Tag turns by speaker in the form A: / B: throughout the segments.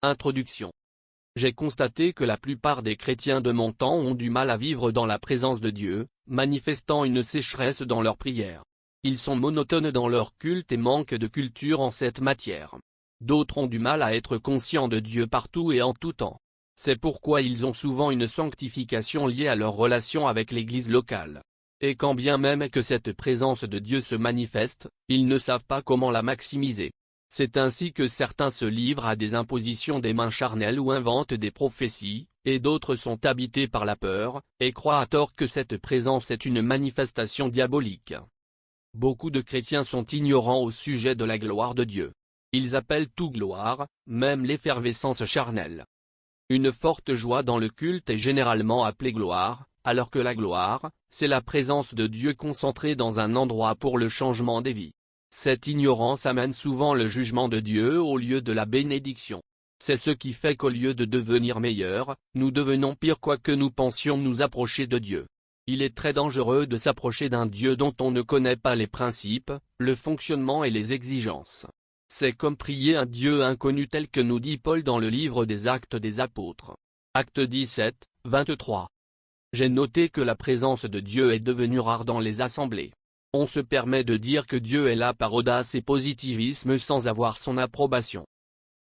A: Introduction. J'ai constaté que la plupart des chrétiens de mon temps ont du mal à vivre dans la présence de Dieu, manifestant une sécheresse dans leurs prières. Ils sont monotones dans leur culte et manquent de culture en cette matière. D'autres ont du mal à être conscients de Dieu partout et en tout temps. C'est pourquoi ils ont souvent une sanctification liée à leur relation avec l'Église locale. Et quand bien même que cette présence de Dieu se manifeste, ils ne savent pas comment la maximiser. C'est ainsi que certains se livrent à des impositions des mains charnelles ou inventent des prophéties, et d'autres sont habités par la peur, et croient à tort que cette présence est une manifestation diabolique. Beaucoup de chrétiens sont ignorants au sujet de la gloire de Dieu. Ils appellent tout gloire, même l'effervescence charnelle. Une forte joie dans le culte est généralement appelée gloire, alors que la gloire, c'est la présence de Dieu concentrée dans un endroit pour le changement des vies. Cette ignorance amène souvent le jugement de Dieu au lieu de la bénédiction. C'est ce qui fait qu'au lieu de devenir meilleurs, nous devenons pires quoique nous pensions nous approcher de Dieu. Il est très dangereux de s'approcher d'un Dieu dont on ne connaît pas les principes, le fonctionnement et les exigences. C'est comme prier un Dieu inconnu tel que nous dit Paul dans le livre des Actes des Apôtres. Acte 17, 23. J'ai noté que la présence de Dieu est devenue rare dans les assemblées. On se permet de dire que Dieu est là par audace et positivisme sans avoir son approbation.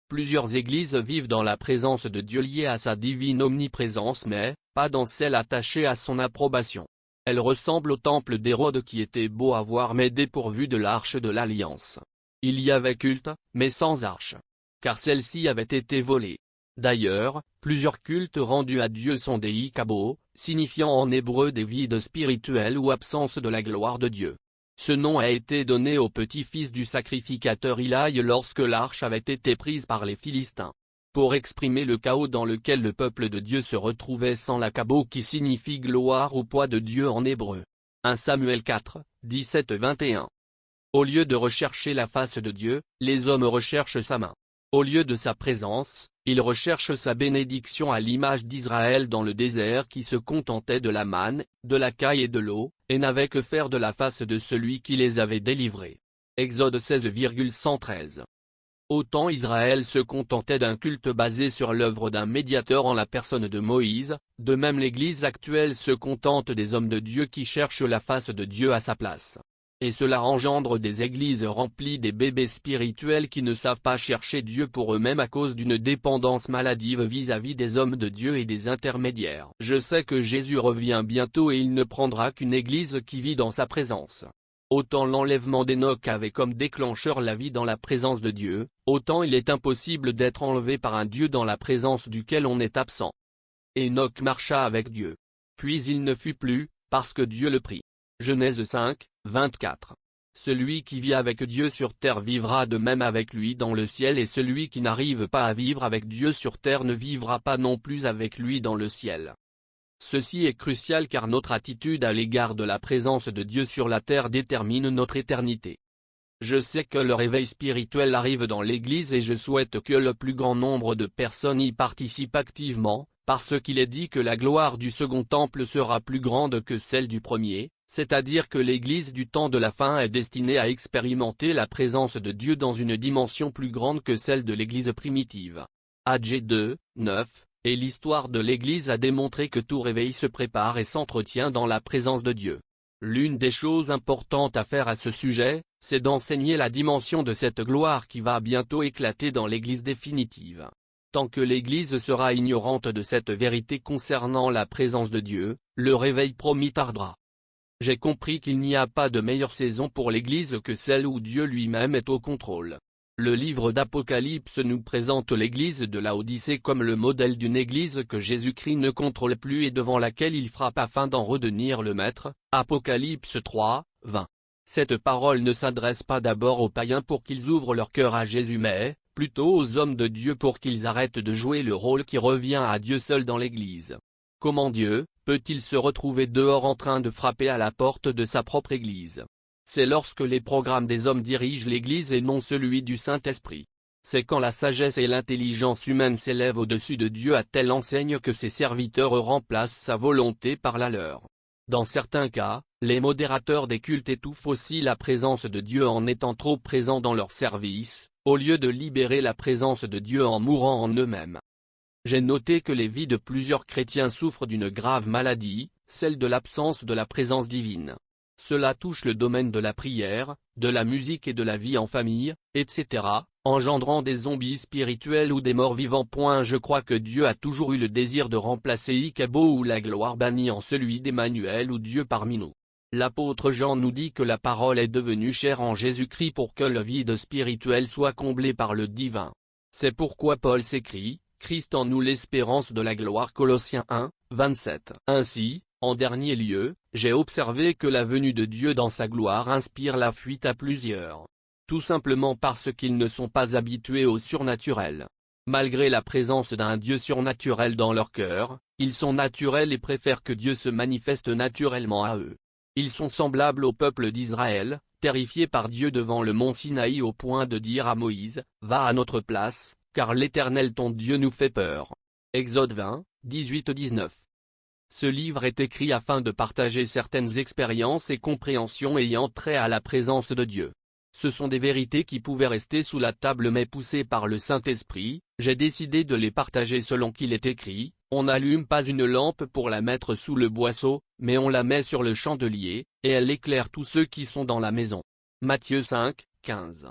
A: Plusieurs églises vivent dans la présence de Dieu liée à sa divine omniprésence mais, pas dans celle attachée à son approbation. Elles ressemblent au temple d'Hérode qui était beau à voir mais dépourvu de l'arche de l'Alliance. Il y avait culte, mais sans arche. Car celle-ci avait été volée. D'ailleurs, plusieurs cultes rendus à Dieu sont des ikabo, signifiant en hébreu des vides spirituels ou absence de la gloire de Dieu. Ce nom a été donné au petit-fils du sacrificateur Ilaï lorsque l'arche avait été prise par les Philistins. Pour exprimer le chaos dans lequel le peuple de Dieu se retrouvait sans l'akabo qui signifie gloire ou poids de Dieu en hébreu. 1 Samuel 4, 17-21. Au lieu de rechercher la face de Dieu, les hommes recherchent sa main. Au lieu de sa présence, ils recherchent sa bénédiction à l'image d'Israël dans le désert qui se contentait de la manne, de la caille et de l'eau, et n'avait que faire de la face de celui qui les avait délivrés. Exode 16,113. Autant Israël se contentait d'un culte basé sur l'œuvre d'un médiateur en la personne de Moïse, de même l'Église actuelle se contente des hommes de Dieu qui cherchent la face de Dieu à sa place. Et cela engendre des églises remplies des bébés spirituels qui ne savent pas chercher Dieu pour eux-mêmes à cause d'une dépendance maladive vis-à-vis des hommes de Dieu et des intermédiaires. Je sais que Jésus revient bientôt et il ne prendra qu'une église qui vit dans sa présence. Autant l'enlèvement d'Enoch avait comme déclencheur la vie dans la présence de Dieu, autant il est impossible d'être enlevé par un Dieu dans la présence duquel on est absent. Enoch marcha avec Dieu. Puis il ne fut plus, parce que Dieu le prit. Genèse 5, 24. Celui qui vit avec Dieu sur terre vivra de même avec lui dans le ciel et celui qui n'arrive pas à vivre avec Dieu sur terre ne vivra pas non plus avec lui dans le ciel. Ceci est crucial car notre attitude à l'égard de la présence de Dieu sur la terre détermine notre éternité. Je sais que le réveil spirituel arrive dans l'Église et je souhaite que le plus grand nombre de personnes y participent activement, parce qu'il est dit que la gloire du second temple sera plus grande que celle du premier, c'est-à-dire que l'Église du temps de la fin est destinée à expérimenter la présence de Dieu dans une dimension plus grande que celle de l'Église primitive. Ag 2, 9, et l'histoire de l'Église a démontré que tout réveil se prépare et s'entretient dans la présence de Dieu. L'une des choses importantes à faire à ce sujet, c'est d'enseigner la dimension de cette gloire qui va bientôt éclater dans l'Église définitive. Tant que l'Église sera ignorante de cette vérité concernant la présence de Dieu, le réveil promis tardera. J'ai compris qu'il n'y a pas de meilleure saison pour l'Église que celle où Dieu lui-même est au contrôle. Le livre d'Apocalypse nous présente l'Église de Laodicée comme le modèle d'une Église que Jésus-Christ ne contrôle plus et devant laquelle il frappe afin d'en redevenir le maître, Apocalypse 3, 20. Cette parole ne s'adresse pas d'abord aux païens pour qu'ils ouvrent leur cœur à Jésus mais, plutôt aux hommes de Dieu pour qu'ils arrêtent de jouer le rôle qui revient à Dieu seul dans l'Église. Comment Dieu peut-il se retrouver dehors en train de frapper à la porte de sa propre Église? C'est lorsque les programmes des hommes dirigent l'Église et non celui du Saint-Esprit. C'est quand la sagesse et l'intelligence humaine s'élèvent au-dessus de Dieu à telle enseigne que ses serviteurs remplacent sa volonté par la leur. Dans certains cas, les modérateurs des cultes étouffent aussi la présence de Dieu en étant trop présents dans leur service, au lieu de libérer la présence de Dieu en mourant en eux-mêmes. J'ai noté que les vies de plusieurs chrétiens souffrent d'une grave maladie, celle de l'absence de la présence divine. Cela touche le domaine de la prière, de la musique et de la vie en famille, etc., engendrant des zombies spirituels ou des morts vivants. Je crois que Dieu a toujours eu le désir de remplacer Icabo ou la gloire bannie en celui d'Emmanuel ou Dieu parmi nous. L'apôtre Jean nous dit que la parole est devenue chair en Jésus-Christ pour que le vide spirituel soit comblé par le divin. C'est pourquoi Paul s'écrit, Christ en nous l'espérance de la gloire. Colossiens 1, 27. Ainsi, en dernier lieu, j'ai observé que la venue de Dieu dans sa gloire inspire la fuite à plusieurs. Tout simplement parce qu'ils ne sont pas habitués au surnaturel. Malgré la présence d'un Dieu surnaturel dans leur cœur, ils sont naturels et préfèrent que Dieu se manifeste naturellement à eux. Ils sont semblables au peuple d'Israël, terrifiés par Dieu devant le mont Sinaï au point de dire à Moïse, « Va à notre place, car l'Éternel ton Dieu nous fait peur. » Exode 20, 18-19. Ce livre est écrit afin de partager certaines expériences et compréhensions ayant trait à la présence de Dieu. Ce sont des vérités qui pouvaient rester sous la table mais poussées par le Saint-Esprit, j'ai décidé de les partager selon qu'il est écrit, on n'allume pas une lampe pour la mettre sous le boisseau, mais on la met sur le chandelier, et elle éclaire tous ceux qui sont dans la maison. Matthieu 5, 15.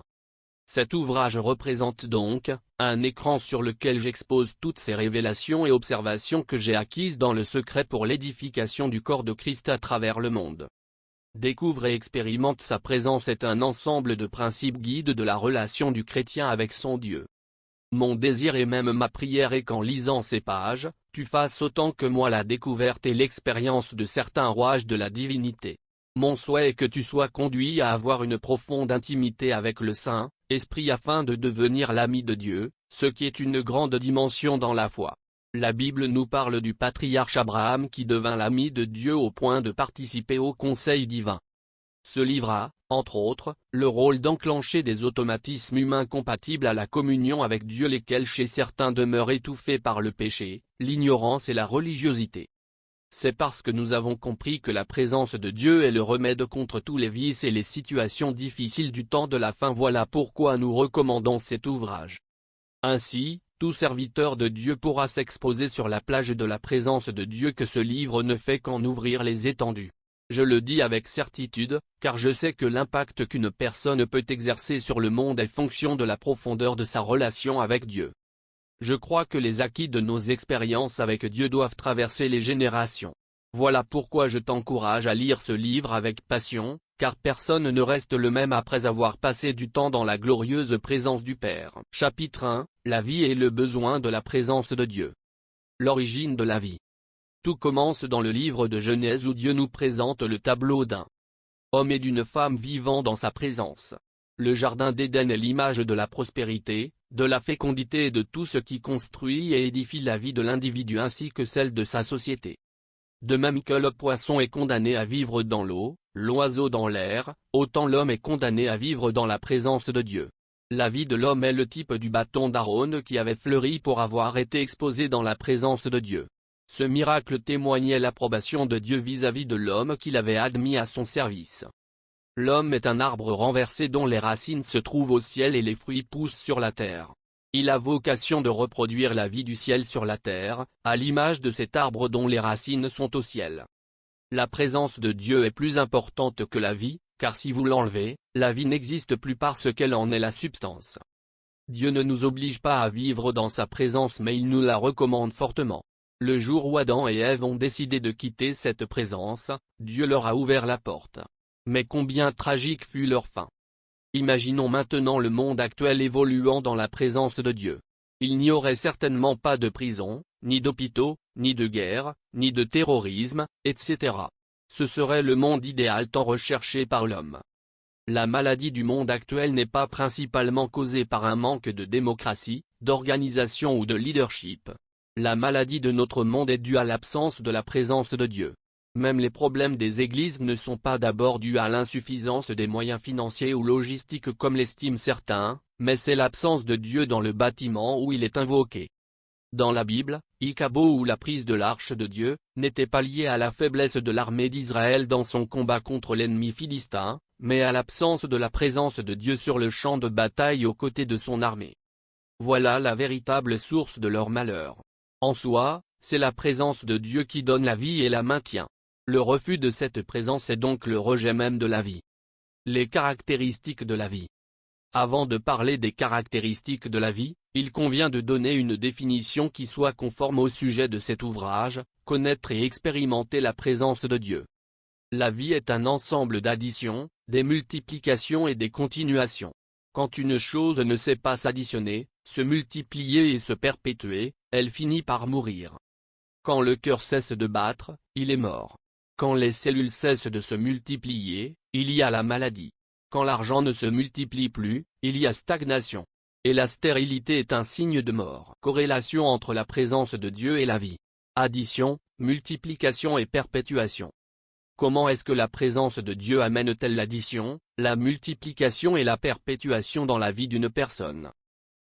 A: Cet ouvrage représente donc, un écran sur lequel j'expose toutes ces révélations et observations que j'ai acquises dans le secret pour l'édification du corps de Christ à travers le monde. Découvre et expérimente sa présence est un ensemble de principes guides de la relation du chrétien avec son Dieu. Mon désir et même ma prière est qu'en lisant ces pages, tu fasses autant que moi la découverte et l'expérience de certains rouages de la divinité. Mon souhait est que tu sois conduit à avoir une profonde intimité avec le Saint-Esprit afin de devenir l'ami de Dieu, ce qui est une grande dimension dans la foi. La Bible nous parle du patriarche Abraham qui devint l'ami de Dieu au point de participer au conseil divin. Ce livre a, entre autres, le rôle d'enclencher des automatismes humains compatibles à la communion avec Dieu lesquels chez certains demeurent étouffés par le péché, l'ignorance et la religiosité. C'est parce que nous avons compris que la présence de Dieu est le remède contre tous les vices et les situations difficiles du temps de la fin. Voilà pourquoi nous recommandons cet ouvrage. Ainsi, tout serviteur de Dieu pourra s'exposer sur la plage de la présence de Dieu que ce livre ne fait qu'en ouvrir les étendues. Je le dis avec certitude, car je sais que l'impact qu'une personne peut exercer sur le monde est fonction de la profondeur de sa relation avec Dieu. Je crois que les acquis de nos expériences avec Dieu doivent traverser les générations. Voilà pourquoi je t'encourage à lire ce livre avec passion, car personne ne reste le même après avoir passé du temps dans la glorieuse présence du Père. Chapitre 1, La vie et le besoin de la présence de Dieu. L'origine de la vie. Tout commence dans le livre de Genèse où Dieu nous présente le tableau d'un homme et d'une femme vivant dans sa présence. Le jardin d'Éden est l'image de la prospérité, de la fécondité et de tout ce qui construit et édifie la vie de l'individu ainsi que celle de sa société. De même que le poisson est condamné à vivre dans l'eau, l'oiseau dans l'air, autant l'homme est condamné à vivre dans la présence de Dieu. La vie de l'homme est le type du bâton d'Aaron qui avait fleuri pour avoir été exposé dans la présence de Dieu. Ce miracle témoignait l'approbation de Dieu vis-à-vis de l'homme qu'il avait admis à son service. L'homme est un arbre renversé dont les racines se trouvent au ciel et les fruits poussent sur la terre. Il a vocation de reproduire la vie du ciel sur la terre, à l'image de cet arbre dont les racines sont au ciel. La présence de Dieu est plus importante que la vie, car si vous l'enlevez, la vie n'existe plus parce qu'elle en est la substance. Dieu ne nous oblige pas à vivre dans sa présence mais il nous la recommande fortement. Le jour où Adam et Ève ont décidé de quitter cette présence, Dieu leur a ouvert la porte. Mais combien tragique fut leur fin. Imaginons maintenant le monde actuel évoluant dans la présence de Dieu. Il n'y aurait certainement pas de prison, ni d'hôpitaux, ni de guerre, ni de terrorisme, etc. Ce serait le monde idéal tant recherché par l'homme. La maladie du monde actuel n'est pas principalement causée par un manque de démocratie, d'organisation ou de leadership. La maladie de notre monde est due à l'absence de la présence de Dieu. Même les problèmes des églises ne sont pas d'abord dus à l'insuffisance des moyens financiers ou logistiques comme l'estiment certains, mais c'est l'absence de Dieu dans le bâtiment où il est invoqué. Dans la Bible, Icabo ou la prise de l'arche de Dieu, n'était pas liée à la faiblesse de l'armée d'Israël dans son combat contre l'ennemi philistin, mais à l'absence de la présence de Dieu sur le champ de bataille aux côtés de son armée. Voilà la véritable source de leur malheur. En soi, c'est la présence de Dieu qui donne la vie et la maintient. Le refus de cette présence est donc le rejet même de la vie. Les caractéristiques de la vie. Avant de parler des caractéristiques de la vie, il convient de donner une définition qui soit conforme au sujet de cet ouvrage, connaître et expérimenter la présence de Dieu. La vie est un ensemble d'additions, des multiplications et des continuations. Quand une chose ne sait pas s'additionner, se multiplier et se perpétuer, elle finit par mourir. Quand le cœur cesse de battre, il est mort. Quand les cellules cessent de se multiplier, il y a la maladie. Quand l'argent ne se multiplie plus, il y a stagnation. Et la stérilité est un signe de mort. Corrélation entre la présence de Dieu et la vie. Addition, multiplication et perpétuation. Comment est-ce que la présence de Dieu amène-t-elle l'addition, la multiplication et la perpétuation dans la vie d'une personne?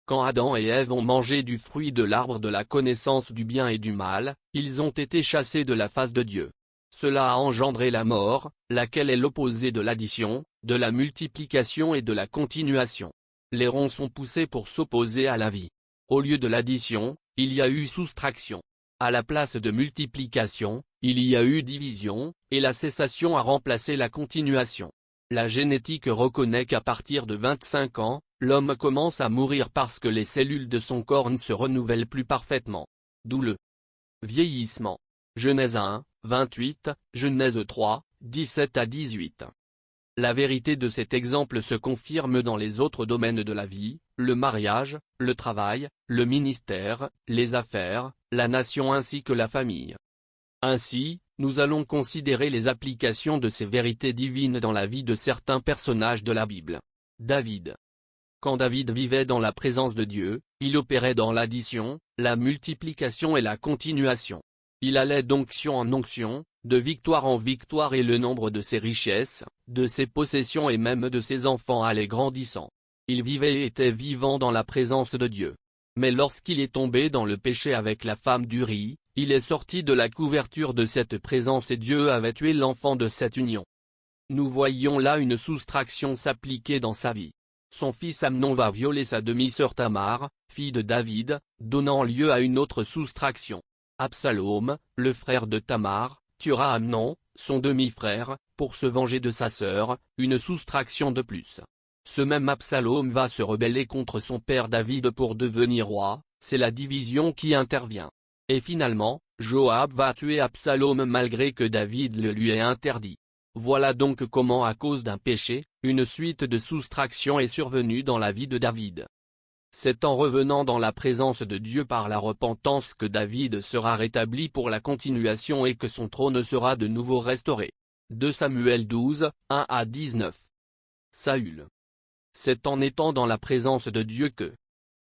A: Quand Adam et Ève ont mangé du fruit de l'arbre de la connaissance du bien et du mal, ils ont été chassés de la face de Dieu. Cela a engendré la mort, laquelle est l'opposé de l'addition, de la multiplication et de la continuation. Les ronds sont poussés pour s'opposer à la vie. Au lieu de l'addition, il y a eu soustraction. À la place de multiplication, il y a eu division, et la cessation a remplacé la continuation. La génétique reconnaît qu'à partir de 25 ans, l'homme commence à mourir parce que les cellules de son corps ne se renouvellent plus parfaitement. D'où le vieillissement. Genèse 1, 28, Genèse 3, 17 à 18. La vérité de cet exemple se confirme dans les autres domaines de la vie, le mariage, le travail, le ministère, les affaires, la nation ainsi que la famille. Ainsi, nous allons considérer les applications de ces vérités divines dans la vie de certains personnages de la Bible. David. Quand David vivait dans la présence de Dieu, il opérait dans l'addition, la multiplication et la continuation. Il allait d'onction en onction, de victoire en victoire et le nombre de ses richesses, de ses possessions et même de ses enfants allait grandissant. Il vivait et était vivant dans la présence de Dieu. Mais lorsqu'il est tombé dans le péché avec la femme d'Uri, il est sorti de la couverture de cette présence et Dieu avait tué l'enfant de cette union. Nous voyons là une soustraction s'appliquer dans sa vie. Son fils Amnon va violer sa demi-sœur Tamar, fille de David, donnant lieu à une autre soustraction. Absalom, le frère de Tamar, tuera Amnon, son demi-frère, pour se venger de sa sœur, une soustraction de plus. Ce même Absalom va se rebeller contre son père David pour devenir roi, c'est la division qui intervient. Et finalement, Joab va tuer Absalom malgré que David le lui ait interdit. Voilà donc comment à cause d'un péché, une suite de soustractions est survenue dans la vie de David. C'est en revenant dans la présence de Dieu par la repentance que David sera rétabli pour la continuation et que son trône sera de nouveau restauré. 2 Samuel 12, 1 à 19. Saül. C'est en étant dans la présence de Dieu que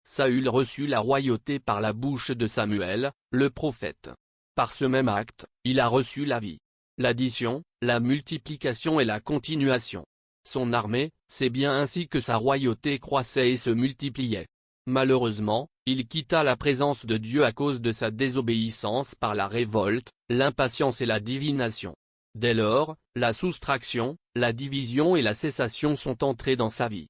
A: Saül reçut la royauté par la bouche de Samuel, le prophète. Par ce même acte, il a reçu la vie, l'addition, la multiplication et la continuation. Son armée, c'est bien ainsi que sa royauté croissait et se multipliait. Malheureusement, il quitta la présence de Dieu à cause de sa désobéissance par la révolte, l'impatience et la divination. Dès lors, la soustraction, la division et la cessation sont entrées dans sa vie.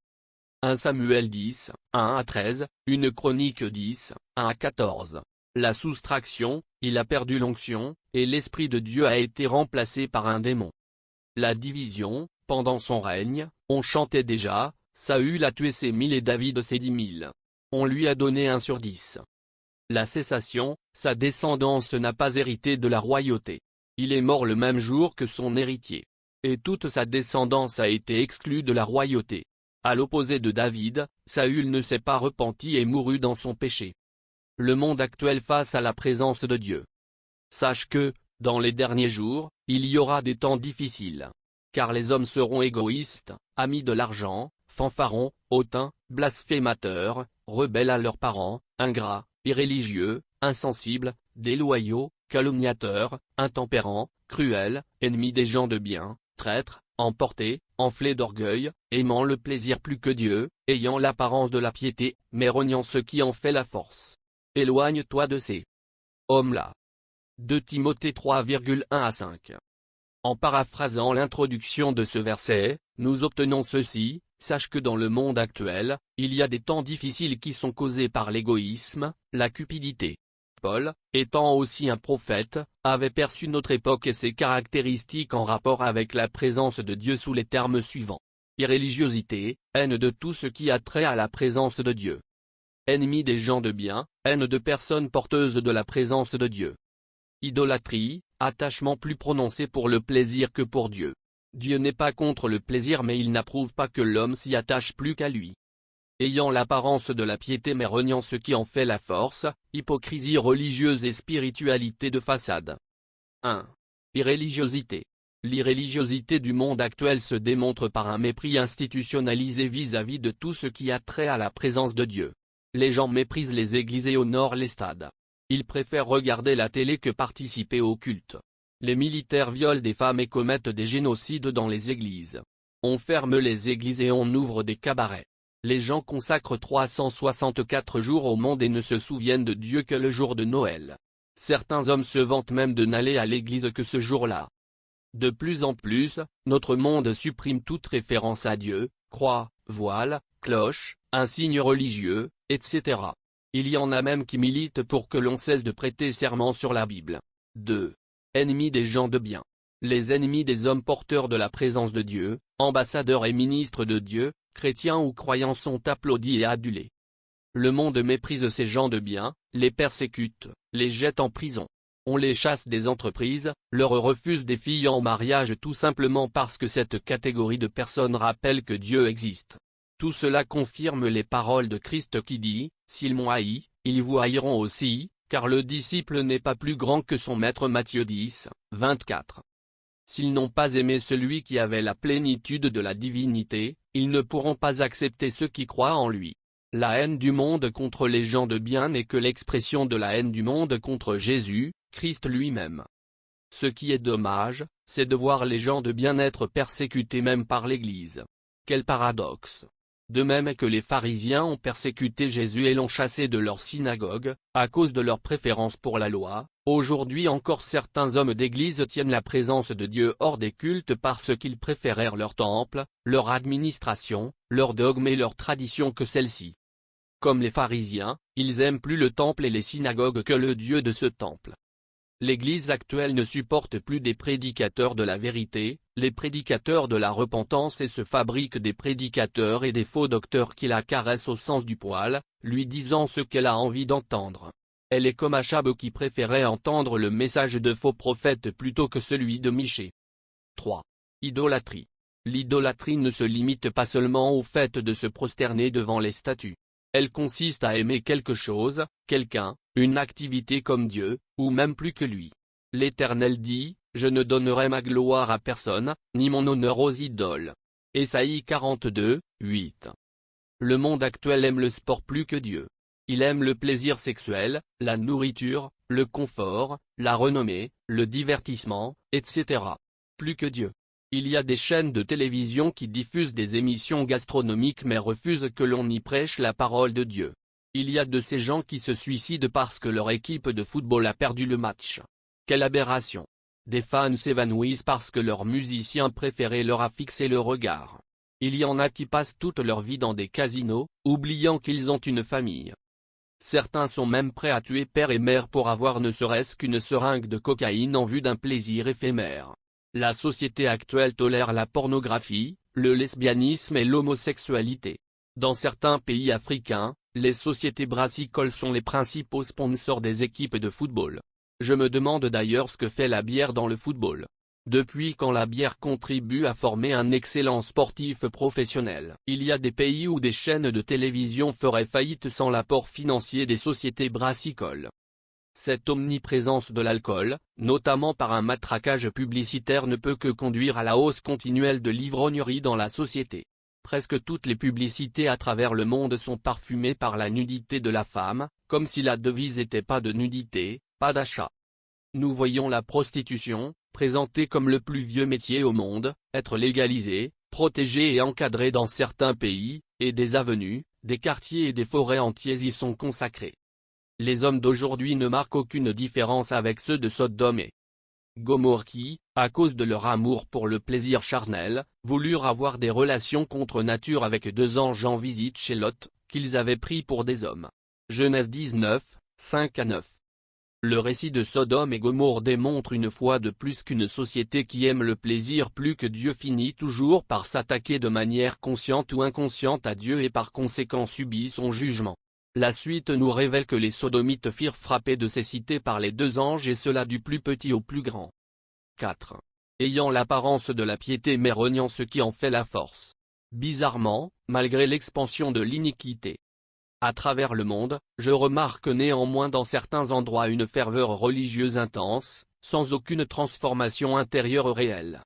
A: 1 Samuel 10, 1 à 13, 1 Chronique 10, 1 à 14. La soustraction, il a perdu l'onction, et l'Esprit de Dieu a été remplacé par un démon. La division, pendant son règne, on chantait déjà, Saül a tué ses 1000 et David ses 10 000. On lui a donné 1 sur 10. La cessation, sa descendance n'a pas hérité de la royauté. Il est mort le même jour que son héritier. Et toute sa descendance a été exclue de la royauté. À l'opposé de David, Saül ne s'est pas repenti et mourut dans son péché. Le monde actuel face à la présence de Dieu. Sache que, dans les derniers jours, il y aura des temps difficiles. Car les hommes seront égoïstes, amis de l'argent, fanfarons, hautains, blasphémateurs, rebelles à leurs parents, ingrats, irréligieux, insensibles, déloyaux, calomniateurs, intempérants, cruels, ennemis des gens de bien, traîtres, emportés, enflés d'orgueil, aimant le plaisir plus que Dieu, ayant l'apparence de la piété, mais reniant ce qui en fait la force. Éloigne-toi de ces hommes-là. 2 Timothée 3,1 à 5. En paraphrasant l'introduction de ce verset, nous obtenons ceci, sache que dans le monde actuel, il y a des temps difficiles qui sont causés par l'égoïsme, la cupidité. Paul, étant aussi un prophète, avait perçu notre époque et ses caractéristiques en rapport avec la présence de Dieu sous les termes suivants. Irréligiosité, haine de tout ce qui a trait à la présence de Dieu. Ennemi des gens de bien, haine de personnes porteuses de la présence de Dieu. Idolâtrie, attachement plus prononcé pour le plaisir que pour Dieu. Dieu n'est pas contre le plaisir mais il n'approuve pas que l'homme s'y attache plus qu'à lui. Ayant l'apparence de la piété mais reniant ce qui en fait la force, hypocrisie religieuse et spiritualité de façade. 1. Irréligiosité. L'irréligiosité du monde actuel se démontre par un mépris institutionnalisé vis-à-vis de tout ce qui a trait à la présence de Dieu. Les gens méprisent les églises et honorent les stades. Ils préfèrent regarder la télé que participer au culte. Les militaires violent des femmes et commettent des génocides dans les églises. On ferme les églises et on ouvre des cabarets. Les gens consacrent 364 jours au monde et ne se souviennent de Dieu que le jour de Noël. Certains hommes se vantent même de n'aller à l'église que ce jour-là. De plus en plus, notre monde supprime toute référence à Dieu, croix, voile, cloche, insignes religieux, etc. Il y en a même qui militent pour que l'on cesse de prêter serment sur la Bible. 2. Ennemis des gens de bien. Les ennemis des hommes porteurs de la présence de Dieu, ambassadeurs et ministres de Dieu, chrétiens ou croyants sont applaudis et adulés. Le monde méprise ces gens de bien, les persécute, les jette en prison. On les chasse des entreprises, leur refuse des filles en mariage tout simplement parce que cette catégorie de personnes rappelle que Dieu existe. Tout cela confirme les paroles de Christ qui dit, « S'ils m'ont haï, ils vous haïront aussi, car le disciple n'est pas plus grand que son maître » Matthieu 10, 24. S'ils n'ont pas aimé celui qui avait la plénitude de la divinité, ils ne pourront pas accepter ceux qui croient en lui. La haine du monde contre les gens de bien n'est que l'expression de la haine du monde contre Jésus, Christ lui-même. Ce qui est dommage, c'est de voir les gens de bien être persécutés même par l'Église. Quel paradoxe! De même que les pharisiens ont persécuté Jésus et l'ont chassé de leur synagogue, à cause de leur préférence pour la loi, aujourd'hui encore certains hommes d'église tiennent la présence de Dieu hors des cultes parce qu'ils préférèrent leur temple, leur administration, leur dogme et leur tradition que celle-ci. Comme les pharisiens, ils aiment plus le temple et les synagogues que le Dieu de ce temple. L'Église actuelle ne supporte plus des prédicateurs de la vérité, les prédicateurs de la repentance et se fabrique des prédicateurs et des faux docteurs qui la caressent au sens du poil, lui disant ce qu'elle a envie d'entendre. Elle est comme Achab qui préférait entendre le message de faux prophètes plutôt que celui de Michée. 3. Idolâtrie. L'idolâtrie ne se limite pas seulement au fait de se prosterner devant les statues. Elle consiste à aimer quelque chose, quelqu'un, une activité comme Dieu, ou même plus que lui. L'Éternel dit, « Je ne donnerai ma gloire à personne, ni mon honneur aux idoles. » Ésaïe 42, 8. Le monde actuel aime le sport plus que Dieu. Il aime le plaisir sexuel, la nourriture, le confort, la renommée, le divertissement, etc. Plus que Dieu. Il y a des chaînes de télévision qui diffusent des émissions gastronomiques mais refusent que l'on y prêche la parole de Dieu. Il y a de ces gens qui se suicident parce que leur équipe de football a perdu le match. Quelle aberration! Des fans s'évanouissent parce que leur musicien préféré leur a fixé le regard. Il y en a qui passent toute leur vie dans des casinos, oubliant qu'ils ont une famille. Certains sont même prêts à tuer père et mère pour avoir ne serait-ce qu'une seringue de cocaïne en vue d'un plaisir éphémère. La société actuelle tolère la pornographie, le lesbianisme et l'homosexualité. Dans certains pays africains, les sociétés brassicoles sont les principaux sponsors des équipes de football. Je me demande d'ailleurs ce que fait la bière dans le football. Depuis quand la bière contribue à former un excellent sportif professionnel. Il y a des pays où des chaînes de télévision feraient faillite sans l'apport financier des sociétés brassicoles. Cette omniprésence de l'alcool, notamment par un matraquage publicitaire ne peut que conduire à la hausse continuelle de l'ivrognerie dans la société. Presque toutes les publicités à travers le monde sont parfumées par la nudité de la femme, comme si la devise était pas de nudité, pas d'achat. Nous voyons la prostitution, présentée comme le plus vieux métier au monde, être légalisée, protégée et encadrée dans certains pays, et des avenues, des quartiers et des forêts entiers y sont consacrés. Les hommes d'aujourd'hui ne marquent aucune différence avec ceux de Sodome et Gomorrhe qui, à cause de leur amour pour le plaisir charnel, voulurent avoir des relations contre nature avec 2 anges en visite chez Lot, qu'ils avaient pris pour des hommes. Genèse 19, 5-9. Le récit de Sodome et Gomorrhe démontre une fois de plus qu'une société qui aime le plaisir plus que Dieu finit toujours par s'attaquer de manière consciente ou inconsciente à Dieu et par conséquent subit son jugement. La suite nous révèle que les Sodomites firent frapper de cécité par les 2 anges et cela du plus petit au plus grand. 4. Ayant l'apparence de la piété mais reniant ce qui en fait la force. Bizarrement, malgré l'expansion de l'iniquité à travers le monde, je remarque néanmoins dans certains endroits une ferveur religieuse intense, sans aucune transformation intérieure réelle.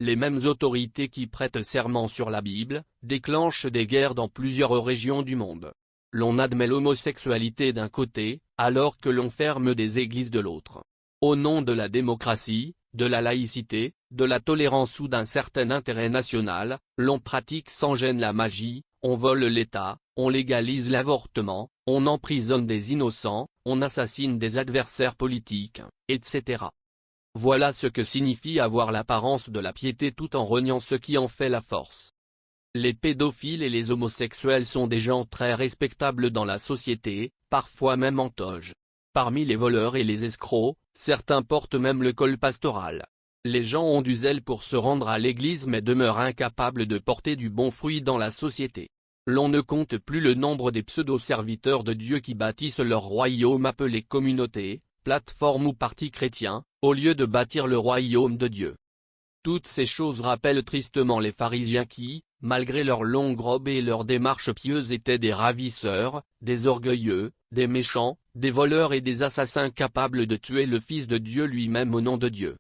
A: Les mêmes autorités qui prêtent serment sur la Bible, déclenchent des guerres dans plusieurs régions du monde. L'on admet l'homosexualité d'un côté, alors que l'on ferme des églises de l'autre. Au nom de la démocratie, de la laïcité, de la tolérance ou d'un certain intérêt national, l'on pratique sans gêne la magie, on vole l'État, on légalise l'avortement, on emprisonne des innocents, on assassine des adversaires politiques, etc. Voilà ce que signifie avoir l'apparence de la piété tout en reniant ce qui en fait la force. Les pédophiles et les homosexuels sont des gens très respectables dans la société, parfois même en toge. Parmi les voleurs et les escrocs, certains portent même le col pastoral. Les gens ont du zèle pour se rendre à l'église mais demeurent incapables de porter du bon fruit dans la société. L'on ne compte plus le nombre des pseudo-serviteurs de Dieu qui bâtissent leur royaume appelé communauté, plateforme ou parti chrétien, au lieu de bâtir le royaume de Dieu. Toutes ces choses rappellent tristement les pharisiens qui, malgré leur longue robe et leur démarche pieuse étaient des ravisseurs, des orgueilleux, des méchants, des voleurs et des assassins capables de tuer le Fils de Dieu lui-même au nom de Dieu.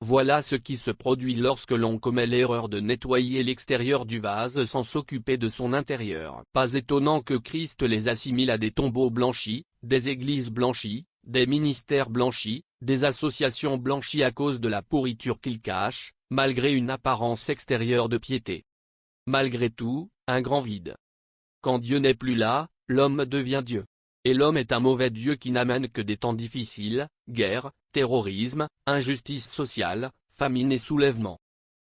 A: Voilà ce qui se produit lorsque l'on commet l'erreur de nettoyer l'extérieur du vase sans s'occuper de son intérieur. Pas étonnant que Christ les assimile à des tombeaux blanchis, des églises blanchies, des ministères blanchis, des associations blanchies à cause de la pourriture qu'ils cachent, malgré une apparence extérieure de piété. Malgré tout, un grand vide. Quand Dieu n'est plus là, l'homme devient Dieu. Et l'homme est un mauvais Dieu qui n'amène que des temps difficiles, guerre, terrorisme, injustice sociale, famine et soulèvement.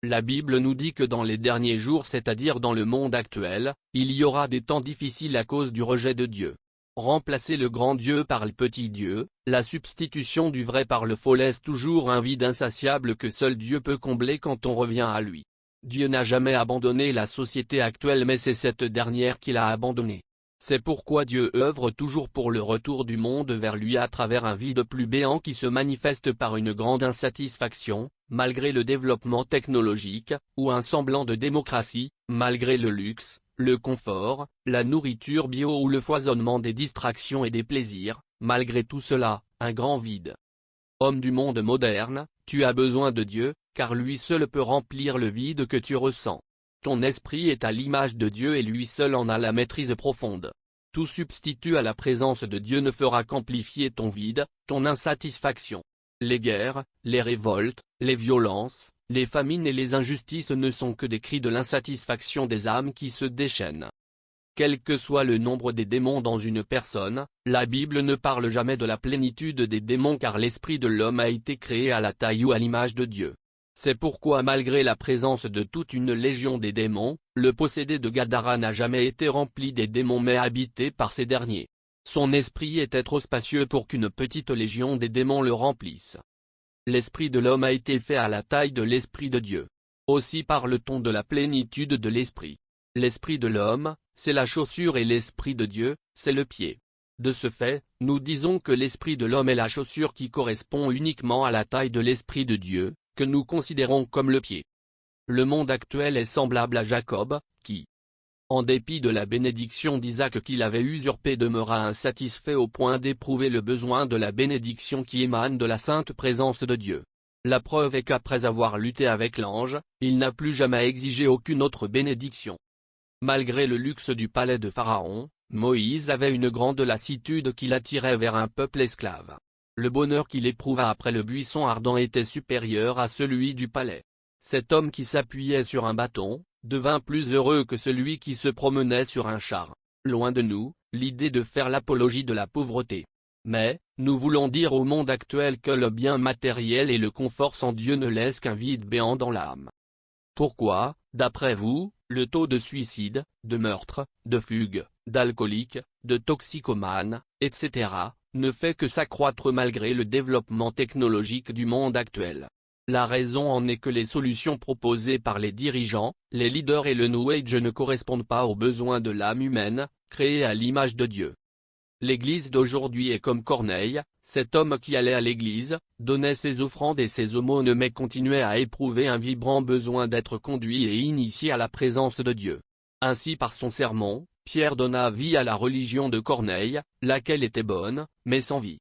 A: La Bible nous dit que dans les derniers jours, c'est-à-dire dans le monde actuel, il y aura des temps difficiles à cause du rejet de Dieu. Remplacer le grand Dieu par le petit Dieu, la substitution du vrai par le faux laisse toujours un vide insatiable que seul Dieu peut combler quand on revient à lui. Dieu n'a jamais abandonné la société actuelle mais c'est cette dernière qu'il a abandonnée. C'est pourquoi Dieu œuvre toujours pour le retour du monde vers lui à travers un vide plus béant qui se manifeste par une grande insatisfaction, malgré le développement technologique, ou un semblant de démocratie, malgré le luxe, le confort, la nourriture bio ou le foisonnement des distractions et des plaisirs, malgré tout cela, un grand vide. Homme du monde moderne, tu as besoin de Dieu, car lui seul peut remplir le vide que tu ressens. Ton esprit est à l'image de Dieu et lui seul en a la maîtrise profonde. Tout substitut à la présence de Dieu ne fera qu'amplifier ton vide, ton insatisfaction. Les guerres, les révoltes, les violences, les famines et les injustices ne sont que des cris de l'insatisfaction des âmes qui se déchaînent. Quel que soit le nombre des démons dans une personne, la Bible ne parle jamais de la plénitude des démons car l'esprit de l'homme a été créé à la taille ou à l'image de Dieu. C'est pourquoi malgré la présence de toute une légion des démons, le possédé de Gadara n'a jamais été rempli des démons mais habité par ces derniers. Son esprit était trop spacieux pour qu'une petite légion des démons le remplisse. L'esprit de l'homme a été fait à la taille de l'esprit de Dieu. Aussi parle-t-on de la plénitude de l'esprit. L'esprit de l'homme, c'est la chaussure et l'esprit de Dieu, c'est le pied. De ce fait, nous disons que l'esprit de l'homme est la chaussure qui correspond uniquement à la taille de l'esprit de Dieu, que nous considérons comme le pied. Le monde actuel est semblable à Jacob, qui, en dépit de la bénédiction d'Isaac qu'il avait usurpée, demeura insatisfait au point d'éprouver le besoin de la bénédiction qui émane de la sainte présence de Dieu. La preuve est qu'après avoir lutté avec l'ange, il n'a plus jamais exigé aucune autre bénédiction. Malgré le luxe du palais de Pharaon, Moïse avait une grande lassitude qui l'attirait vers un peuple esclave. Le bonheur qu'il éprouva après le buisson ardent était supérieur à celui du palais. Cet homme qui s'appuyait sur un bâton, devint plus heureux que celui qui se promenait sur un char. Loin de nous, l'idée de faire l'apologie de la pauvreté. Mais, nous voulons dire au monde actuel que le bien matériel et le confort sans Dieu ne laissent qu'un vide béant dans l'âme. Pourquoi, d'après vous, le taux de suicide, de meurtre, de fugue, d'alcooliques, de toxicomanes, etc., ne fait que s'accroître malgré le développement technologique du monde actuel? La raison en est que les solutions proposées par les dirigeants, les leaders et le New Age ne correspondent pas aux besoins de l'âme humaine, créée à l'image de Dieu. L'Église d'aujourd'hui est comme Corneille, cet homme qui allait à l'Église, donnait ses offrandes et ses aumônes mais continuait à éprouver un vibrant besoin d'être conduit et initié à la présence de Dieu. Ainsi par son sermon, Pierre donna vie à la religion de Corneille, laquelle était bonne, mais sans vie.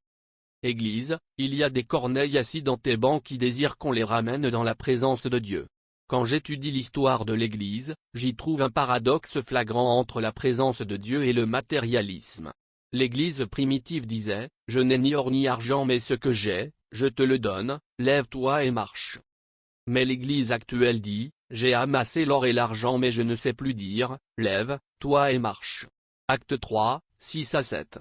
A: Église, il y a des Corneilles assis dans tes bancs qui désirent qu'on les ramène dans la présence de Dieu. Quand j'étudie l'histoire de l'Église, j'y trouve un paradoxe flagrant entre la présence de Dieu et le matérialisme. L'Église primitive disait, « Je n'ai ni or ni argent mais ce que j'ai, je te le donne, lève-toi et marche. » Mais l'Église actuelle dit, « J'ai amassé l'or et l'argent mais je ne sais plus dire, lève-toi et marche. » Acte 3, 6-7.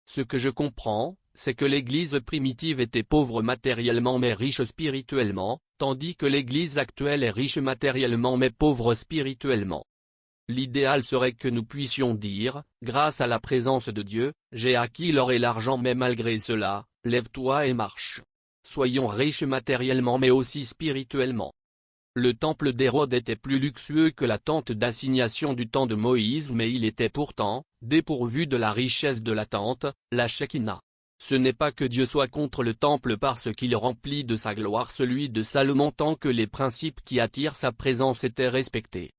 A: Ce que je comprends, c'est que l'Église primitive était pauvre matériellement mais riche spirituellement, tandis que l'Église actuelle est riche matériellement mais pauvre spirituellement. L'idéal serait que nous puissions dire, grâce à la présence de Dieu, j'ai acquis l'or et l'argent mais malgré cela, lève-toi et marche. Soyons riches matériellement mais aussi spirituellement. Le temple d'Hérode était plus luxueux que la tente d'assignation du temps de Moïse mais il était pourtant, dépourvu de la richesse de la tente, la Shekinah. Ce n'est pas que Dieu soit contre le temple parce qu'il remplit de sa gloire celui de Salomon tant que les principes qui attirent sa présence étaient respectés.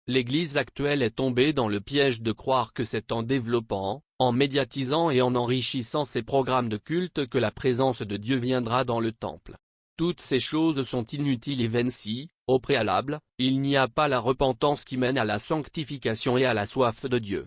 A: L'Église actuelle est tombée dans le piège de croire que c'est en développant, en médiatisant et en enrichissant ses programmes de culte que la présence de Dieu viendra dans le temple. Toutes ces choses sont inutiles et vaines si, au préalable, il n'y a pas la repentance qui mène à la sanctification et à la soif de Dieu.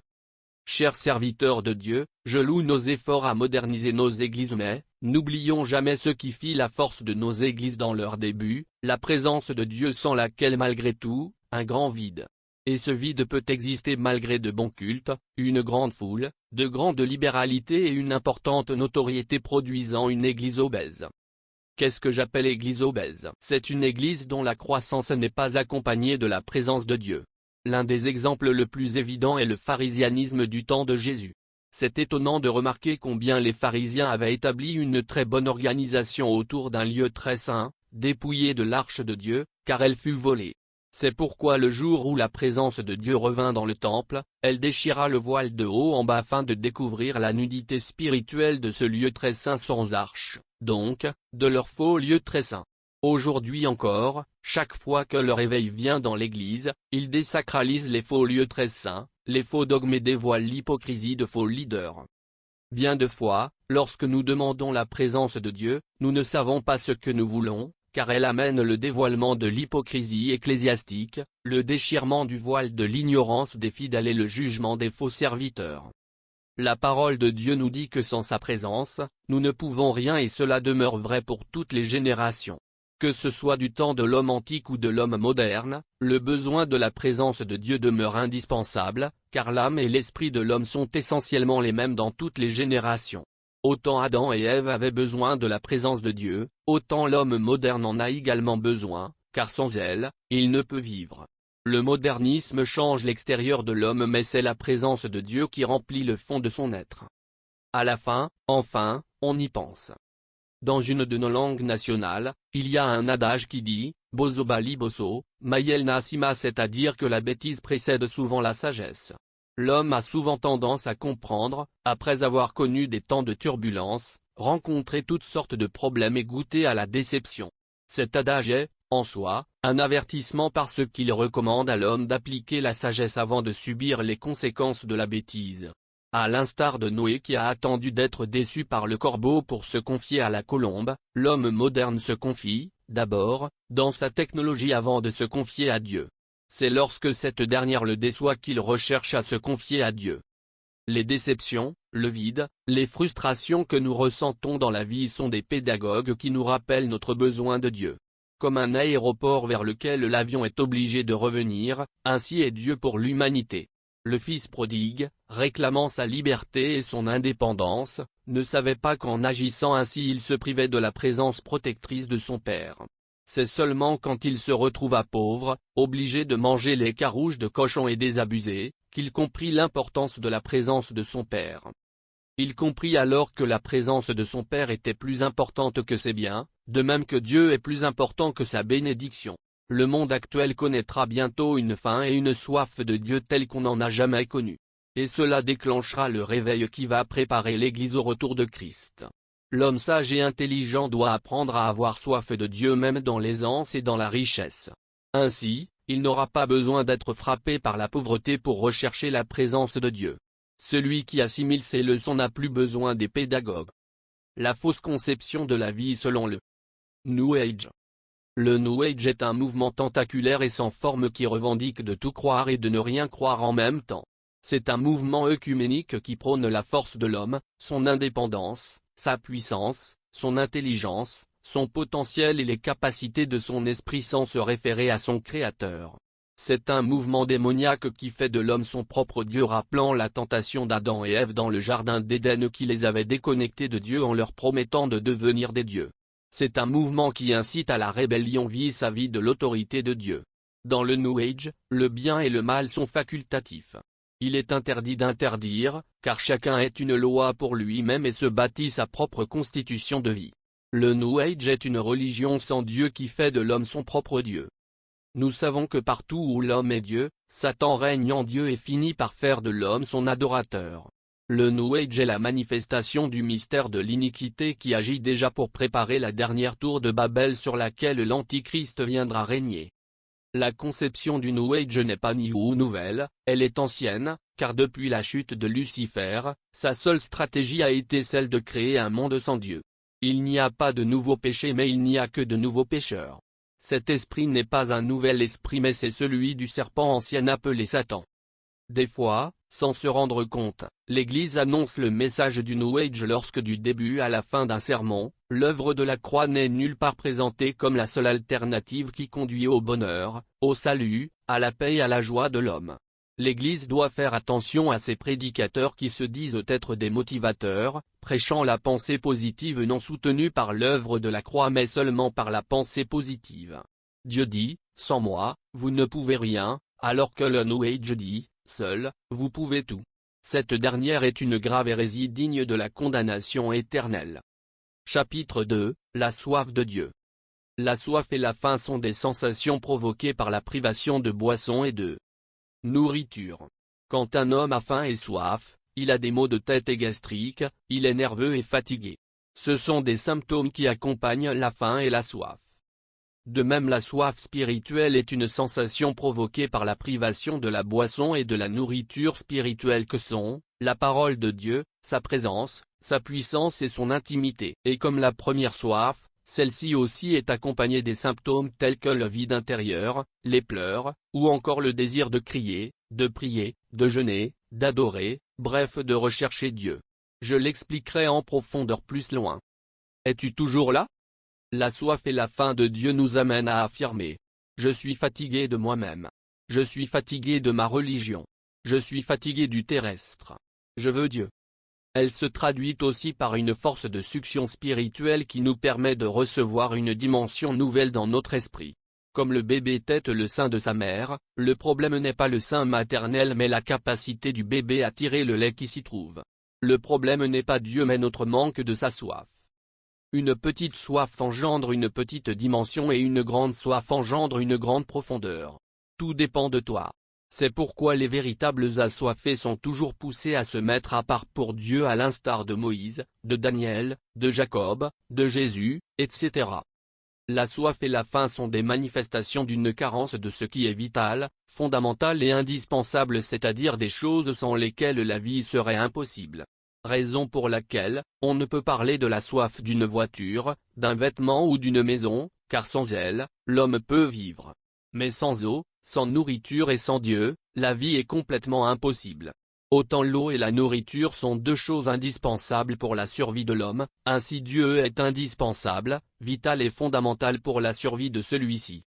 A: Chers serviteurs de Dieu, je loue nos efforts à moderniser nos églises mais, n'oublions jamais ce qui fit la force de nos églises dans leur début, la présence de Dieu sans laquelle malgré tout, un grand vide. Et ce vide peut exister malgré de bons cultes, une grande foule, de grande libéralité et une importante notoriété produisant une église obèse. Qu'est-ce que j'appelle église obèse? C'est une église dont la croissance n'est pas accompagnée de la présence de Dieu. L'un des exemples le plus évident est le pharisianisme du temps de Jésus. C'est étonnant de remarquer combien les pharisiens avaient établi une très bonne organisation autour d'un lieu très saint, dépouillé de l'arche de Dieu, car elle fut volée. C'est pourquoi le jour où la présence de Dieu revint dans le temple, elle déchira le voile de haut en bas afin de découvrir la nudité spirituelle de ce lieu très saint sans arche, donc, de leur faux lieu très saint. Aujourd'hui encore, chaque fois que le réveil vient dans l'Église, ils désacralisent les faux lieux très saints, les faux dogmes et dévoilent l'hypocrisie de faux leaders. Bien de fois, lorsque nous demandons la présence de Dieu, nous ne savons pas ce que nous voulons, car elle amène le dévoilement de l'hypocrisie ecclésiastique, le déchirement du voile de l'ignorance des fidèles et le jugement des faux serviteurs. La parole de Dieu nous dit que sans sa présence, nous ne pouvons rien et cela demeure vrai pour toutes les générations. Que ce soit du temps de l'homme antique ou de l'homme moderne, le besoin de la présence de Dieu demeure indispensable, car l'âme et l'esprit de l'homme sont essentiellement les mêmes dans toutes les générations. Autant Adam et Ève avaient besoin de la présence de Dieu, autant l'homme moderne en a également besoin, car sans elle, il ne peut vivre. Le modernisme change l'extérieur de l'homme mais c'est la présence de Dieu qui remplit le fond de son être. À la fin, enfin, on y pense. Dans une de nos langues nationales, il y a un adage qui dit, « Bozo bali boso, mayel nasima », c'est-à-dire que la bêtise précède souvent la sagesse. L'homme a souvent tendance à comprendre, après avoir connu des temps de turbulence, rencontré toutes sortes de problèmes et goûté à la déception. Cet adage est, en soi, un avertissement parce qu'il recommande à l'homme d'appliquer la sagesse avant de subir les conséquences de la bêtise. À l'instar de Noé qui a attendu d'être déçu par le corbeau pour se confier à la colombe, l'homme moderne se confie, d'abord, dans sa technologie avant de se confier à Dieu. C'est lorsque cette dernière le déçoit qu'il recherche à se confier à Dieu. Les déceptions, le vide, les frustrations que nous ressentons dans la vie sont des pédagogues qui nous rappellent notre besoin de Dieu. Comme un aéroport vers lequel l'avion est obligé de revenir, ainsi est Dieu pour l'humanité. Le fils prodigue, réclamant sa liberté et son indépendance, ne savait pas qu'en agissant ainsi il se privait de la présence protectrice de son père. C'est seulement quand il se retrouva pauvre, obligé de manger les carouges de cochon et désabusé, qu'il comprit l'importance de la présence de son père. Il comprit alors que la présence de son père était plus importante que ses biens, de même que Dieu est plus important que sa bénédiction. Le monde actuel connaîtra bientôt une faim et une soif de Dieu telle qu'on n'en a jamais connu. Et cela déclenchera le réveil qui va préparer l'Église au retour de Christ. L'homme sage et intelligent doit apprendre à avoir soif de Dieu même dans l'aisance et dans la richesse. Ainsi, il n'aura pas besoin d'être frappé par la pauvreté pour rechercher la présence de Dieu. Celui qui assimile ces leçons n'a plus besoin des pédagogues. La fausse conception de la vie selon le New Age. Le New Age est un mouvement tentaculaire et sans forme qui revendique de tout croire et de ne rien croire en même temps. C'est un mouvement œcuménique qui prône la force de l'homme, son indépendance, sa puissance, son intelligence, son potentiel et les capacités de son esprit sans se référer à son créateur. C'est un mouvement démoniaque qui fait de l'homme son propre Dieu, rappelant la tentation d'Adam et Ève dans le jardin d'Éden qui les avait déconnectés de Dieu en leur promettant de devenir des dieux. C'est un mouvement qui incite à la rébellion vis-à-vis de l'autorité de Dieu. Dans le New Age, le bien et le mal sont facultatifs. Il est interdit d'interdire, car chacun est une loi pour lui-même et se bâtit sa propre constitution de vie. Le New Age est une religion sans Dieu qui fait de l'homme son propre Dieu. Nous savons que partout où l'homme est Dieu, Satan règne en Dieu et finit par faire de l'homme son adorateur. Le New Age est la manifestation du mystère de l'iniquité qui agit déjà pour préparer la dernière tour de Babel sur laquelle l'Antichrist viendra régner. La conception du New Age n'est pas ni ou nouvelle, elle est ancienne, car depuis la chute de Lucifer, sa seule stratégie a été celle de créer un monde sans Dieu. Il n'y a pas de nouveaux péchés mais il n'y a que de nouveaux pécheurs. Cet esprit n'est pas un nouvel esprit mais c'est celui du serpent ancien appelé Satan. Des fois, sans se rendre compte, l'Église annonce le message du New Age lorsque du début à la fin d'un sermon, l'œuvre de la croix n'est nulle part présentée comme la seule alternative qui conduit au bonheur, au salut, à la paix et à la joie de l'homme. L'Église doit faire attention à ces prédicateurs qui se disent être des motivateurs, prêchant la pensée positive non soutenue par l'œuvre de la croix mais seulement par la pensée positive. Dieu dit, « Sans moi, vous ne pouvez rien », alors que le New Age dit, « Seul, vous pouvez tout ». Cette dernière est une grave hérésie digne de la condamnation éternelle. Chapitre 2, La soif de Dieu. La soif et la faim sont des sensations provoquées par la privation de boisson et de nourriture. Quand un homme a faim et soif, il a des maux de tête et gastrique, il est nerveux et fatigué. Ce sont des symptômes qui accompagnent la faim et la soif. De même la soif spirituelle est une sensation provoquée par la privation de la boisson et de la nourriture spirituelle que sont, la parole de Dieu, sa présence, sa puissance et son intimité. Et comme la première soif, celle-ci aussi est accompagnée des symptômes tels que le vide intérieur, les pleurs, ou encore le désir de crier, de prier, de jeûner, d'adorer, bref de rechercher Dieu. Je l'expliquerai en profondeur plus loin. Es-tu toujours là? La soif et la faim de Dieu nous amènent à affirmer. Je suis fatigué de moi-même. Je suis fatigué de ma religion. Je suis fatigué du terrestre. Je veux Dieu. Elle se traduit aussi par une force de succion spirituelle qui nous permet de recevoir une dimension nouvelle dans notre esprit. Comme le bébé tète le sein de sa mère, le problème n'est pas le sein maternel mais la capacité du bébé à tirer le lait qui s'y trouve. Le problème n'est pas Dieu mais notre manque de sa soif. Une petite soif engendre une petite dimension et une grande soif engendre une grande profondeur. Tout dépend de toi. C'est pourquoi les véritables assoiffés sont toujours poussés à se mettre à part pour Dieu à l'instar de Moïse, de Daniel, de Jacob, de Jésus, etc. La soif et la faim sont des manifestations d'une carence de ce qui est vital, fondamental et indispensable, c'est-à-dire des choses sans lesquelles la vie serait impossible. Raison pour laquelle, on ne peut parler de la soif d'une voiture, d'un vêtement ou d'une maison, car sans elle, l'homme peut vivre. Mais sans eau, sans nourriture et sans Dieu, la vie est complètement impossible. Autant l'eau et la nourriture sont deux choses indispensables pour la survie de l'homme, ainsi Dieu est indispensable, vital et fondamental pour la survie de celui-ci.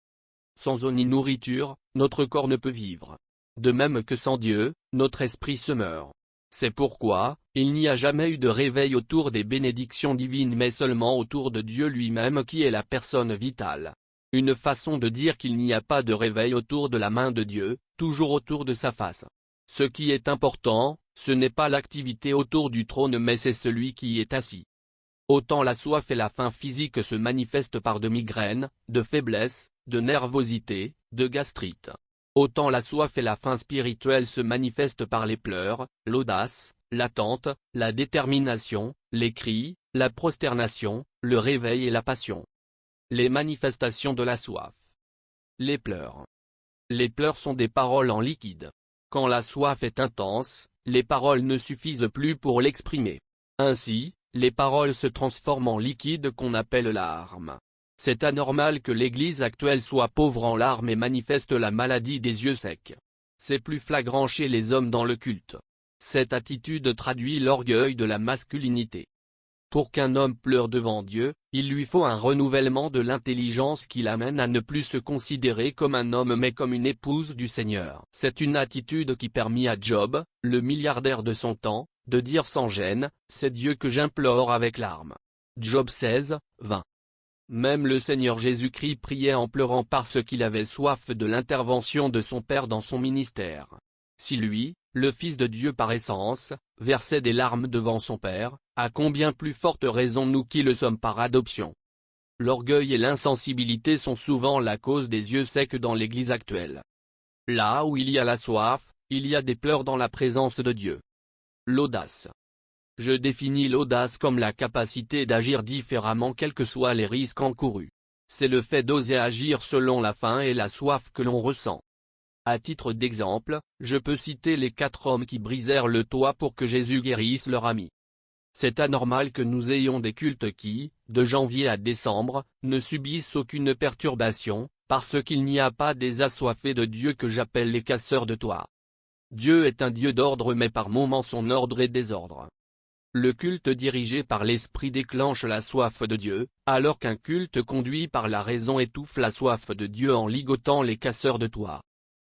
A: Sans eau ni nourriture, notre corps ne peut vivre. De même que sans Dieu, notre esprit se meurt. C'est pourquoi, il n'y a jamais eu de réveil autour des bénédictions divines mais seulement autour de Dieu lui-même qui est la personne vitale. Une façon de dire qu'il n'y a pas de réveil autour de la main de Dieu, toujours autour de sa face. Ce qui est important, ce n'est pas l'activité autour du trône mais c'est celui qui y est assis. Autant la soif et la faim physique se manifestent par de migraines, de faiblesse, de nervosité, de gastrite. Autant la soif et la faim spirituelle se manifestent par les pleurs, l'audace, l'attente, la détermination, les cris, la prosternation, le réveil et la passion. Les manifestations de la soif. Les pleurs. Les pleurs sont des paroles en liquide. Quand la soif est intense, les paroles ne suffisent plus pour l'exprimer. Ainsi, les paroles se transforment en liquide qu'on appelle larmes. C'est anormal que l'Église actuelle soit pauvre en larmes et manifeste la maladie des yeux secs. C'est plus flagrant chez les hommes dans le culte. Cette attitude traduit l'orgueil de la masculinité. Pour qu'un homme pleure devant Dieu, il lui faut un renouvellement de l'intelligence qui l'amène à ne plus se considérer comme un homme mais comme une épouse du Seigneur. C'est une attitude qui permit à Job, le milliardaire de son temps, de dire sans gêne, « C'est Dieu que j'implore avec larmes ». Job 16, 20. Même le Seigneur Jésus-Christ priait en pleurant parce qu'il avait soif de l'intervention de son Père dans son ministère. Si lui, le Fils de Dieu par essence, versait des larmes devant son Père, à combien plus forte raison nous qui le sommes par adoption. L'orgueil et l'insensibilité sont souvent la cause des yeux secs dans l'Église actuelle. Là où il y a la soif, il y a des pleurs dans la présence de Dieu. L'audace. Je définis l'audace comme la capacité d'agir différemment quels que soient les risques encourus. C'est le fait d'oser agir selon la faim et la soif que l'on ressent. À titre d'exemple, je peux citer les 4 hommes qui brisèrent le toit pour que Jésus guérisse leur ami. C'est anormal que nous ayons des cultes qui, de janvier à décembre, ne subissent aucune perturbation, parce qu'il n'y a pas des assoiffés de Dieu que j'appelle les casseurs de toit. Dieu est un Dieu d'ordre mais par moments son ordre est désordre. Le culte dirigé par l'esprit déclenche la soif de Dieu, alors qu'un culte conduit par la raison étouffe la soif de Dieu en ligotant les casseurs de toit.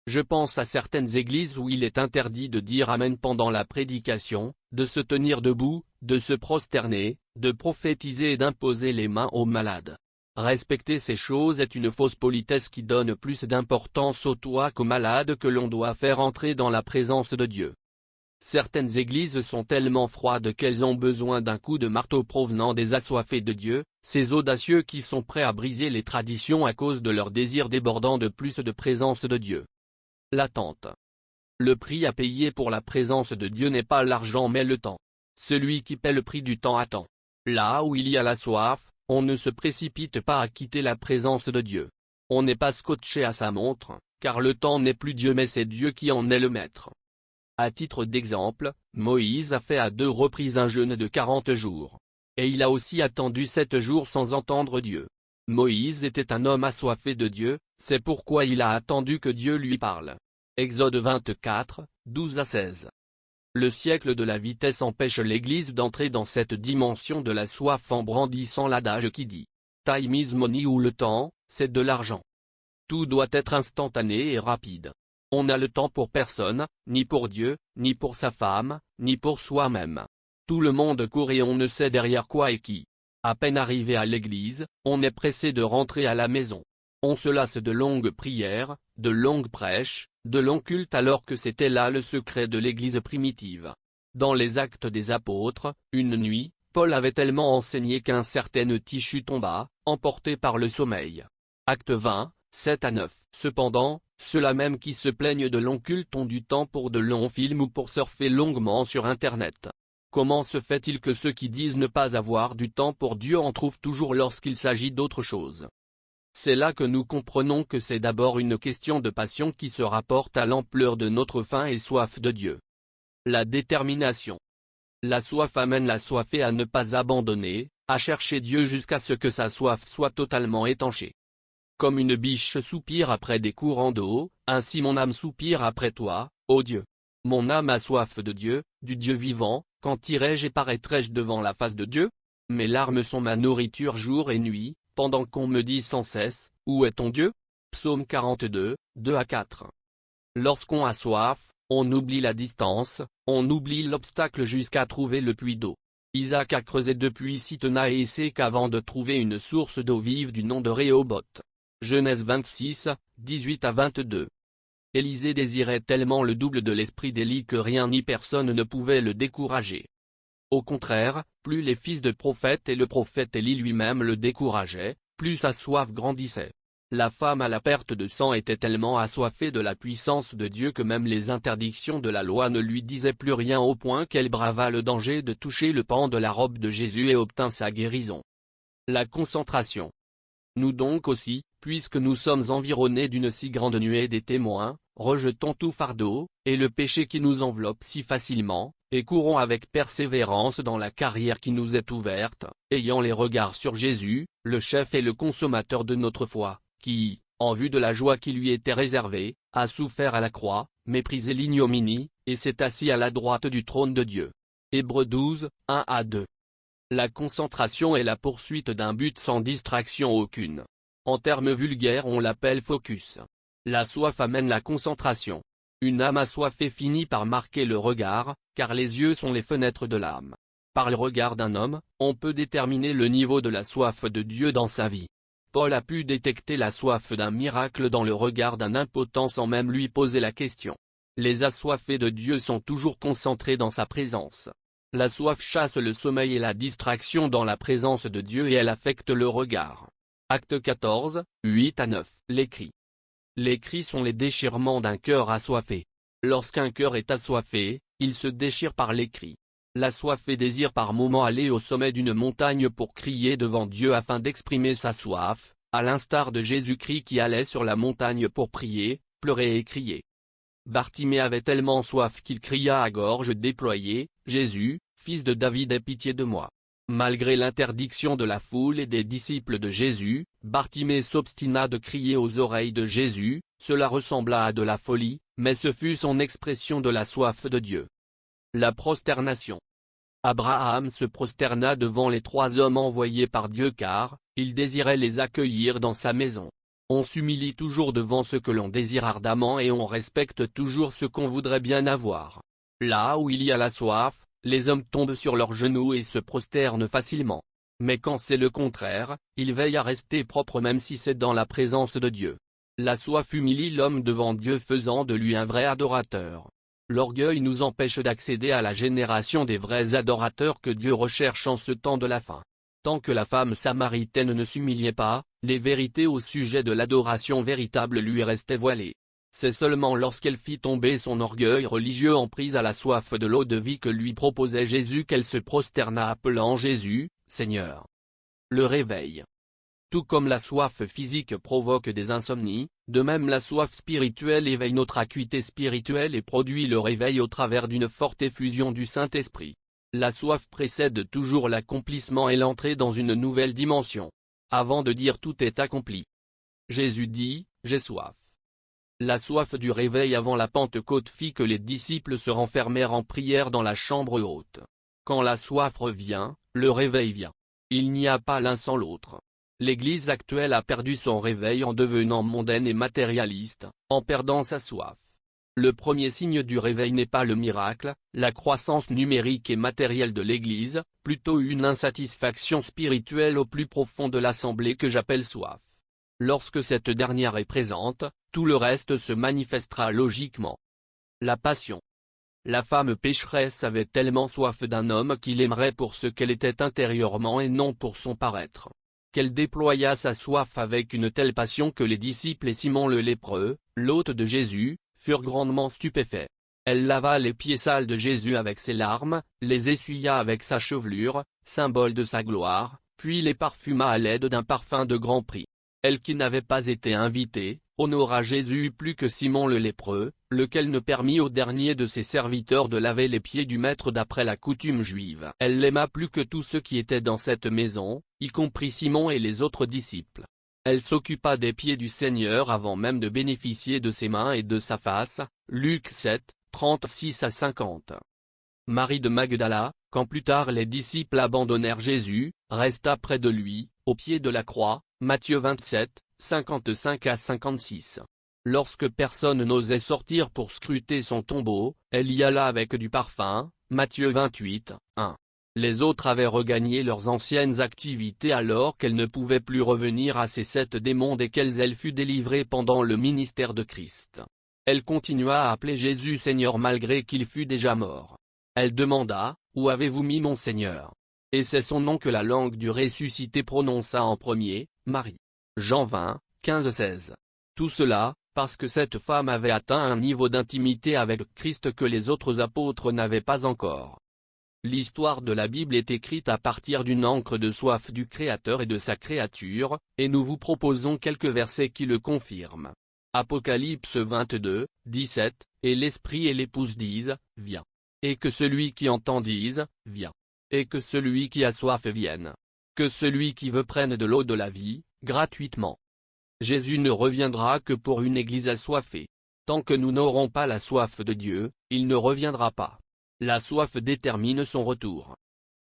A: Je pense à certaines églises où il est interdit de dire Amen pendant la prédication, de se tenir debout, de se prosterner, de prophétiser et d'imposer les mains aux malades. Respecter ces choses est une fausse politesse qui donne plus d'importance au toit qu'aux malades que l'on doit faire entrer dans la présence de Dieu. Certaines églises sont tellement froides qu'elles ont besoin d'un coup de marteau provenant des assoiffés de Dieu, ces audacieux qui sont prêts à briser les traditions à cause de leur désir débordant de plus de présence de Dieu. L'attente. Le prix à payer pour la présence de Dieu n'est pas l'argent mais le temps. Celui qui paie le prix du temps attend. Là où il y a la soif, on ne se précipite pas à quitter la présence de Dieu. On n'est pas scotché à sa montre, car le temps n'est plus Dieu mais c'est Dieu qui en est le maître. À titre d'exemple, Moïse a fait à 2 reprises un jeûne de 40 jours. Et il a aussi attendu 7 jours sans entendre Dieu. Moïse était un homme assoiffé de Dieu, c'est pourquoi il a attendu que Dieu lui parle. Exode 24, 12 à 16. Le siècle de la vitesse empêche l'Église d'entrer dans cette dimension de la soif en brandissant l'adage qui dit « Time is money » ou le temps, c'est de l'argent. Tout doit être instantané et rapide. On n'a le temps pour personne, ni pour Dieu, ni pour sa femme, ni pour soi-même. Tout le monde court et on ne sait derrière quoi et qui. À peine arrivé à l'église, on est pressé de rentrer à la maison. On se lasse de longues prières, de longues prêches, de longs cultes alors que c'était là le secret de l'église primitive. Dans les Actes des Apôtres, une nuit, Paul avait tellement enseigné qu'un certain Tichu tomba, emporté par le sommeil. Acte 20, 7 à 9. Cependant, ceux-là même qui se plaignent de longs cultes ont du temps pour de longs films ou pour surfer longuement sur Internet. Comment se fait-il que ceux qui disent ne pas avoir du temps pour Dieu en trouvent toujours lorsqu'il s'agit d'autre chose? C'est là que nous comprenons que c'est d'abord une question de passion qui se rapporte à l'ampleur de notre faim et soif de Dieu. La détermination. La soif amène la soifée à ne pas abandonner, à chercher Dieu jusqu'à ce que sa soif soit totalement étanchée. Comme une biche soupire après des courants d'eau, ainsi mon âme soupire après toi, ô Dieu. Mon âme a soif de Dieu, du Dieu vivant. Quand irai-je et paraîtrai-je devant la face de Dieu? Mes larmes sont ma nourriture jour et nuit, pendant qu'on me dit sans cesse, où est ton Dieu? Psaume 42, 2 à 4. Lorsqu'on a soif, on oublie la distance, on oublie l'obstacle jusqu'à trouver le puits d'eau. Isaac a creusé deux puits si tenaces et secs avant de trouver une source d'eau vive du nom de Rehoboth. Genèse 26, 18 à 22. Élisée désirait tellement le double de l'esprit d'Élie que rien ni personne ne pouvait le décourager. Au contraire, plus les fils de prophètes et le prophète Élie lui-même le décourageaient, plus sa soif grandissait. La femme à la perte de sang était tellement assoiffée de la puissance de Dieu que même les interdictions de la loi ne lui disaient plus rien au point qu'elle brava le danger de toucher le pan de la robe de Jésus et obtint sa guérison. La concentration. Nous donc aussi, puisque nous sommes environnés d'une si grande nuée des témoins, rejetons tout fardeau, et le péché qui nous enveloppe si facilement, et courons avec persévérance dans la carrière qui nous est ouverte, ayant les regards sur Jésus, le chef et le consommateur de notre foi, qui, en vue de la joie qui lui était réservée, a souffert à la croix, méprisé l'ignominie, et s'est assis à la droite du trône de Dieu. Hébreux 12, 1 à 2. La concentration est la poursuite d'un but sans distraction aucune. En termes vulgaires on l'appelle focus. La soif amène la concentration. Une âme assoiffée finit par marquer le regard, car les yeux sont les fenêtres de l'âme. Par le regard d'un homme, on peut déterminer le niveau de la soif de Dieu dans sa vie. Paul a pu détecter la soif d'un miracle dans le regard d'un impotent sans même lui poser la question. Les assoiffés de Dieu sont toujours concentrés dans sa présence. La soif chasse le sommeil et la distraction dans la présence de Dieu et elle affecte le regard. Acte 14, 8 à 9. Les cris. Les cris sont les déchirements d'un cœur assoiffé. Lorsqu'un cœur est assoiffé, il se déchire par les cris. L'assoiffé désire par moments aller au sommet d'une montagne pour crier devant Dieu afin d'exprimer sa soif, à l'instar de Jésus-Christ qui allait sur la montagne pour prier, pleurer et crier. Bartimée avait tellement soif qu'il cria à gorge déployée, « Jésus, fils de David, aie pitié de moi ». Malgré l'interdiction de la foule et des disciples de Jésus, Bartimée s'obstina de crier aux oreilles de Jésus, cela ressembla à de la folie, mais ce fut son expression de la soif de Dieu. La prosternation. Abraham se prosterna devant les trois hommes envoyés par Dieu car, il désirait les accueillir dans sa maison. On s'humilie toujours devant ce que l'on désire ardemment et on respecte toujours ce qu'on voudrait bien avoir. Là où il y a la soif, les hommes tombent sur leurs genoux et se prosternent facilement. Mais quand c'est le contraire, ils veillent à rester propres même si c'est dans la présence de Dieu. La soif humilie l'homme devant Dieu faisant de lui un vrai adorateur. L'orgueil nous empêche d'accéder à la génération des vrais adorateurs que Dieu recherche en ce temps de la fin. Tant que la femme samaritaine ne s'humiliait pas, les vérités au sujet de l'adoration véritable lui restaient voilées. C'est seulement lorsqu'elle fit tomber son orgueil religieux en prise à la soif de l'eau de vie que lui proposait Jésus qu'elle se prosterna appelant Jésus, Seigneur. Le réveil. Tout comme la soif physique provoque des insomnies, de même la soif spirituelle éveille notre acuité spirituelle et produit le réveil au travers d'une forte effusion du Saint-Esprit. La soif précède toujours l'accomplissement et l'entrée dans une nouvelle dimension. Avant de dire tout est accompli. Jésus dit, j'ai soif. La soif du réveil avant la Pentecôte fit que les disciples se renfermèrent en prière dans la chambre haute. Quand la soif revient, le réveil vient. Il n'y a pas l'un sans l'autre. L'Église actuelle a perdu son réveil en devenant mondaine et matérialiste, en perdant sa soif. Le premier signe du réveil n'est pas le miracle, la croissance numérique et matérielle de l'Église, plutôt une insatisfaction spirituelle au plus profond de l'assemblée que j'appelle soif. Lorsque cette dernière est présente, tout le reste se manifestera logiquement. La passion. La femme pécheresse avait tellement soif d'un homme qu'il aimerait pour ce qu'elle était intérieurement et non pour son paraître. Qu'elle déploya sa soif avec une telle passion que les disciples et Simon le lépreux, l'hôte de Jésus, furent grandement stupéfaits. Elle lava les pieds sales de Jésus avec ses larmes, les essuya avec sa chevelure, symbole de sa gloire, puis les parfuma à l'aide d'un parfum de grand prix. Elle qui n'avait pas été invitée, honora Jésus plus que Simon le lépreux, lequel ne permit au dernier de ses serviteurs de laver les pieds du maître d'après la coutume juive. Elle l'aima plus que tous ceux qui étaient dans cette maison, y compris Simon et les autres disciples. Elle s'occupa des pieds du Seigneur avant même de bénéficier de ses mains et de sa face, Luc 7, 36 à 50. Marie de Magdala, quand plus tard les disciples abandonnèrent Jésus, resta près de lui, au pied de la croix, Matthieu 27, 55 à 56. Lorsque personne n'osait sortir pour scruter son tombeau, elle y alla avec du parfum, Matthieu 28, 1. Les autres avaient regagné leurs anciennes activités alors qu'elle ne pouvait plus revenir à ses 7 démons desquels elle fut délivrée pendant le ministère de Christ. Elle continua à appeler Jésus Seigneur malgré qu'il fût déjà mort. Elle demanda, « Où avez-vous mis mon Seigneur ?» Et c'est son nom que la langue du ressuscité prononça en premier, Marie. Jean 20, 15-16. Tout cela, parce que cette femme avait atteint un niveau d'intimité avec Christ que les autres apôtres n'avaient pas encore. L'histoire de la Bible est écrite à partir d'une encre de soif du Créateur et de sa créature, et nous vous proposons quelques versets qui le confirment. Apocalypse 22, 17, et l'Esprit et l'épouse disent, viens. Et que celui qui entend dise, viens. Et que celui qui a soif vienne. Que celui qui veut prenne de l'eau de la vie, gratuitement. Jésus ne reviendra que pour une église assoiffée. Tant que nous n'aurons pas la soif de Dieu, il ne reviendra pas. La soif détermine son retour.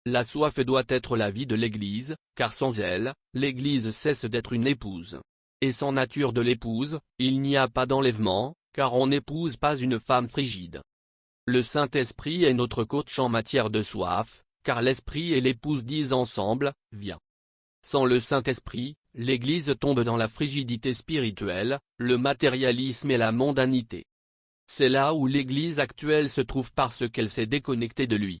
A: La soif doit être la vie de l'Église, car sans elle, l'Église cesse d'être une épouse. Et sans nature de l'épouse, il n'y a pas d'enlèvement, car on n'épouse pas une femme frigide. Le Saint-Esprit est notre coach en matière de soif, car l'Esprit et l'épouse disent ensemble, viens. Sans le Saint-Esprit, l'Église tombe dans la frigidité spirituelle, le matérialisme et la mondanité. C'est là où l'Église actuelle se trouve parce qu'elle s'est déconnectée de lui.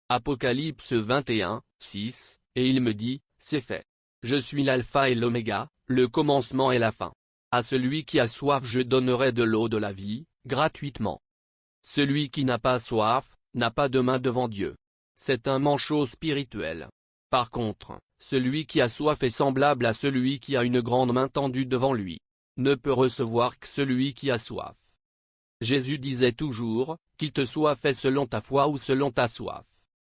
A: Apocalypse 21, 6, et il me dit, c'est fait. Je suis l'alpha et l'oméga, le commencement et la fin. À celui qui a soif je donnerai de l'eau de la vie, gratuitement. Celui qui n'a pas soif, n'a pas de main devant Dieu. C'est un manchot spirituel. Par contre, celui qui a soif est semblable à celui qui a une grande main tendue devant lui. Ne peut recevoir que celui qui a soif. Jésus disait toujours, qu'il te soit fait selon ta foi ou selon ta soif.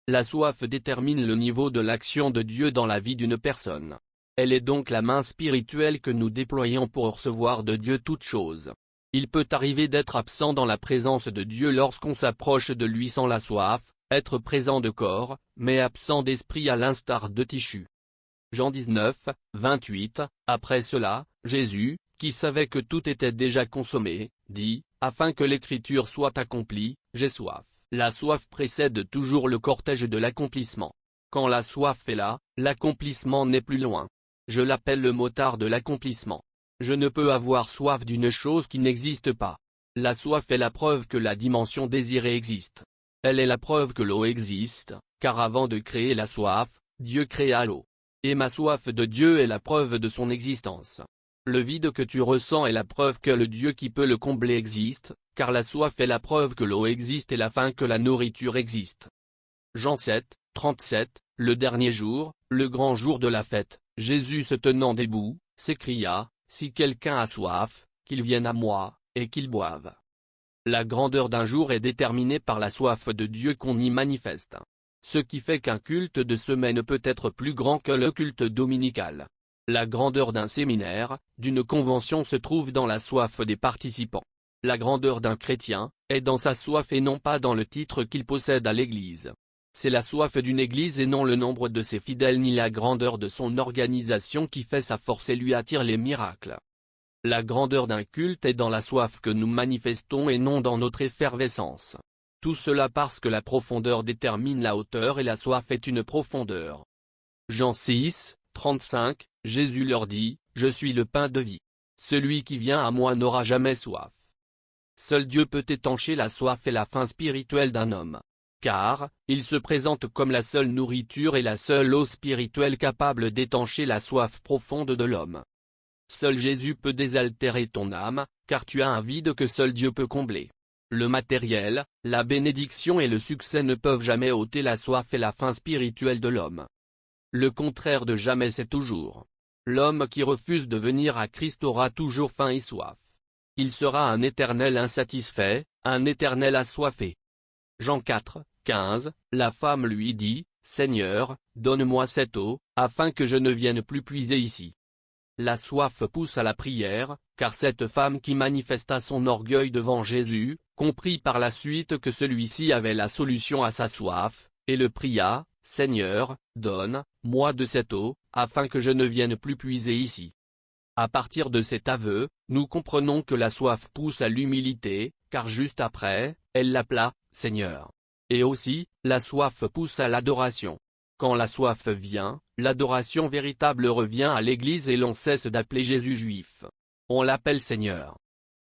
A: La soif détermine le niveau de l'action de Dieu dans la vie d'une personne. Elle est donc la main spirituelle que nous déployons pour recevoir de Dieu toutes choses. Il peut arriver d'être absent dans la présence de Dieu lorsqu'on s'approche de lui sans la soif, être présent de corps, mais absent d'esprit à l'instar de Tichu. Jean 19, 28, après cela, Jésus, qui savait que tout était déjà consommé, dit, afin que l'écriture soit accomplie, j'ai soif. La soif précède toujours le cortège de l'accomplissement. Quand la soif est là, l'accomplissement n'est plus loin. Je l'appelle le motard de l'accomplissement. Je ne peux avoir soif d'une chose qui n'existe pas. La soif est la preuve que la dimension désirée existe. Elle est la preuve que l'eau existe, car avant de créer la soif, Dieu créa l'eau. Et ma soif de Dieu est la preuve de son existence. Le vide que tu ressens est la preuve que le Dieu qui peut le combler existe, car la soif est la preuve que l'eau existe et la faim que la nourriture existe. Jean 7, 37, le dernier jour, le grand jour de la fête, Jésus se tenant debout, s'écria, si quelqu'un a soif, qu'il vienne à moi, et qu'il boive. La grandeur d'un jour est déterminée par la soif de Dieu qu'on y manifeste. Ce qui fait qu'un culte de semaine peut être plus grand que le culte dominical. La grandeur d'un séminaire, d'une convention se trouve dans la soif des participants. La grandeur d'un chrétien, est dans sa soif et non pas dans le titre qu'il possède à l'Église. C'est la soif d'une Église et non le nombre de ses fidèles ni la grandeur de son organisation qui fait sa force et lui attire les miracles. La grandeur d'un culte est dans la soif que nous manifestons et non dans notre effervescence. Tout cela parce que la profondeur détermine la hauteur et la soif est une profondeur. Jean 6, 35, Jésus leur dit, « Je suis le pain de vie. Celui qui vient à moi n'aura jamais soif. » Seul Dieu peut étancher la soif et la faim spirituelle d'un homme. Car, il se présente comme la seule nourriture et la seule eau spirituelle capable d'étancher la soif profonde de l'homme. Seul Jésus peut désaltérer ton âme, car tu as un vide que seul Dieu peut combler. Le matériel, la bénédiction et le succès ne peuvent jamais ôter la soif et la faim spirituelle de l'homme. Le contraire de jamais c'est toujours. L'homme qui refuse de venir à Christ aura toujours faim et soif. Il sera un éternel insatisfait, un éternel assoiffé. Jean 4, 15, la femme lui dit, « Seigneur, donne-moi cette eau, afin que je ne vienne plus puiser ici. » La soif pousse à la prière, car cette femme qui manifesta son orgueil devant Jésus, comprit par la suite que celui-ci avait la solution à sa soif, et le pria, « Seigneur, donne-moi de cette eau, afin que je ne vienne plus puiser ici. » À partir de cet aveu, nous comprenons que la soif pousse à l'humilité, car juste après, elle l'appela « Seigneur ». Et aussi, la soif pousse à l'adoration. Quand la soif vient, l'adoration véritable revient à l'Église et l'on cesse d'appeler Jésus juif. On l'appelle Seigneur.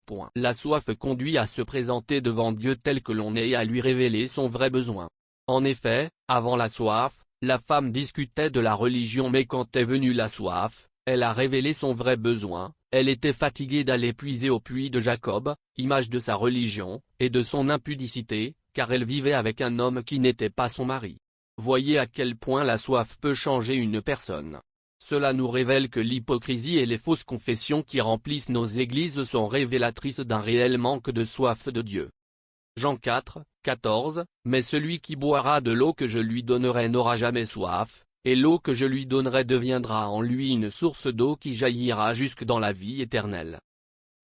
A: Point. La soif conduit à se présenter devant Dieu tel que l'on est et à lui révéler son vrai besoin. En effet, avant la soif, la femme discutait de la religion, mais quand est venue la soif, elle a révélé son vrai besoin. Elle était fatiguée d'aller puiser au puits de Jacob, image de sa religion, et de son impudicité, car elle vivait avec un homme qui n'était pas son mari. Voyez à quel point la soif peut changer une personne. Cela nous révèle que l'hypocrisie et les fausses confessions qui remplissent nos églises sont révélatrices d'un réel manque de soif de Dieu. Jean 4, 14, « Mais celui qui boira de l'eau que je lui donnerai n'aura jamais soif, et l'eau que je lui donnerai deviendra en lui une source d'eau qui jaillira jusque dans la vie éternelle. »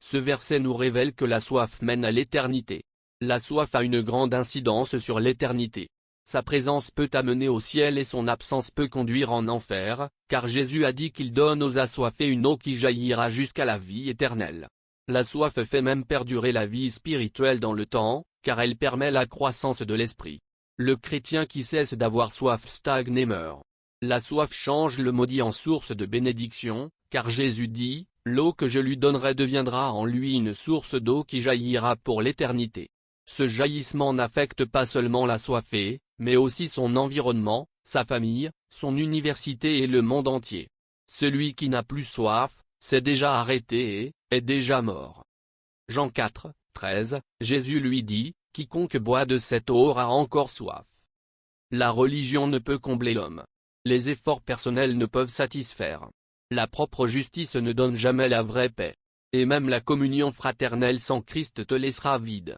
A: Ce verset nous révèle que la soif mène à l'éternité. La soif a une grande incidence sur l'éternité. Sa présence peut amener au ciel et son absence peut conduire en enfer, car Jésus a dit qu'il donne aux assoiffés une eau qui jaillira jusqu'à la vie éternelle. La soif fait même perdurer la vie spirituelle dans le temps, car elle permet la croissance de l'esprit. Le chrétien qui cesse d'avoir soif stagne et meurt. La soif change le maudit en source de bénédiction, car Jésus dit, « L'eau que je lui donnerai deviendra en lui une source d'eau qui jaillira pour l'éternité. » Ce jaillissement n'affecte pas seulement l'assoiffé, mais aussi son environnement, sa famille, son université et le monde entier. Celui qui n'a plus soif, s'est déjà arrêté et est déjà mort. Jean 4, 13, Jésus lui dit, « Quiconque boit de cette eau aura encore soif. » La religion ne peut combler l'homme. Les efforts personnels ne peuvent satisfaire. La propre justice ne donne jamais la vraie paix. Et même la communion fraternelle sans Christ te laissera vide.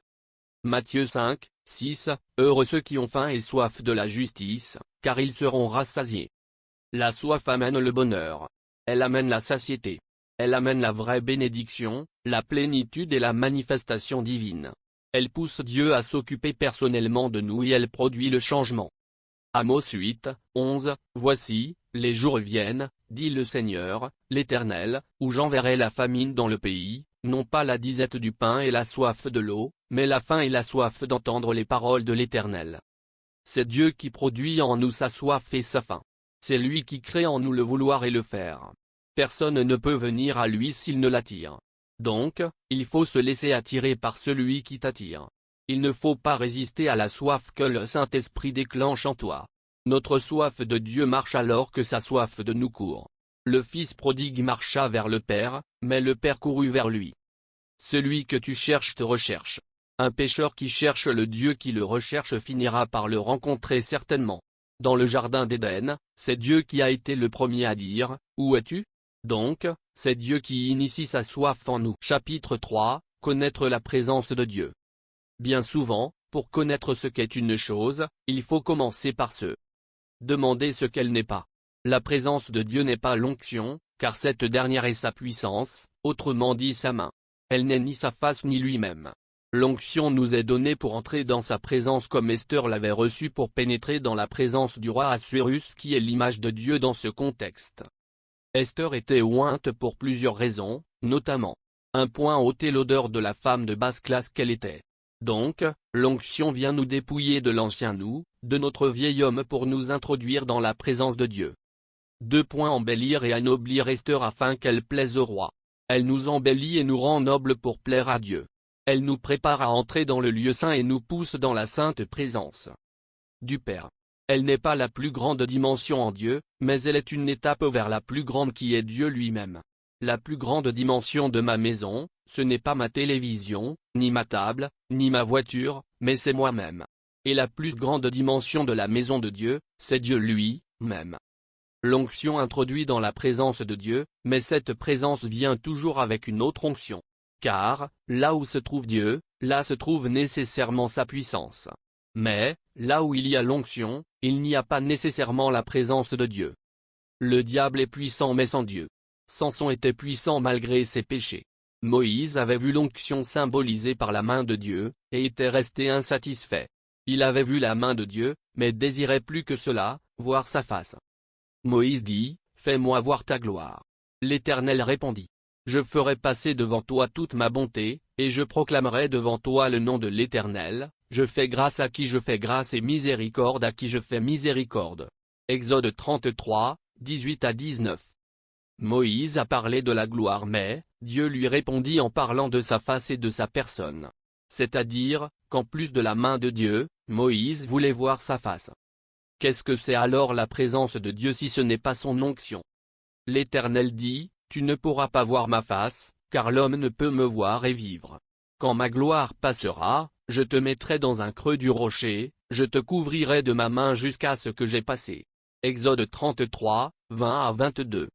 A: Matthieu 5, 6, Heureux ceux qui ont faim et soif de la justice, car ils seront rassasiés. La soif amène le bonheur. Elle amène la satiété. Elle amène la vraie bénédiction, la plénitude et la manifestation divine. Elle pousse Dieu à s'occuper personnellement de nous et elle produit le changement. Amos 8, 11, Voici, les jours viennent, dit le Seigneur, l'Éternel, où j'enverrai la famine dans le pays, non pas la disette du pain et la soif de l'eau, mais la faim et la soif d'entendre les paroles de l'Éternel. C'est Dieu qui produit en nous sa soif et sa faim. C'est lui qui crée en nous le vouloir et le faire. Personne ne peut venir à lui s'il ne l'attire. Donc, il faut se laisser attirer par celui qui t'attire. Il ne faut pas résister à la soif que le Saint-Esprit déclenche en toi. Notre soif de Dieu marche alors que sa soif de nous court. Le Fils prodigue marcha vers le Père, mais le Père courut vers lui. Celui que tu cherches te recherche. Un pécheur qui cherche le Dieu qui le recherche finira par le rencontrer certainement. Dans le jardin d'Éden, c'est Dieu qui a été le premier à dire, « Où es-tu » Donc, c'est Dieu qui initie sa soif en nous. Chapitre 3, Connaître la présence de Dieu. Bien souvent, pour connaître ce qu'est une chose, il faut commencer par se demander ce qu'elle n'est pas. La présence de Dieu n'est pas l'onction, car cette dernière est sa puissance, autrement dit sa main. Elle n'est ni sa face ni lui-même. L'onction nous est donnée pour entrer dans sa présence comme Esther l'avait reçue pour pénétrer dans la présence du roi Assuérus qui est l'image de Dieu dans ce contexte. Esther était ointe pour plusieurs raisons, notamment 1. Ôter l'odeur de la femme de basse classe qu'elle était. Donc, l'onction vient nous dépouiller de l'ancien nous, de notre vieil homme pour nous introduire dans la présence de Dieu. 2. Embellir et anoblir Esther afin qu'elle plaise au roi. Elle nous embellit et nous rend nobles pour plaire à Dieu. Elle nous prépare à entrer dans le lieu saint et nous pousse dans la sainte présence du Père. Elle n'est pas la plus grande dimension en Dieu, mais elle est une étape vers la plus grande qui est Dieu lui-même. La plus grande dimension de ma maison, ce n'est pas ma télévision, ni ma table, ni ma voiture, mais c'est moi-même. Et la plus grande dimension de la maison de Dieu, c'est Dieu lui-même. L'onction introduit dans la présence de Dieu, mais cette présence vient toujours avec une autre onction. Car, là où se trouve Dieu, là se trouve nécessairement sa puissance. Mais, là où il y a l'onction, il n'y a pas nécessairement la présence de Dieu. Le diable est puissant mais sans Dieu. Samson était puissant malgré ses péchés. Moïse avait vu l'onction symbolisée par la main de Dieu, et était resté insatisfait. Il avait vu la main de Dieu, mais désirait plus que cela, voir sa face. Moïse dit, « Fais-moi voir ta gloire. » L'Éternel répondit. Je ferai passer devant toi toute ma bonté, et je proclamerai devant toi le nom de l'Éternel, je fais grâce à qui je fais grâce et miséricorde à qui je fais miséricorde. Exode 33, 18 à 19. Moïse a parlé de la gloire mais, Dieu lui répondit en parlant de sa face et de sa personne. C'est-à-dire, qu'en plus de la main de Dieu, Moïse voulait voir sa face. Qu'est-ce que c'est alors la présence de Dieu si ce n'est pas son onction? L'Éternel dit, tu ne pourras pas voir ma face, car l'homme ne peut me voir et vivre. Quand ma gloire passera, je te mettrai dans un creux du rocher, je te couvrirai de ma main jusqu'à ce que j'aie passé. Exode 33, 20 à 22.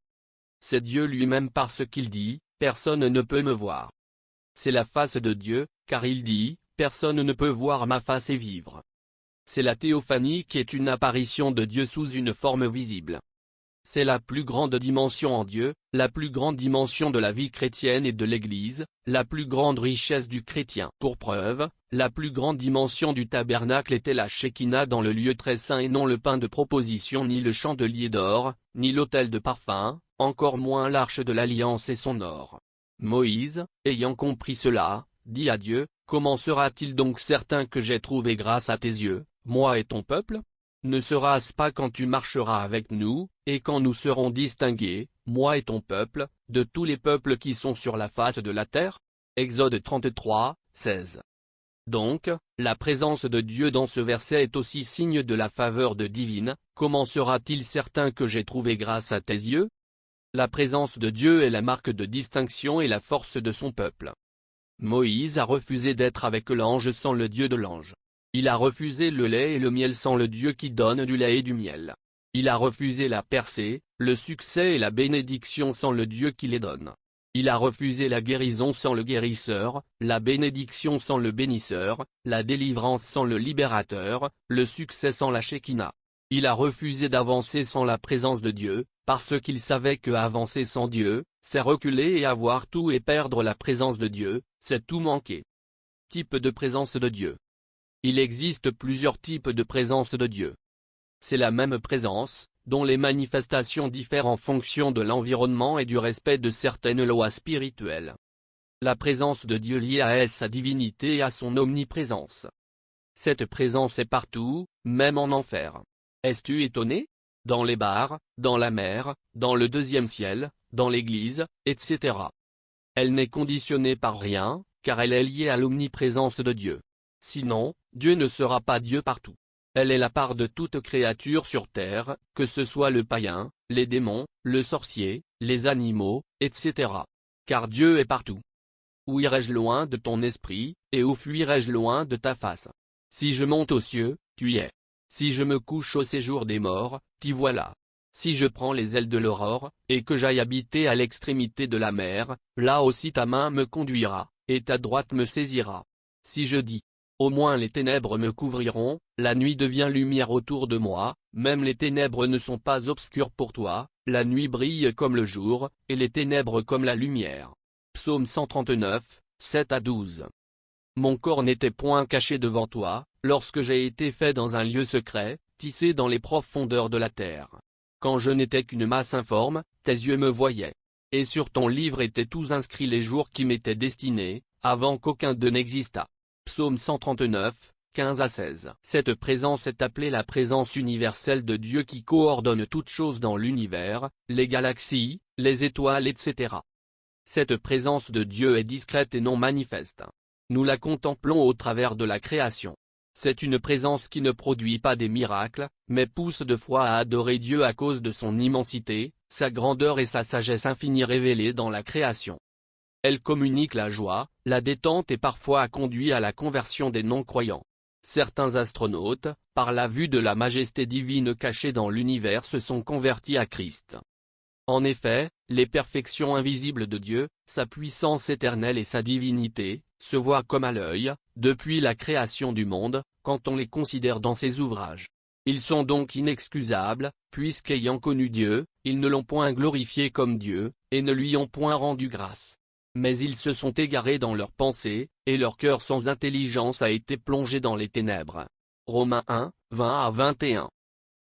A: C'est Dieu lui-même parce qu'il dit, personne ne peut me voir. C'est la face de Dieu, car il dit, personne ne peut voir ma face et vivre. C'est la théophanie qui est une apparition de Dieu sous une forme visible. C'est la plus grande dimension en Dieu, la plus grande dimension de la vie chrétienne et de l'Église, la plus grande richesse du chrétien. Pour preuve, la plus grande dimension du tabernacle était la Shekinah dans le lieu très saint et non le pain de proposition ni le chandelier d'or, ni l'autel de parfum, encore moins l'arche de l'alliance et son or. Moïse, ayant compris cela, dit à Dieu, comment sera-t-il donc certain que j'ai trouvé grâce à tes yeux, moi et ton peuple? Ne sera-ce pas quand tu marcheras avec nous, et quand nous serons distingués, moi et ton peuple, de tous les peuples qui sont sur la face de la terre? Exode 33, 16. Donc, la présence de Dieu dans ce verset est aussi signe de la faveur de divine. Comment sera-t-il certain que j'ai trouvé grâce à tes yeux? La présence de Dieu est la marque de distinction et la force de son peuple. Moïse a refusé d'être avec l'ange sans le Dieu de l'ange. Il a refusé le lait et le miel sans le Dieu qui donne du lait et du miel. Il a refusé la percée, le succès et la bénédiction sans le Dieu qui les donne. Il a refusé la guérison sans le guérisseur, la bénédiction sans le bénisseur, la délivrance sans le libérateur, le succès sans la Shekinah. Il a refusé d'avancer sans la présence de Dieu, parce qu'il savait que avancer sans Dieu, c'est reculer et avoir tout et perdre la présence de Dieu, c'est tout manquer. Type de présence de Dieu. Il existe plusieurs types de présence de Dieu. C'est la même présence, dont les manifestations diffèrent en fonction de l'environnement et du respect de certaines lois spirituelles. La présence de Dieu liée à sa divinité et à son omniprésence. Cette présence est partout, même en enfer. Es-tu étonné? Dans les bars, dans la mer, dans le deuxième ciel, dans l'église, etc. Elle n'est conditionnée par rien, car elle est liée à l'omniprésence de Dieu. Sinon, Dieu ne sera pas Dieu partout. Elle est la part de toute créature sur terre, que ce soit le païen, les démons, le sorcier, les animaux, etc. Car Dieu est partout. Où irai-je loin de ton esprit, et où fuirai-je loin de ta face? Si je monte aux cieux, tu y es. Si je me couche au séjour des morts, t'y voilà. Si je prends les ailes de l'aurore, et que j'aille habiter à l'extrémité de la mer, là aussi ta main me conduira, et ta droite me saisira. Si je dis, au moins les ténèbres me couvriront, la nuit devient lumière autour de moi, même les ténèbres ne sont pas obscures pour toi, la nuit brille comme le jour, et les ténèbres comme la lumière. Psaume 139, 7 à 12. Mon corps n'était point caché devant toi, lorsque j'ai été fait dans un lieu secret, tissé dans les profondeurs de la terre. Quand je n'étais qu'une masse informe, tes yeux me voyaient. Et sur ton livre étaient tous inscrits les jours qui m'étaient destinés, avant qu'aucun d'eux n'existât. Psaume 139, 15 à 16. Cette présence est appelée la présence universelle de Dieu qui coordonne toutes choses dans l'univers, les galaxies, les étoiles etc. Cette présence de Dieu est discrète et non manifeste. Nous la contemplons au travers de la création. C'est une présence qui ne produit pas des miracles, mais pousse de foi à adorer Dieu à cause de son immensité, sa grandeur et sa sagesse infinie révélées dans la création. Elle communique la joie, la détente et parfois a conduit à la conversion des non-croyants. Certains astronautes, par la vue de la majesté divine cachée dans l'univers se sont convertis à Christ. En effet, les perfections invisibles de Dieu, sa puissance éternelle et sa divinité, se voient comme à l'œil, depuis la création du monde, quand on les considère dans ses ouvrages. Ils sont donc inexcusables, puisqu'ayant connu Dieu, ils ne l'ont point glorifié comme Dieu, et ne lui ont point rendu grâce. Mais ils se sont égarés dans leurs pensées, et leur cœur sans intelligence a été plongé dans les ténèbres. Romains 1, 20 à 21.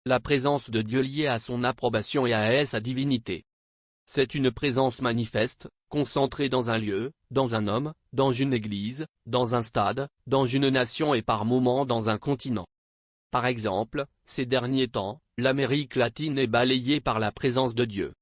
A: La présence de Dieu liée à son approbation et à sa divinité. C'est une présence manifeste, concentrée dans un lieu, dans un homme, dans une église, dans un stade, dans une nation et par moments dans un continent. Par exemple, ces derniers temps, l'Amérique latine est balayée par la présence de Dieu.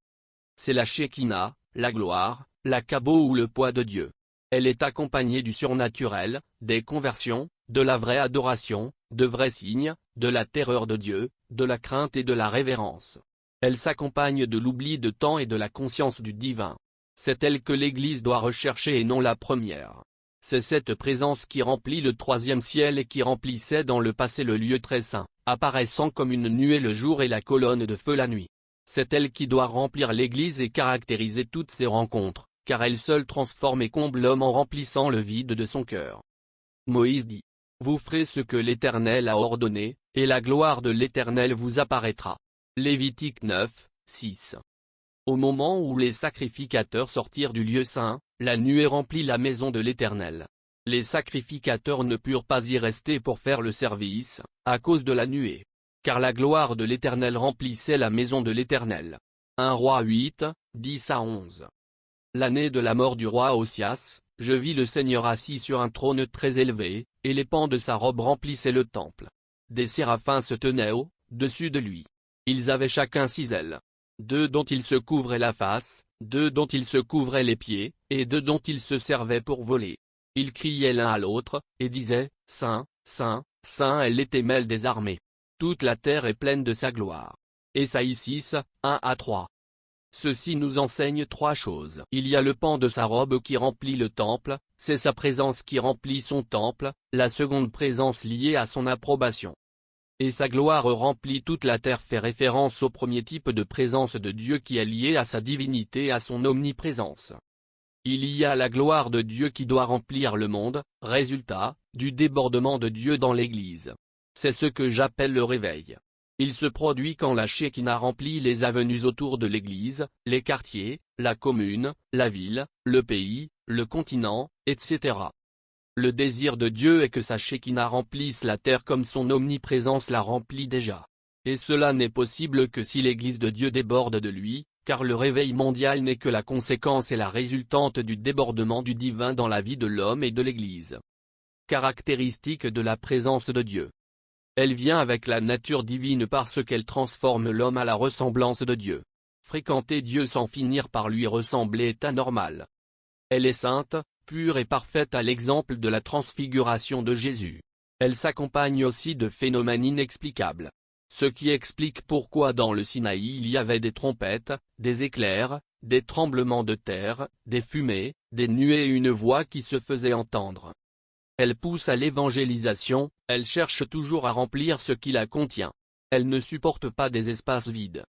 A: C'est la Shekinah, la gloire, la Kabo ou le poids de Dieu. Elle est accompagnée du surnaturel, des conversions, de la vraie adoration, de vrais signes, de la terreur de Dieu, de la crainte et de la révérence. Elle s'accompagne de l'oubli de temps et de la conscience du divin. C'est elle que l'Église doit rechercher et non la première. C'est cette présence qui remplit le troisième ciel et qui remplissait dans le passé le lieu très saint, apparaissant comme une nuée le jour et la colonne de feu la nuit. C'est elle qui doit remplir l'Église et caractériser toutes ses rencontres, car elle seule transforme et comble l'homme en remplissant le vide de son cœur. Moïse dit: Vous ferez ce que l'Éternel a ordonné, et la gloire de l'Éternel vous apparaîtra. Lévitique 9, 6. Au moment où les sacrificateurs sortirent du lieu saint, la nuée remplit la maison de l'Éternel. Les sacrificateurs ne purent pas y rester pour faire le service, à cause de la nuée. Car la gloire de l'Éternel remplissait la maison de l'Éternel. 1 Roi 8, 10-11. L'année de la mort du roi Osias, je vis le Seigneur assis sur un trône très élevé, et les pans de sa robe remplissaient le temple. Des séraphins se tenaient au-dessus de lui. Ils avaient chacun 6 ailes. 2 dont ils se couvraient la face, 2 dont ils se couvraient les pieds, et 2 dont ils se servaient pour voler. Ils criaient l'un à l'autre, et disaient: Saint, Saint, Saint est l'Éternel des armées. Toute la terre est pleine de sa gloire. Ésaïe 6, 1-3. Ceci nous enseigne 3 choses. Il y a le pan de sa robe qui remplit le temple, c'est sa présence qui remplit son temple, la seconde présence liée à son approbation. Et sa gloire remplit toute la terre fait référence au premier type de présence de Dieu qui est lié à sa divinité et à son omniprésence. Il y a la gloire de Dieu qui doit remplir le monde, résultat, du débordement de Dieu dans l'Église. C'est ce que j'appelle le réveil. Il se produit quand la Shekinah remplit les avenues autour de l'Église, les quartiers, la commune, la ville, le pays, le continent, etc. Le désir de Dieu est que sa Shekinah remplisse la terre comme son omniprésence la remplit déjà. Et cela n'est possible que si l'Église de Dieu déborde de lui, car le réveil mondial n'est que la conséquence et la résultante du débordement du divin dans la vie de l'homme et de l'Église. Caractéristique de la présence de Dieu. Elle vient avec la nature divine parce qu'elle transforme l'homme à la ressemblance de Dieu. Fréquenter Dieu sans finir par lui ressembler est anormal. Elle est sainte, pure et parfaite à l'exemple de la transfiguration de Jésus. Elle s'accompagne aussi de phénomènes inexplicables. Ce qui explique pourquoi dans le Sinaï il y avait des trompettes, des éclairs, des tremblements de terre, des fumées, des nuées et une voix qui se faisait entendre. Elle pousse à l'évangélisation, elle cherche toujours à remplir ce qui la contient. Elle ne supporte pas des espaces vides.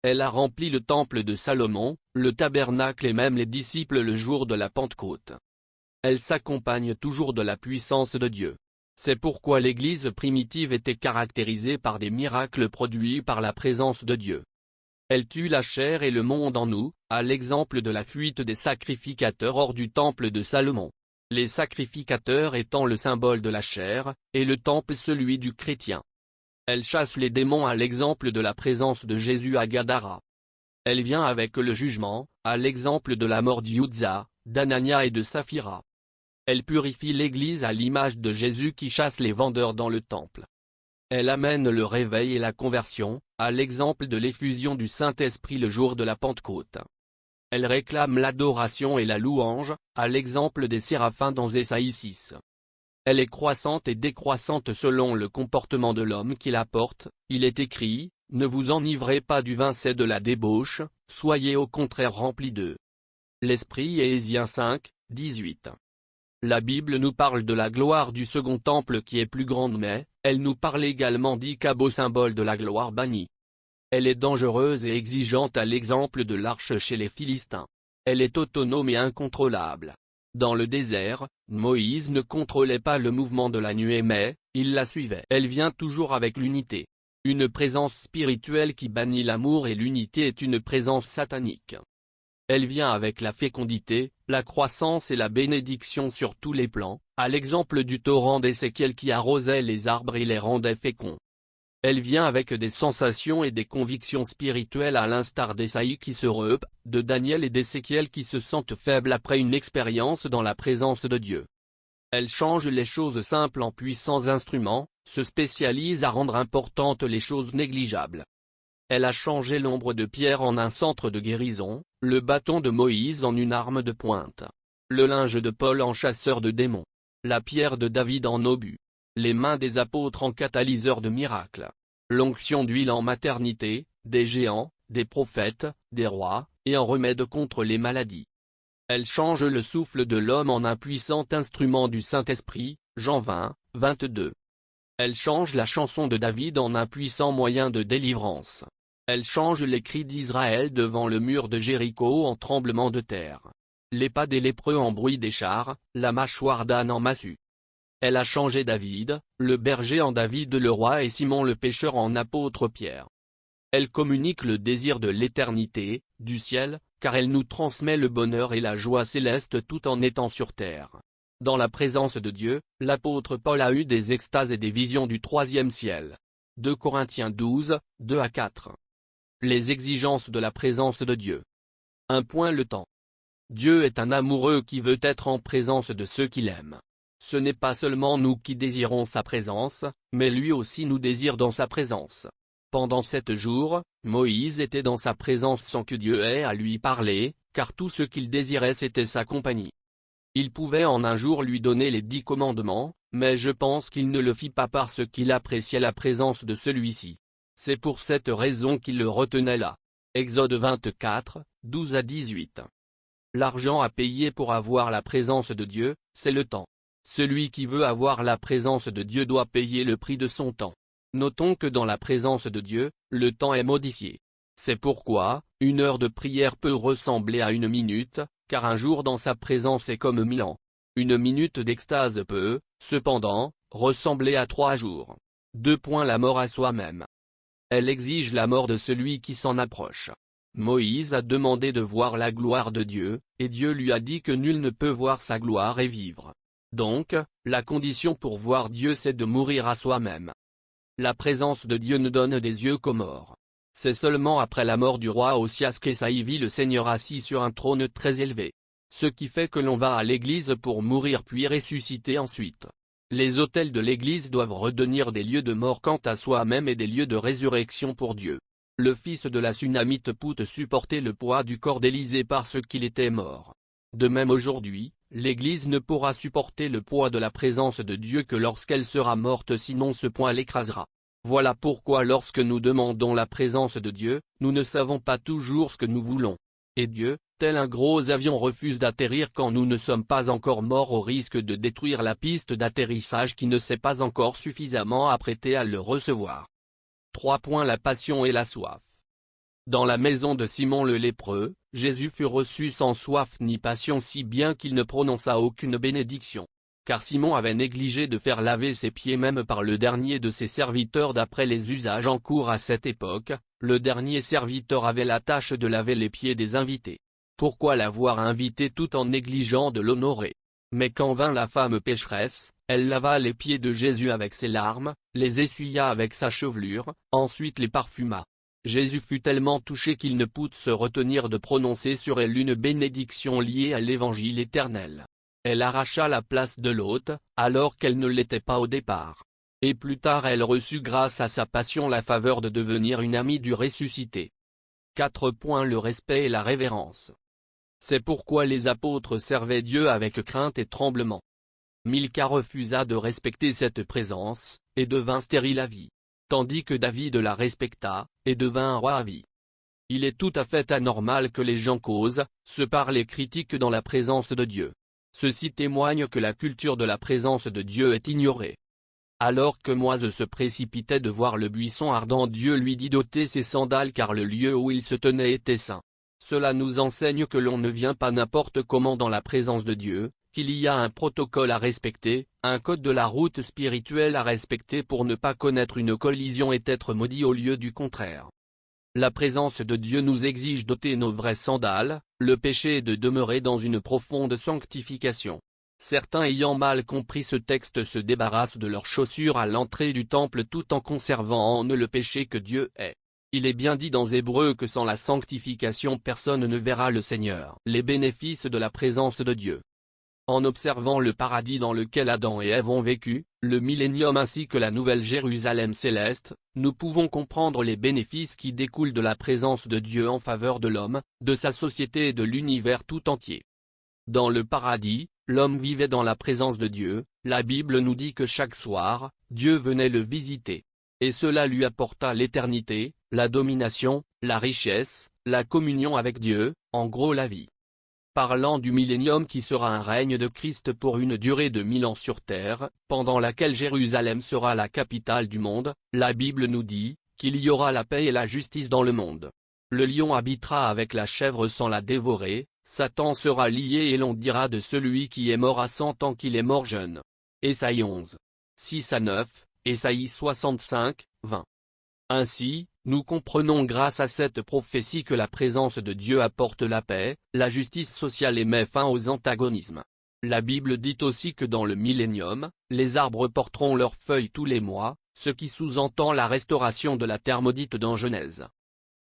A: Elle a rempli le temple de Salomon, le tabernacle et même les disciples le jour de la Pentecôte. Elle s'accompagne toujours de la puissance de Dieu. C'est pourquoi l'Église primitive était caractérisée par des miracles produits par la présence de Dieu. Elle tue la chair et le monde en nous, à l'exemple de la fuite des sacrificateurs hors du temple de Salomon. Les sacrificateurs étant le symbole de la chair, et le temple celui du chrétien. Elle chasse les démons à l'exemple de la présence de Jésus à Gadara. Elle vient avec le jugement, à l'exemple de la mort d'Uzzah, d'Anania et de Saphira. Elle purifie l'Église à l'image de Jésus qui chasse les vendeurs dans le temple. Elle amène le réveil et la conversion, à l'exemple de l'effusion du Saint-Esprit le jour de la Pentecôte. Elle réclame l'adoration et la louange, à l'exemple des séraphins dans Ésaïe 6. Elle est croissante et décroissante selon le comportement de l'homme qui la porte. Il est écrit: Ne vous enivrez pas du vin, c'est de la débauche, soyez au contraire remplis d'eux. L'Esprit. Éphésiens 5, 18. La Bible nous parle de la gloire du second temple qui est plus grande, mais elle nous parle également d'Ikabo, symbole de la gloire bannie. Elle est dangereuse et exigeante à l'exemple de l'arche chez les Philistins. Elle est autonome et incontrôlable. Dans le désert, Moïse ne contrôlait pas le mouvement de la nuée mais, il la suivait. Elle vient toujours avec l'unité. Une présence spirituelle qui bannit l'amour et l'unité est une présence satanique. Elle vient avec la fécondité, la croissance et la bénédiction sur tous les plans, à l'exemple du torrent d'Ézéchiel qui arrosait les arbres et les rendait féconds. Elle vient avec des sensations et des convictions spirituelles à l'instar d'Ésaïe qui se repent, de Daniel et d'Ézéchiel qui se sentent faibles après une expérience dans la présence de Dieu. Elle change les choses simples en puissants instruments, se spécialise à rendre importantes les choses négligeables. Elle a changé l'ombre de Pierre en un centre de guérison, le bâton de Moïse en une arme de pointe, le linge de Paul en chasseur de démons, la pierre de David en obus, les mains des apôtres en catalyseur de miracles, l'onction d'huile en maternité, des géants, des prophètes, des rois, et en remède contre les maladies. Elle change le souffle de l'homme en un puissant instrument du Saint-Esprit, Jean 20, 22. Elle change la chanson de David en un puissant moyen de délivrance. Elle change les cris d'Israël devant le mur de Jéricho en tremblement de terre. Les pas des lépreux en bruit des chars, la mâchoire d'âne en massue. Elle a changé David, le berger en David le roi et Simon le pêcheur en apôtre Pierre. Elle communique le désir de l'éternité, du ciel, car elle nous transmet le bonheur et la joie céleste tout en étant sur terre. Dans la présence de Dieu, l'apôtre Paul a eu des extases et des visions du troisième ciel. 2 Corinthiens 12, 2-4. Les exigences de la présence de Dieu. 1. Le temps. Dieu est un amoureux qui veut être en présence de ceux qu'il aime. Ce n'est pas seulement nous qui désirons sa présence, mais lui aussi nous désire dans sa présence. Pendant 7 jours, Moïse était dans sa présence sans que Dieu ait à lui parler, car tout ce qu'il désirait c'était sa compagnie. Il pouvait en un jour lui donner les 10 commandements, mais je pense qu'il ne le fit pas parce qu'il appréciait la présence de celui-ci. C'est pour cette raison qu'il le retenait là. Exode 24, 12-18. L'argent à payer pour avoir la présence de Dieu, c'est le temps. Celui qui veut avoir la présence de Dieu doit payer le prix de son temps. Notons que dans la présence de Dieu, le temps est modifié. C'est pourquoi, 1 heure de prière peut ressembler à 1 minute, car un jour dans sa présence est comme 1000 ans. 1 minute d'extase peut, cependant, ressembler à 3 jours. 2. La mort à soi-même. Elle exige la mort de celui qui s'en approche. Moïse a demandé de voir la gloire de Dieu, et Dieu lui a dit que nul ne peut voir sa gloire et vivre. Donc, la condition pour voir Dieu c'est de mourir à soi-même. La présence de Dieu ne donne des yeux qu'aux morts. C'est seulement après la mort du roi Osias qu'Ésaïe vit le Seigneur assis sur un trône très élevé. Ce qui fait que l'on va à l'église pour mourir puis ressusciter ensuite. Les autels de l'église doivent redevenir des lieux de mort quant à soi-même et des lieux de résurrection pour Dieu. Le fils de la Sunamite Pout supportait le poids du corps d'Élisée parce qu'il était mort. De même aujourd'hui, l'église ne pourra supporter le poids de la présence de Dieu que lorsqu'elle sera morte sinon ce poids l'écrasera. Voilà pourquoi lorsque nous demandons la présence de Dieu, nous ne savons pas toujours ce que nous voulons. Et Dieu, tel un gros avion refuse d'atterrir quand nous ne sommes pas encore morts au risque de détruire la piste d'atterrissage qui ne s'est pas encore suffisamment apprêtée à le recevoir. 3. La passion et la soif. Dans la maison de Simon le lépreux, Jésus fut reçu sans soif ni passion si bien qu'il ne prononça aucune bénédiction. Car Simon avait négligé de faire laver ses pieds même par le dernier de ses serviteurs d'après les usages en cours à cette époque, le dernier serviteur avait la tâche de laver les pieds des invités. Pourquoi l'avoir invité tout en négligeant de l'honorer? Mais quand vint la femme pécheresse, elle lava les pieds de Jésus avec ses larmes, les essuya avec sa chevelure, ensuite les parfuma. Jésus fut tellement touché qu'il ne put se retenir de prononcer sur elle une bénédiction liée à l'évangile éternel. Elle arracha la place de l'hôte, alors qu'elle ne l'était pas au départ. Et plus tard elle reçut grâce à sa passion la faveur de devenir une amie du ressuscité. 4. Le respect et la révérence. C'est pourquoi les apôtres servaient Dieu avec crainte et tremblement. Milka refusa de respecter cette présence, et devint stérile à vie. Tandis que David la respecta, et devint un roi à vie. Il est tout à fait anormal que les gens causent, se parlent et critiquent dans la présence de Dieu. Ceci témoigne que la culture de la présence de Dieu est ignorée. Alors que Moïse se précipitait de voir le buisson ardent, Dieu lui dit d'ôter ses sandales car le lieu où il se tenait était saint. Cela nous enseigne que l'on ne vient pas n'importe comment dans la présence de Dieu, qu'il y a un protocole à respecter, un code de la route spirituelle à respecter pour ne pas connaître une collision et être maudit au lieu du contraire. La présence de Dieu nous exige d'ôter nos vraies sandales, le péché est de demeurer dans une profonde sanctification. Certains ayant mal compris ce texte se débarrassent de leurs chaussures à l'entrée du temple tout en conservant en eux le péché que Dieu est. Il est bien dit dans Hébreux que sans la sanctification personne ne verra le Seigneur. Les bénéfices de la présence de Dieu. En observant le paradis dans lequel Adam et Ève ont vécu, le millénium ainsi que la nouvelle Jérusalem céleste, nous pouvons comprendre les bénéfices qui découlent de la présence de Dieu en faveur de l'homme, de sa société et de l'univers tout entier. Dans le paradis, l'homme vivait dans la présence de Dieu. La Bible nous dit que chaque soir, Dieu venait le visiter. Et cela lui apporta l'éternité, la domination, la richesse, la communion avec Dieu, en gros la vie. Parlant du millénium qui sera un règne de Christ pour une durée de 1000 ans sur terre, pendant laquelle Jérusalem sera la capitale du monde, la Bible nous dit qu'il y aura la paix et la justice dans le monde. Le lion habitera avec la chèvre sans la dévorer, Satan sera lié et l'on dira de celui qui est mort à 100 ans qu'il est mort jeune. Ésaïe 11. 6-9, Ésaïe 65, 20. Ainsi, nous comprenons grâce à cette prophétie que la présence de Dieu apporte la paix, la justice sociale et met fin aux antagonismes. La Bible dit aussi que dans le millénium, les arbres porteront leurs feuilles tous les mois, ce qui sous-entend la restauration de la terre maudite dans Genèse.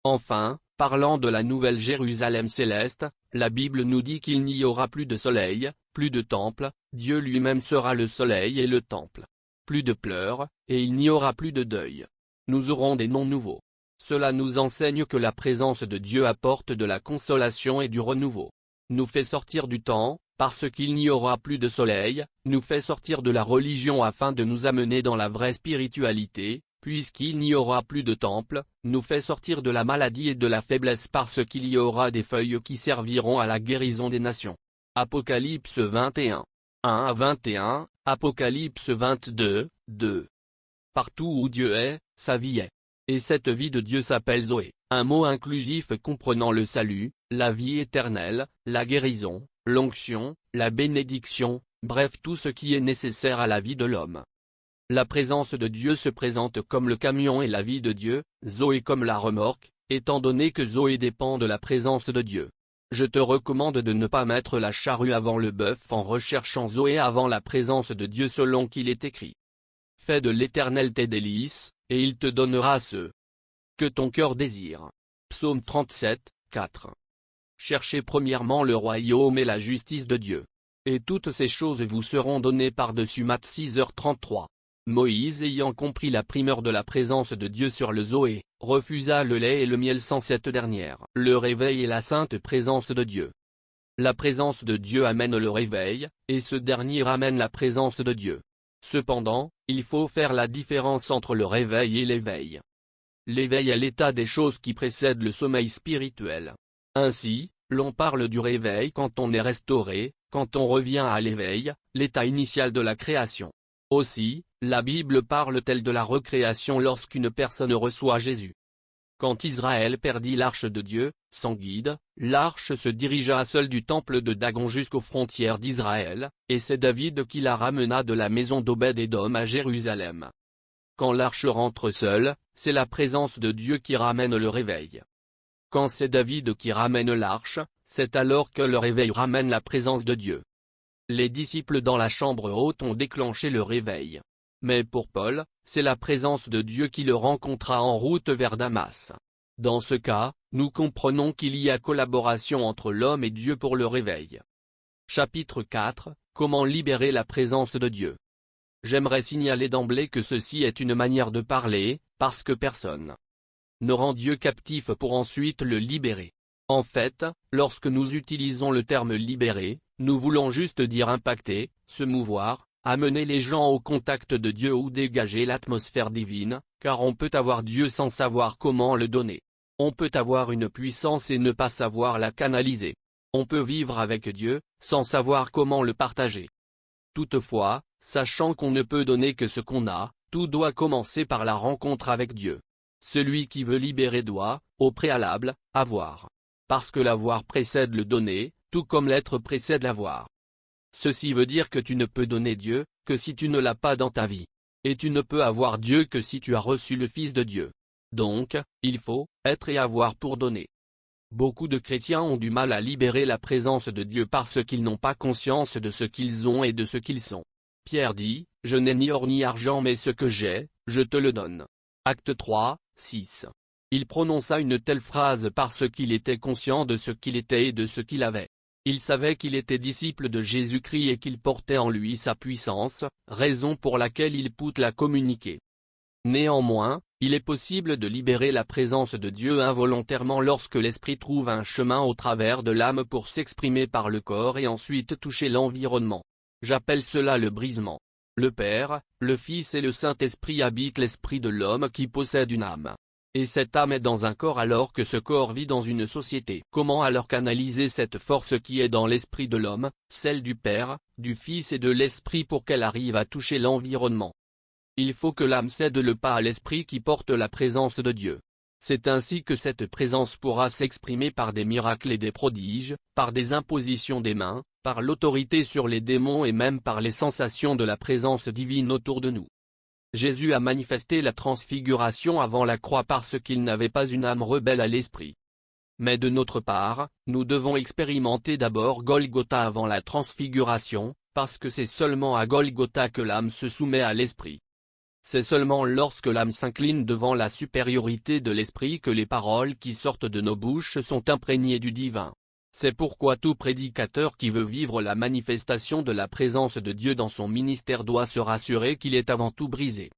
A: Enfin, parlant de la nouvelle Jérusalem céleste, la Bible nous dit qu'il n'y aura plus de soleil, plus de temple, Dieu lui-même sera le soleil et le temple. Plus de pleurs, et il n'y aura plus de deuil. Nous aurons des noms nouveaux. Cela nous enseigne que la présence de Dieu apporte de la consolation et du renouveau. Nous fait sortir du temps, parce qu'il n'y aura plus de soleil, nous fait sortir de la religion afin de nous amener dans la vraie spiritualité, puisqu'il n'y aura plus de temple, nous fait sortir de la maladie et de la faiblesse parce qu'il y aura des feuilles qui serviront à la guérison des nations. Apocalypse 21. 1-21, Apocalypse 22, 2. Partout où Dieu est, sa vie est. Et cette vie de Dieu s'appelle Zoé, un mot inclusif comprenant le salut, la vie éternelle, la guérison, l'onction, la bénédiction, bref tout ce qui est nécessaire à la vie de l'homme. La présence de Dieu se présente comme le camion et la vie de Dieu, Zoé comme la remorque, étant donné que Zoé dépend de la présence de Dieu. Je te recommande de ne pas mettre la charrue avant le bœuf en recherchant Zoé avant la présence de Dieu selon qu'il est écrit. Fais de l'Éternel tes délices, et il te donnera ce que ton cœur désire. Psaume 37, 4. Cherchez premièrement le royaume et la justice de Dieu. Et toutes ces choses vous seront données par-dessus Matthieu 6h33. Moïse ayant compris la primeur de la présence de Dieu sur le Zoé, refusa le lait et le miel sans cette dernière. Le réveil et la sainte présence de Dieu. La présence de Dieu amène le réveil, et ce dernier ramène la présence de Dieu. Cependant, il faut faire la différence entre le réveil et l'éveil. L'éveil est l'état des choses qui précède le sommeil spirituel. Ainsi, l'on parle du réveil quand on est restauré, quand on revient à l'éveil, l'état initial de la création. Aussi, la Bible parle-t-elle de la recréation lorsqu'une personne reçoit Jésus. Quand Israël perdit l'arche de Dieu, sans guide, l'arche se dirigea seule du temple de Dagon jusqu'aux frontières d'Israël, et c'est David qui la ramena de la maison d'Obed-Édom à Jérusalem. Quand l'arche rentre seule, c'est la présence de Dieu qui ramène le réveil. Quand c'est David qui ramène l'arche, c'est alors que le réveil ramène la présence de Dieu. Les disciples dans la chambre haute ont déclenché le réveil. Mais pour Paul, c'est la présence de Dieu qui le rencontra en route vers Damas. Dans ce cas, nous comprenons qu'il y a collaboration entre l'homme et Dieu pour le réveil. Chapitre 4, Comment libérer la présence de Dieu. J'aimerais signaler d'emblée que ceci est une manière de parler, parce que personne ne rend Dieu captif pour ensuite le libérer. En fait, lorsque nous utilisons le terme libérer, nous voulons juste dire impacter, se mouvoir, amener les gens au contact de Dieu ou dégager l'atmosphère divine, car on peut avoir Dieu sans savoir comment le donner. On peut avoir une puissance et ne pas savoir la canaliser. On peut vivre avec Dieu, sans savoir comment le partager. Toutefois, sachant qu'on ne peut donner que ce qu'on a, tout doit commencer par la rencontre avec Dieu. Celui qui veut libérer doit, au préalable, avoir. Parce que l'avoir précède le donner, tout comme l'être précède l'avoir. Ceci veut dire que tu ne peux donner Dieu, que si tu ne l'as pas dans ta vie. Et tu ne peux avoir Dieu que si tu as reçu le Fils de Dieu. Donc, il faut être et avoir pour donner. Beaucoup de chrétiens ont du mal à libérer la présence de Dieu parce qu'ils n'ont pas conscience de ce qu'ils ont et de ce qu'ils sont. Pierre dit, « Je n'ai ni or ni argent mais ce que j'ai, je te le donne. » Acte 3, 6. Il prononça une telle phrase parce qu'il était conscient de ce qu'il était et de ce qu'il avait. Il savait qu'il était disciple de Jésus-Christ et qu'il portait en lui sa puissance, raison pour laquelle il put la communiquer. Néanmoins, il est possible de libérer la présence de Dieu involontairement lorsque l'esprit trouve un chemin au travers de l'âme pour s'exprimer par le corps et ensuite toucher l'environnement. J'appelle cela le brisement. Le Père, le Fils et le Saint-Esprit habitent l'esprit de l'homme qui possède une âme. Et cette âme est dans un corps alors que ce corps vit dans une société. Comment alors canaliser cette force qui est dans l'esprit de l'homme, celle du Père, du Fils et de l'Esprit pour qu'elle arrive à toucher l'environnement? Il faut que l'âme cède le pas à l'esprit qui porte la présence de Dieu. C'est ainsi que cette présence pourra s'exprimer par des miracles et des prodiges, par des impositions des mains, par l'autorité sur les démons et même par les sensations de la présence divine autour de nous. Jésus a manifesté la transfiguration avant la croix parce qu'il n'avait pas une âme rebelle à l'esprit. Mais de notre part, nous devons expérimenter d'abord Golgotha avant la transfiguration, parce que c'est seulement à Golgotha que l'âme se soumet à l'esprit. C'est seulement lorsque l'âme s'incline devant la supériorité de l'esprit que les paroles qui sortent de nos bouches sont imprégnées du divin. C'est pourquoi tout prédicateur qui veut vivre la manifestation de la présence de Dieu dans son ministère doit se rassurer qu'il est avant tout brisé.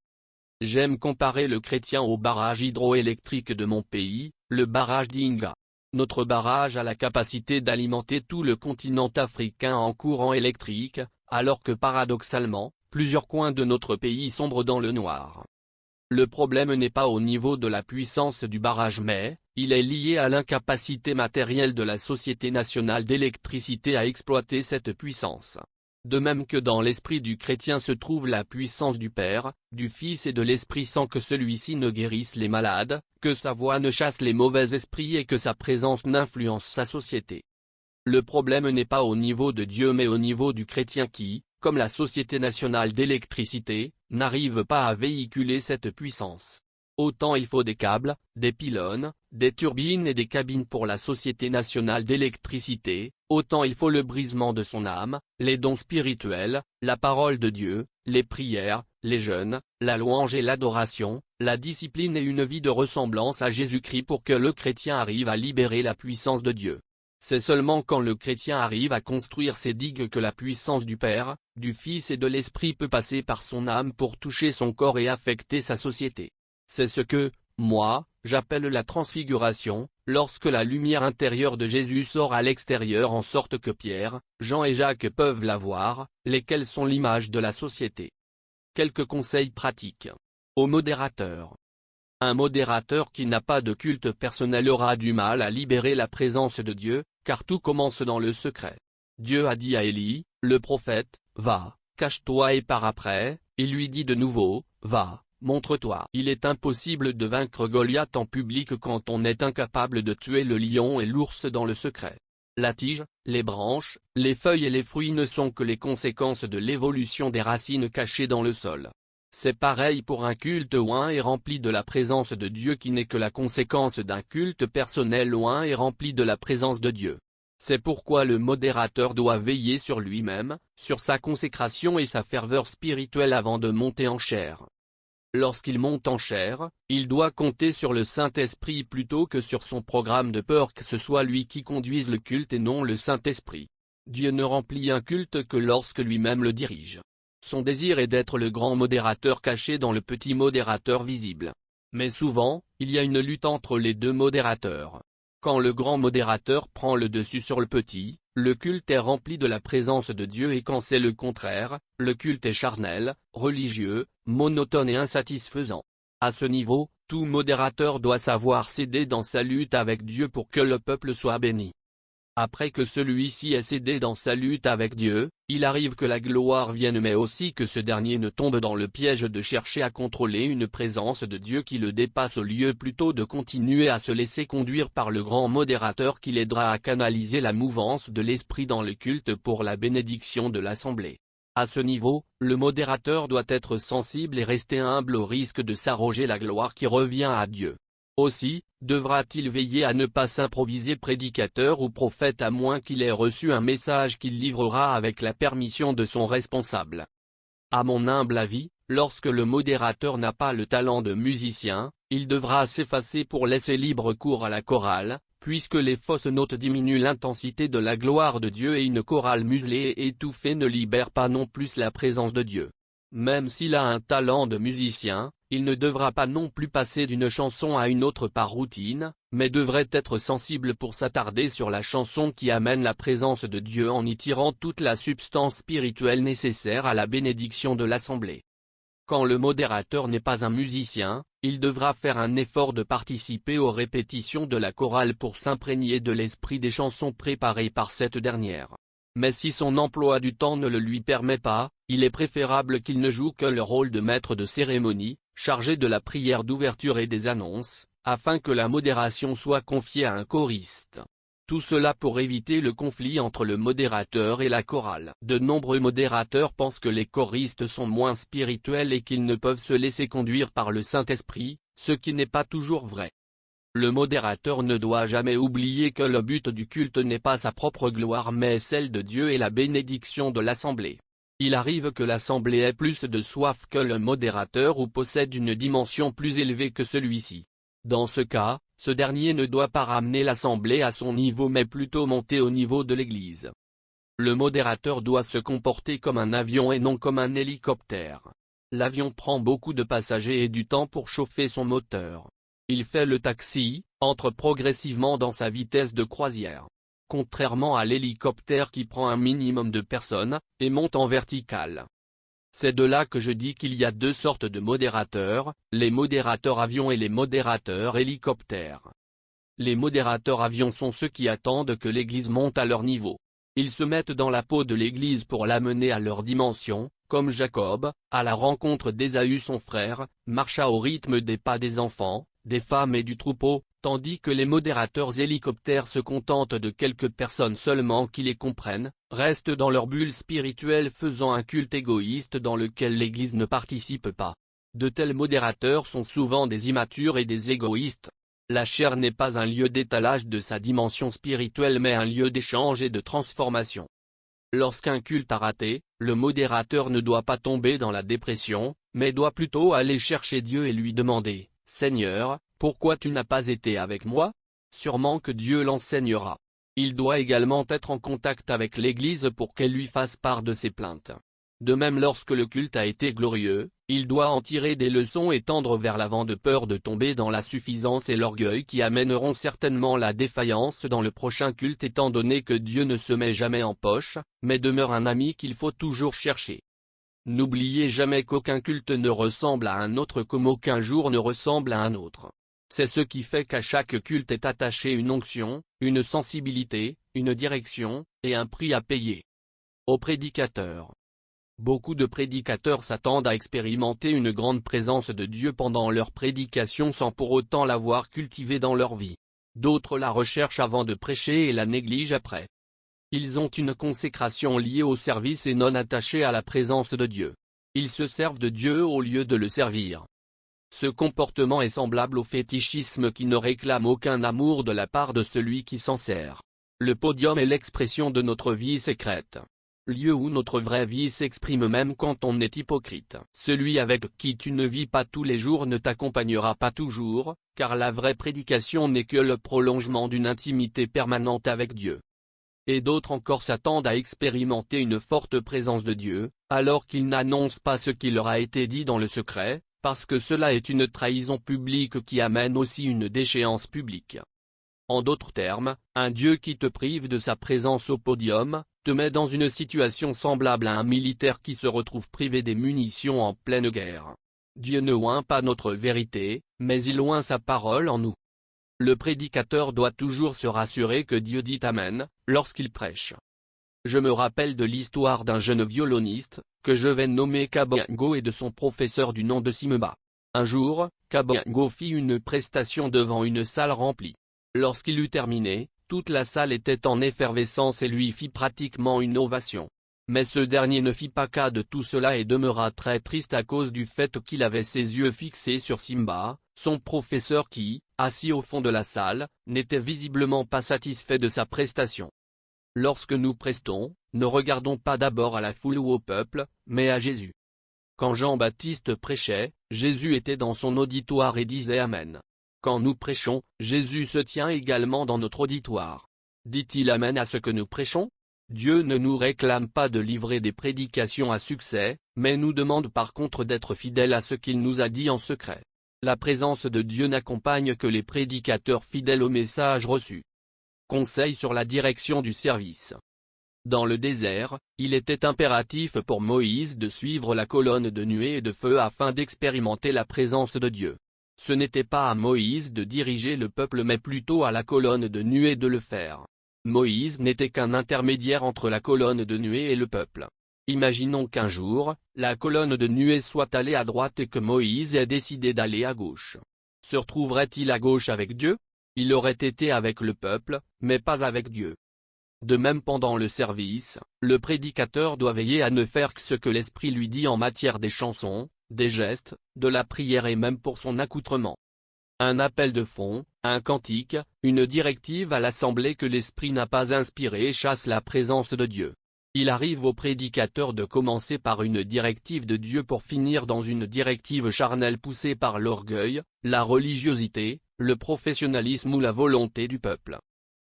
A: J'aime comparer le chrétien au barrage hydroélectrique de mon pays, le barrage d'Inga. Notre barrage a la capacité d'alimenter tout le continent africain en courant électrique, alors que paradoxalement, plusieurs coins de notre pays sombrent dans le noir. Le problème n'est pas au niveau de la puissance du barrage mais, il est lié à l'incapacité matérielle de la Société nationale d'électricité à exploiter cette puissance. De même que dans l'esprit du chrétien se trouve la puissance du Père, du Fils et de l'Esprit sans que celui-ci ne guérisse les malades, que sa voix ne chasse les mauvais esprits et que sa présence n'influence sa société. Le problème n'est pas au niveau de Dieu mais au niveau du chrétien qui, comme la Société nationale d'électricité, n'arrive pas à véhiculer cette puissance. Autant il faut des câbles, des pylônes, des turbines et des cabines pour la Société nationale d'électricité, autant il faut le brisement de son âme, les dons spirituels, la parole de Dieu, les prières, les jeûnes, la louange et l'adoration, la discipline et une vie de ressemblance à Jésus-Christ pour que le chrétien arrive à libérer la puissance de Dieu. C'est seulement quand le chrétien arrive à construire ces digues que la puissance du Père, du Fils et de l'Esprit peut passer par son âme pour toucher son corps et affecter sa société. C'est ce que, moi, j'appelle la transfiguration, lorsque la lumière intérieure de Jésus sort à l'extérieur en sorte que Pierre, Jean et Jacques peuvent la voir, lesquels sont l'image de la société. Quelques conseils pratiques. Au modérateur. Un modérateur qui n'a pas de culte personnel aura du mal à libérer la présence de Dieu, car tout commence dans le secret. Dieu a dit à Élie, le prophète, « Va, cache-toi et pars après », il lui dit de nouveau, « Va, montre-toi ». Il est impossible de vaincre Goliath en public quand on est incapable de tuer le lion et l'ours dans le secret. La tige, les branches, les feuilles et les fruits ne sont que les conséquences de l'évolution des racines cachées dans le sol. C'est pareil pour un culte oint et rempli de la présence de Dieu qui n'est que la conséquence d'un culte personnel oint et rempli de la présence de Dieu. C'est pourquoi le modérateur doit veiller sur lui-même, sur sa consécration et sa ferveur spirituelle avant de monter en chair. Lorsqu'il monte en chair, il doit compter sur le Saint-Esprit plutôt que sur son programme de peur que ce soit lui qui conduise le culte et non le Saint-Esprit. Dieu ne remplit un culte que lorsque lui-même le dirige. Son désir est d'être le grand modérateur caché dans le petit modérateur visible. Mais souvent, il y a une lutte entre les deux modérateurs. Quand le grand modérateur prend le dessus sur le petit, le culte est rempli de la présence de Dieu et quand c'est le contraire, le culte est charnel, religieux, monotone et insatisfaisant. À ce niveau, tout modérateur doit savoir céder dans sa lutte avec Dieu pour que le peuple soit béni. Après que celui-ci ait cédé dans sa lutte avec Dieu, il arrive que la gloire vienne mais aussi que ce dernier ne tombe dans le piège de chercher à contrôler une présence de Dieu qui le dépasse au lieu plutôt de continuer à se laisser conduire par le grand modérateur qui l'aidera à canaliser la mouvance de l'esprit dans le culte pour la bénédiction de l'assemblée. À ce niveau, le modérateur doit être sensible et rester humble au risque de s'arroger la gloire qui revient à Dieu. Aussi, devra-t-il veiller à ne pas s'improviser prédicateur ou prophète à moins qu'il ait reçu un message qu'il livrera avec la permission de son responsable. À mon humble avis, lorsque le modérateur n'a pas le talent de musicien, il devra s'effacer pour laisser libre cours à la chorale, puisque les fausses notes diminuent l'intensité de la gloire de Dieu et une chorale muselée et étouffée ne libère pas non plus la présence de Dieu. Même s'il a un talent de musicien, il ne devra pas non plus passer d'une chanson à une autre par routine, mais devrait être sensible pour s'attarder sur la chanson qui amène la présence de Dieu en y tirant toute la substance spirituelle nécessaire à la bénédiction de l'assemblée. Quand le modérateur n'est pas un musicien, il devra faire un effort de participer aux répétitions de la chorale pour s'imprégner de l'esprit des chansons préparées par cette dernière. Mais si son emploi du temps ne le lui permet pas, il est préférable qu'il ne joue que le rôle de maître de cérémonie, chargé de la prière d'ouverture et des annonces, afin que la modération soit confiée à un choriste. Tout cela pour éviter le conflit entre le modérateur et la chorale. De nombreux modérateurs pensent que les choristes sont moins spirituels et qu'ils ne peuvent se laisser conduire par le Saint-Esprit, ce qui n'est pas toujours vrai. Le modérateur ne doit jamais oublier que le but du culte n'est pas sa propre gloire mais celle de Dieu et la bénédiction de l'assemblée. Il arrive que l'assemblée ait plus de soif que le modérateur ou possède une dimension plus élevée que celui-ci. Dans ce cas, ce dernier ne doit pas ramener l'assemblée à son niveau mais plutôt monter au niveau de l'Église. Le modérateur doit se comporter comme un avion et non comme un hélicoptère. L'avion prend beaucoup de passagers et du temps pour chauffer son moteur. Il fait le taxi, entre progressivement dans sa vitesse de croisière. Contrairement à l'hélicoptère qui prend un minimum de personnes, et monte en verticale. C'est de là que je dis qu'il y a deux sortes de modérateurs, les modérateurs avions et les modérateurs hélicoptères. Les modérateurs avions sont ceux qui attendent que l'Église monte à leur niveau. Ils se mettent dans la peau de l'Église pour l'amener à leur dimension, comme Jacob, à la rencontre d'Ésaü son frère, marcha au rythme des pas des enfants, des femmes et du troupeau, tandis que les modérateurs hélicoptères se contentent de quelques personnes seulement qui les comprennent, restent dans leur bulle spirituelle faisant un culte égoïste dans lequel l'Église ne participe pas. De tels modérateurs sont souvent des immatures et des égoïstes. La chair n'est pas un lieu d'étalage de sa dimension spirituelle mais un lieu d'échange et de transformation. Lorsqu'un culte a raté, le modérateur ne doit pas tomber dans la dépression, mais doit plutôt aller chercher Dieu et lui demander « Seigneur, pourquoi tu n'as pas été avec moi ?» Sûrement que Dieu l'enseignera. Il doit également être en contact avec l'Église pour qu'elle lui fasse part de ses plaintes. De même lorsque le culte a été glorieux, il doit en tirer des leçons et tendre vers l'avant de peur de tomber dans la suffisance et l'orgueil qui amèneront certainement la défaillance dans le prochain culte étant donné que Dieu ne se met jamais en poche, mais demeure un ami qu'il faut toujours chercher. N'oubliez jamais qu'aucun culte ne ressemble à un autre comme aucun jour ne ressemble à un autre. C'est ce qui fait qu'à chaque culte est attaché une onction, une sensibilité, une direction, et un prix à payer. Aux prédicateurs. Beaucoup de prédicateurs s'attendent à expérimenter une grande présence de Dieu pendant leur prédication sans pour autant l'avoir cultivée dans leur vie. D'autres la recherchent avant de prêcher et la négligent après. Ils ont une consécration liée au service et non attachée à la présence de Dieu. Ils se servent de Dieu au lieu de le servir. Ce comportement est semblable au fétichisme qui ne réclame aucun amour de la part de celui qui s'en sert. Le podium est l'expression de notre vie secrète. Lieu où notre vraie vie s'exprime même quand on est hypocrite. Celui avec qui tu ne vis pas tous les jours ne t'accompagnera pas toujours, car la vraie prédication n'est que le prolongement d'une intimité permanente avec Dieu. Et d'autres encore s'attendent à expérimenter une forte présence de Dieu, alors qu'ils n'annoncent pas ce qui leur a été dit dans le secret, parce que cela est une trahison publique qui amène aussi une déchéance publique. En d'autres termes, un Dieu qui te prive de sa présence au podium, te met dans une situation semblable à un militaire qui se retrouve privé des munitions en pleine guerre. Dieu ne oint pas notre vérité, mais il oint sa parole en nous. Le prédicateur doit toujours se rassurer que Dieu dit Amen, lorsqu'il prêche. Je me rappelle de l'histoire d'un jeune violoniste, que je vais nommer Kabongo et de son professeur du nom de Simba. Un jour, Kabongo fit une prestation devant une salle remplie. Lorsqu'il eut terminé, toute la salle était en effervescence et lui fit pratiquement une ovation. Mais ce dernier ne fit pas cas de tout cela et demeura très triste à cause du fait qu'il avait ses yeux fixés sur Simba, Son professeur qui, assis au fond de la salle, n'était visiblement pas satisfait de sa prestation. Lorsque nous prestons, ne regardons pas d'abord à la foule ou au peuple, mais à Jésus. Quand Jean-Baptiste prêchait, Jésus était dans son auditoire et disait Amen. Quand nous prêchons, Jésus se tient également dans notre auditoire. Dit-il Amen à ce que nous prêchons? Dieu ne nous réclame pas de livrer des prédications à succès, mais nous demande par contre d'être fidèles à ce qu'il nous a dit en secret. La présence de Dieu n'accompagne que les prédicateurs fidèles au message reçu. Conseil sur la direction du service. Dans le désert, il était impératif pour Moïse de suivre la colonne de nuée et de feu afin d'expérimenter la présence de Dieu. Ce n'était pas à Moïse de diriger le peuple mais plutôt à la colonne de nuée de le faire. Moïse n'était qu'un intermédiaire entre la colonne de nuée et le peuple. Imaginons qu'un jour, la colonne de nuée soit allée à droite et que Moïse ait décidé d'aller à gauche. Se retrouverait-il à gauche avec Dieu? Il aurait été avec le peuple, mais pas avec Dieu. De même pendant le service, le prédicateur doit veiller à ne faire que ce que l'Esprit lui dit en matière des chansons, des gestes, de la prière et même pour son accoutrement. Un appel de fond, un cantique, une directive à l'assemblée que l'Esprit n'a pas inspirée chasse la présence de Dieu. Il arrive au prédicateur de commencer par une directive de Dieu pour finir dans une directive charnelle poussée par l'orgueil, la religiosité, le professionnalisme ou la volonté du peuple.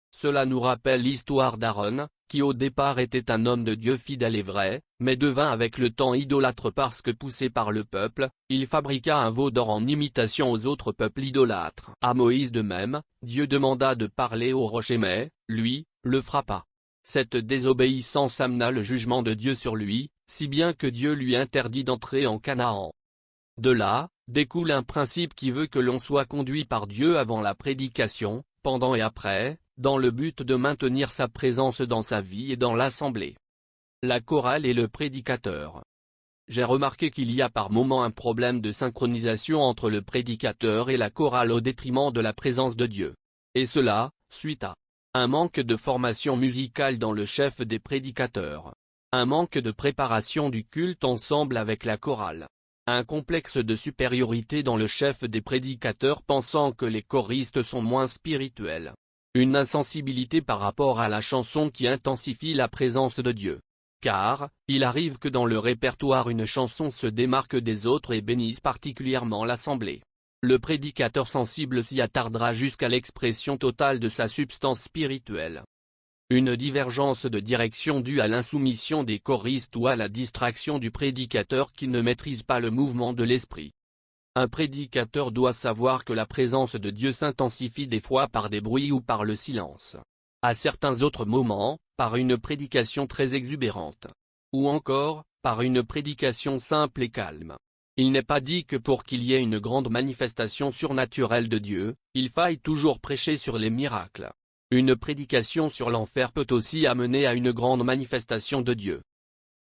A: Cela nous rappelle l'histoire d'Aaron, qui au départ était un homme de Dieu fidèle et vrai, mais devint avec le temps idolâtre parce que poussé par le peuple, il fabriqua un veau d'or en imitation aux autres peuples idolâtres. À Moïse de même, Dieu demanda de parler au rocher mais, lui, le frappa. Cette désobéissance amena le jugement de Dieu sur lui, si bien que Dieu lui interdit d'entrer en Canaan. De là, découle un principe qui veut que l'on soit conduit par Dieu avant la prédication, pendant et après, dans le but de maintenir sa présence dans sa vie et dans l'assemblée. La chorale et le prédicateur. J'ai remarqué qu'il y a par moments un problème de synchronisation entre le prédicateur et la chorale au détriment de la présence de Dieu. Et cela, suite à un manque de formation musicale dans le chef des prédicateurs. Un manque de préparation du culte ensemble avec la chorale. Un complexe de supériorité dans le chef des prédicateurs pensant que les choristes sont moins spirituels. Une insensibilité par rapport à la chanson qui intensifie la présence de Dieu. Car, il arrive que dans le répertoire une chanson se démarque des autres et bénisse particulièrement l'assemblée. Le prédicateur sensible s'y attardera jusqu'à l'expression totale de sa substance spirituelle. Une divergence de direction due à l'insoumission des choristes ou à la distraction du prédicateur qui ne maîtrise pas le mouvement de l'esprit. Un prédicateur doit savoir que la présence de Dieu s'intensifie des fois par des bruits ou par le silence. À certains autres moments, par une prédication très exubérante. Ou encore, par une prédication simple et calme. Il n'est pas dit que pour qu'il y ait une grande manifestation surnaturelle de Dieu, il faille toujours prêcher sur les miracles. Une prédication sur l'enfer peut aussi amener à une grande manifestation de Dieu.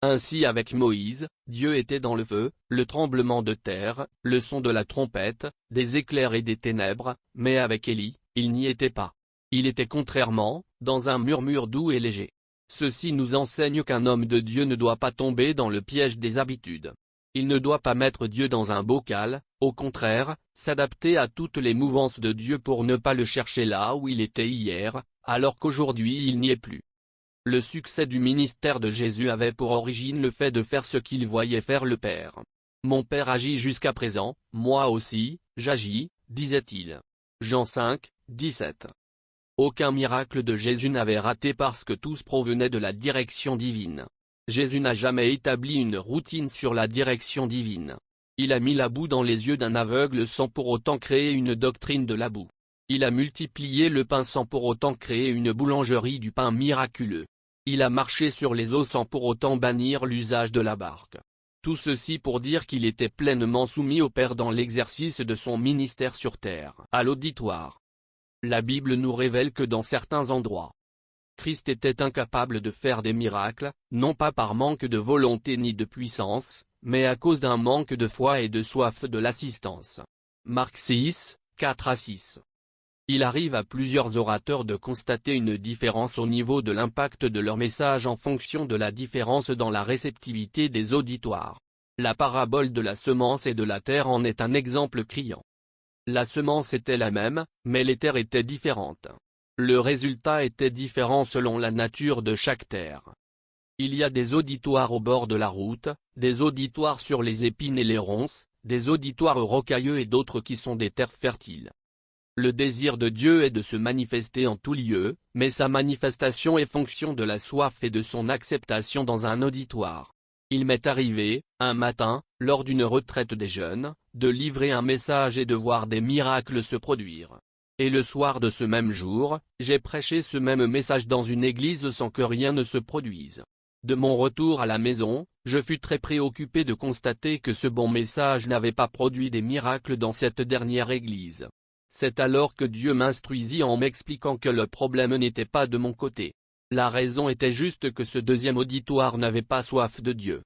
A: Ainsi avec Moïse, Dieu était dans le feu, le tremblement de terre, le son de la trompette, des éclairs et des ténèbres, mais avec Élie, il n'y était pas. Il était contrairement, dans un murmure doux et léger. Ceci nous enseigne qu'un homme de Dieu ne doit pas tomber dans le piège des habitudes. Il ne doit pas mettre Dieu dans un bocal, au contraire, s'adapter à toutes les mouvances de Dieu pour ne pas le chercher là où il était hier, alors qu'aujourd'hui il n'y est plus. Le succès du ministère de Jésus avait pour origine le fait de faire ce qu'il voyait faire le Père. Mon Père agit jusqu'à présent, moi aussi, j'agis, disait-il. Jean 5, 17. Aucun miracle de Jésus n'avait raté parce que tous provenaient de la direction divine. Jésus n'a jamais établi une routine sur la direction divine. Il a mis la boue dans les yeux d'un aveugle sans pour autant créer une doctrine de la boue. Il a multiplié le pain sans pour autant créer une boulangerie du pain miraculeux. Il a marché sur les eaux sans pour autant bannir l'usage de la barque. Tout ceci pour dire qu'il était pleinement soumis au Père dans l'exercice de son ministère sur terre. À l'auditoire. La Bible nous révèle que dans certains endroits, Christ était incapable de faire des miracles, non pas par manque de volonté ni de puissance, mais à cause d'un manque de foi et de soif de l'assistance. Marc 6, 4-6. Il arrive à plusieurs orateurs de constater une différence au niveau de l'impact de leur message en fonction de la différence dans la réceptivité des auditoires. La parabole de la semence et de la terre en est un exemple criant. La semence était la même, mais les terres étaient différentes. Le résultat était différent selon la nature de chaque terre. Il y a des auditoires au bord de la route, des auditoires sur les épines et les ronces, des auditoires rocailleux et d'autres qui sont des terres fertiles. Le désir de Dieu est de se manifester en tout lieu, mais sa manifestation est fonction de la soif et de son acceptation dans un auditoire. Il m'est arrivé, un matin, lors d'une retraite des jeunes, de livrer un message et de voir des miracles se produire. Et le soir de ce même jour, j'ai prêché ce même message dans une église sans que rien ne se produise. De mon retour à la maison, je fus très préoccupé de constater que ce bon message n'avait pas produit des miracles dans cette dernière église. C'est alors que Dieu m'instruisit en m'expliquant que le problème n'était pas de mon côté. La raison était juste que ce deuxième auditoire n'avait pas soif de Dieu.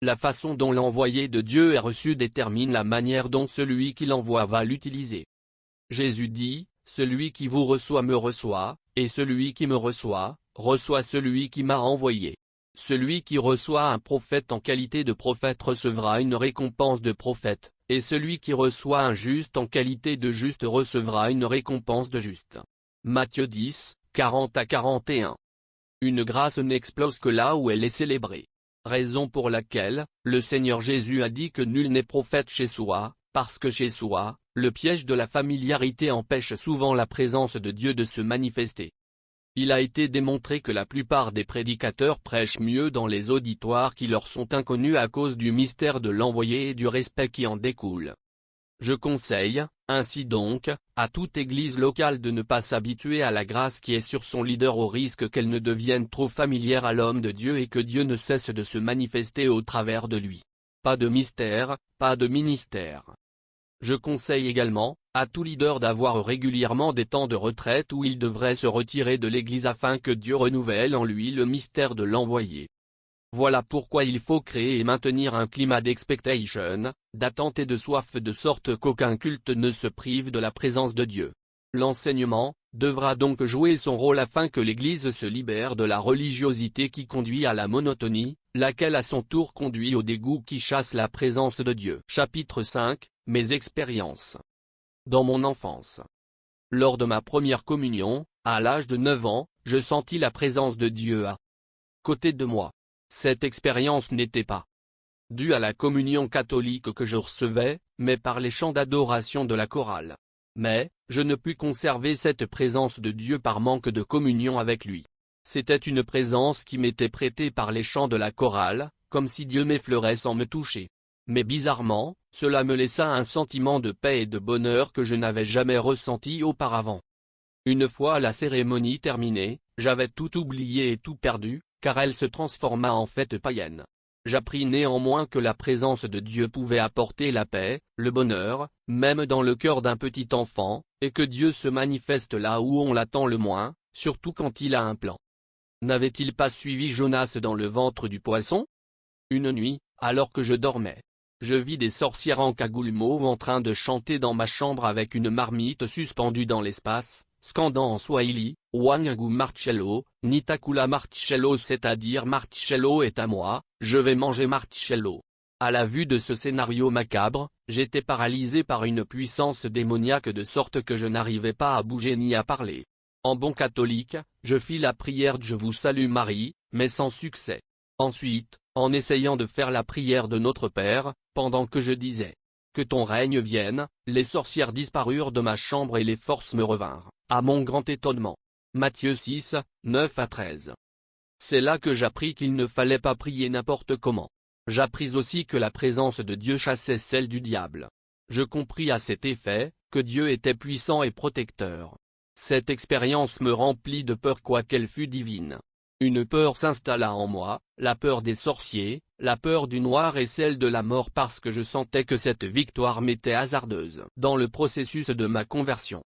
A: La façon dont l'envoyé de Dieu est reçu détermine la manière dont celui qui l'envoie va l'utiliser. Jésus dit, « Celui qui vous reçoit me reçoit, et celui qui me reçoit, reçoit celui qui m'a envoyé. Celui qui reçoit un prophète en qualité de prophète recevra une récompense de prophète, et celui qui reçoit un juste en qualité de juste recevra une récompense de juste. » Matthieu 10, 40 à 41. Une grâce n'explose que là où elle est célébrée. Raison pour laquelle, le Seigneur Jésus a dit que nul n'est prophète chez soi, parce que chez soi, le piège de la familiarité empêche souvent la présence de Dieu de se manifester. Il a été démontré que la plupart des prédicateurs prêchent mieux dans les auditoires qui leur sont inconnus à cause du mystère de l'envoyé et du respect qui en découle. Je conseille, ainsi donc, à toute église locale de ne pas s'habituer à la grâce qui est sur son leader au risque qu'elle ne devienne trop familière à l'homme de Dieu et que Dieu ne cesse de se manifester au travers de lui. Pas de mystère, pas de ministère. Je conseille également, à tout leader d'avoir régulièrement des temps de retraite où il devrait se retirer de l'Église afin que Dieu renouvelle en lui le mystère de l'envoyé. Voilà pourquoi il faut créer et maintenir un climat d'expectation, d'attente et de soif de sorte qu'aucun culte ne se prive de la présence de Dieu. L'enseignement devra donc jouer son rôle afin que l'Église se libère de la religiosité qui conduit à la monotonie, laquelle à son tour conduit au dégoût qui chasse la présence de Dieu. Chapitre 5, Mes expériences. Dans mon enfance. Lors de ma première communion, à l'âge de 9 ans, je sentis la présence de Dieu à côté de moi. Cette expérience n'était pas due à la communion catholique que je recevais, mais par les chants d'adoration de la chorale. Mais, je ne pus conserver cette présence de Dieu par manque de communion avec lui. C'était une présence qui m'était prêtée par les chants de la chorale, comme si Dieu m'effleurait sans me toucher. Mais bizarrement, cela me laissa un sentiment de paix et de bonheur que je n'avais jamais ressenti auparavant. Une fois la cérémonie terminée, j'avais tout oublié et tout perdu, car elle se transforma en fête païenne. J'appris néanmoins que la présence de Dieu pouvait apporter la paix, le bonheur, même dans le cœur d'un petit enfant, et que Dieu se manifeste là où on l'attend le moins, surtout quand il a un plan. N'avait-il pas suivi Jonas dans le ventre du poisson? Une nuit, alors que je dormais, je vis des sorcières en cagoule mauve en train de chanter dans ma chambre avec une marmite suspendue dans l'espace, scandant en swahili, Wangu Marcello, Nitakula Marcello, c'est-à-dire Marcello est à moi, je vais manger Marcello. À la vue de ce scénario macabre, j'étais paralysé par une puissance démoniaque de sorte que je n'arrivais pas à bouger ni à parler. En bon catholique, je fis la prière de Je vous salue Marie, mais sans succès. Ensuite, en essayant de faire la prière de Notre Père, pendant que je disais « Que ton règne vienne », les sorcières disparurent de ma chambre et les forces me revinrent, à mon grand étonnement. Matthieu 6, 9 à 13. C'est là que j'appris qu'il ne fallait pas prier n'importe comment. J'appris aussi que la présence de Dieu chassait celle du diable. Je compris à cet effet, que Dieu était puissant et protecteur. Cette expérience me remplit de peur quoiqu'elle fût divine. Une peur s'installa en moi, la peur des sorciers, la peur du noir et celle de la mort parce que je sentais que cette victoire m'était hasardeuse. Dans le processus de ma conversion.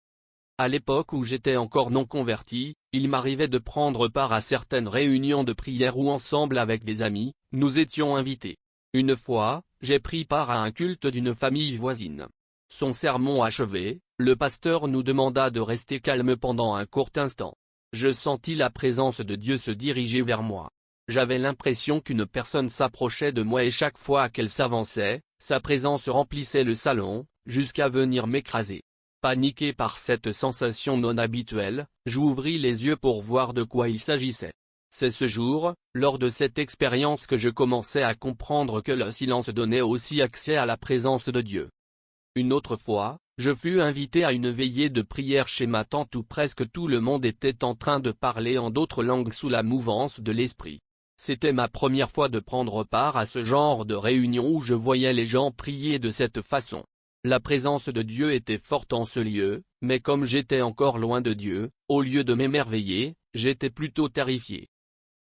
A: À l'époque où j'étais encore non converti, il m'arrivait de prendre part à certaines réunions de prière où ensemble avec des amis, nous étions invités. Une fois, j'ai pris part à un culte d'une famille voisine. Son sermon achevé, le pasteur nous demanda de rester calme pendant un court instant. Je sentis la présence de Dieu se diriger vers moi. J'avais l'impression qu'une personne s'approchait de moi et chaque fois qu'elle s'avançait, sa présence remplissait le salon, jusqu'à venir m'écraser. Paniqué par cette sensation non habituelle, j'ouvris les yeux pour voir de quoi il s'agissait. C'est ce jour, lors de cette expérience que je commençais à comprendre que le silence donnait aussi accès à la présence de Dieu. Une autre fois, je fus invité à une veillée de prière chez ma tante où presque tout le monde était en train de parler en d'autres langues sous la mouvance de l'esprit. C'était ma première fois de prendre part à ce genre de réunion où je voyais les gens prier de cette façon. La présence de Dieu était forte en ce lieu, mais comme j'étais encore loin de Dieu, au lieu de m'émerveiller, j'étais plutôt terrifié.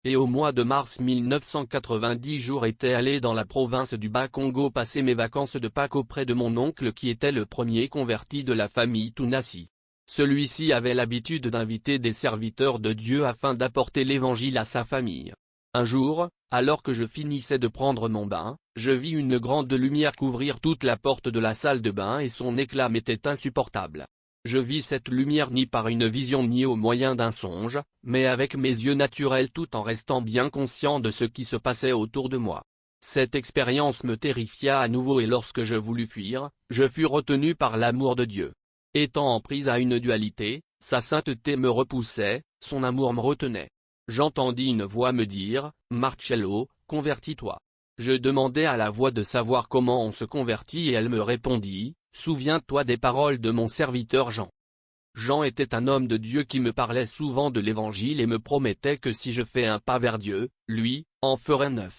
A: Et au mois de mars 1990 j'étais allé dans la province du Bas-Congo passer mes vacances de Pâques auprès de mon oncle qui était le premier converti de la famille Tounassi. Celui-ci avait l'habitude d'inviter des serviteurs de Dieu afin d'apporter l'évangile à sa famille. Un jour, alors que je finissais de prendre mon bain, je vis une grande lumière couvrir toute la porte de la salle de bain et son éclat m'était insupportable. Je vis cette lumière ni par une vision ni au moyen d'un songe, mais avec mes yeux naturels tout en restant bien conscient de ce qui se passait autour de moi. Cette expérience me terrifia à nouveau et lorsque je voulus fuir, je fus retenu par l'amour de Dieu. Étant en prise à une dualité, sa sainteté me repoussait, son amour me retenait. J'entendis une voix me dire, « Marcello, convertis-toi ». Je demandai à la voix de savoir comment on se convertit et elle me répondit, « Souviens-toi des paroles de mon serviteur Jean ». Jean était un homme de Dieu qui me parlait souvent de l'Évangile et me promettait que si je fais un pas vers Dieu, lui, en ferait 9.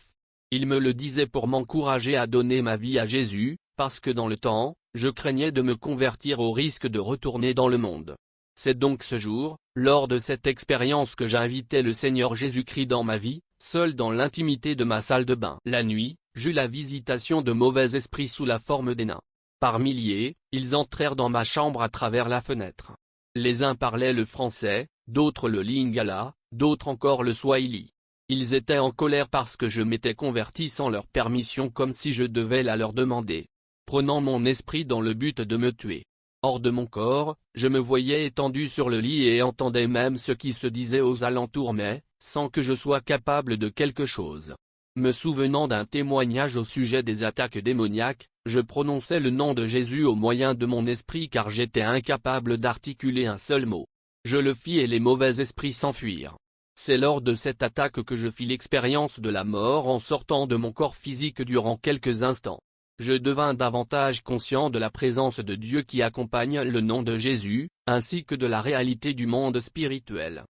A: Il me le disait pour m'encourager à donner ma vie à Jésus, parce que dans le temps, je craignais de me convertir au risque de retourner dans le monde. C'est donc ce jour, lors de cette expérience que j'invitais le Seigneur Jésus-Christ dans ma vie, seul dans l'intimité de ma salle de bain. La nuit, j'eus la visitation de mauvais esprits sous la forme des nains. Par milliers, ils entrèrent dans ma chambre à travers la fenêtre. Les uns parlaient le français, d'autres le lingala, d'autres encore le swahili. Ils étaient en colère parce que je m'étais converti sans leur permission comme si je devais la leur demander. Prenant mon esprit dans le but de me tuer. Hors de mon corps, je me voyais étendu sur le lit et entendais même ce qui se disait aux alentours mais, sans que je sois capable de quelque chose. Me souvenant d'un témoignage au sujet des attaques démoniaques, je prononçais le nom de Jésus au moyen de mon esprit car j'étais incapable d'articuler un seul mot. Je le fis et les mauvais esprits s'enfuirent. C'est lors de cette attaque que je fis l'expérience de la mort en sortant de mon corps physique durant quelques instants. Je devins davantage conscient de la présence de Dieu qui accompagne le nom de Jésus, ainsi que de la réalité du monde spirituel.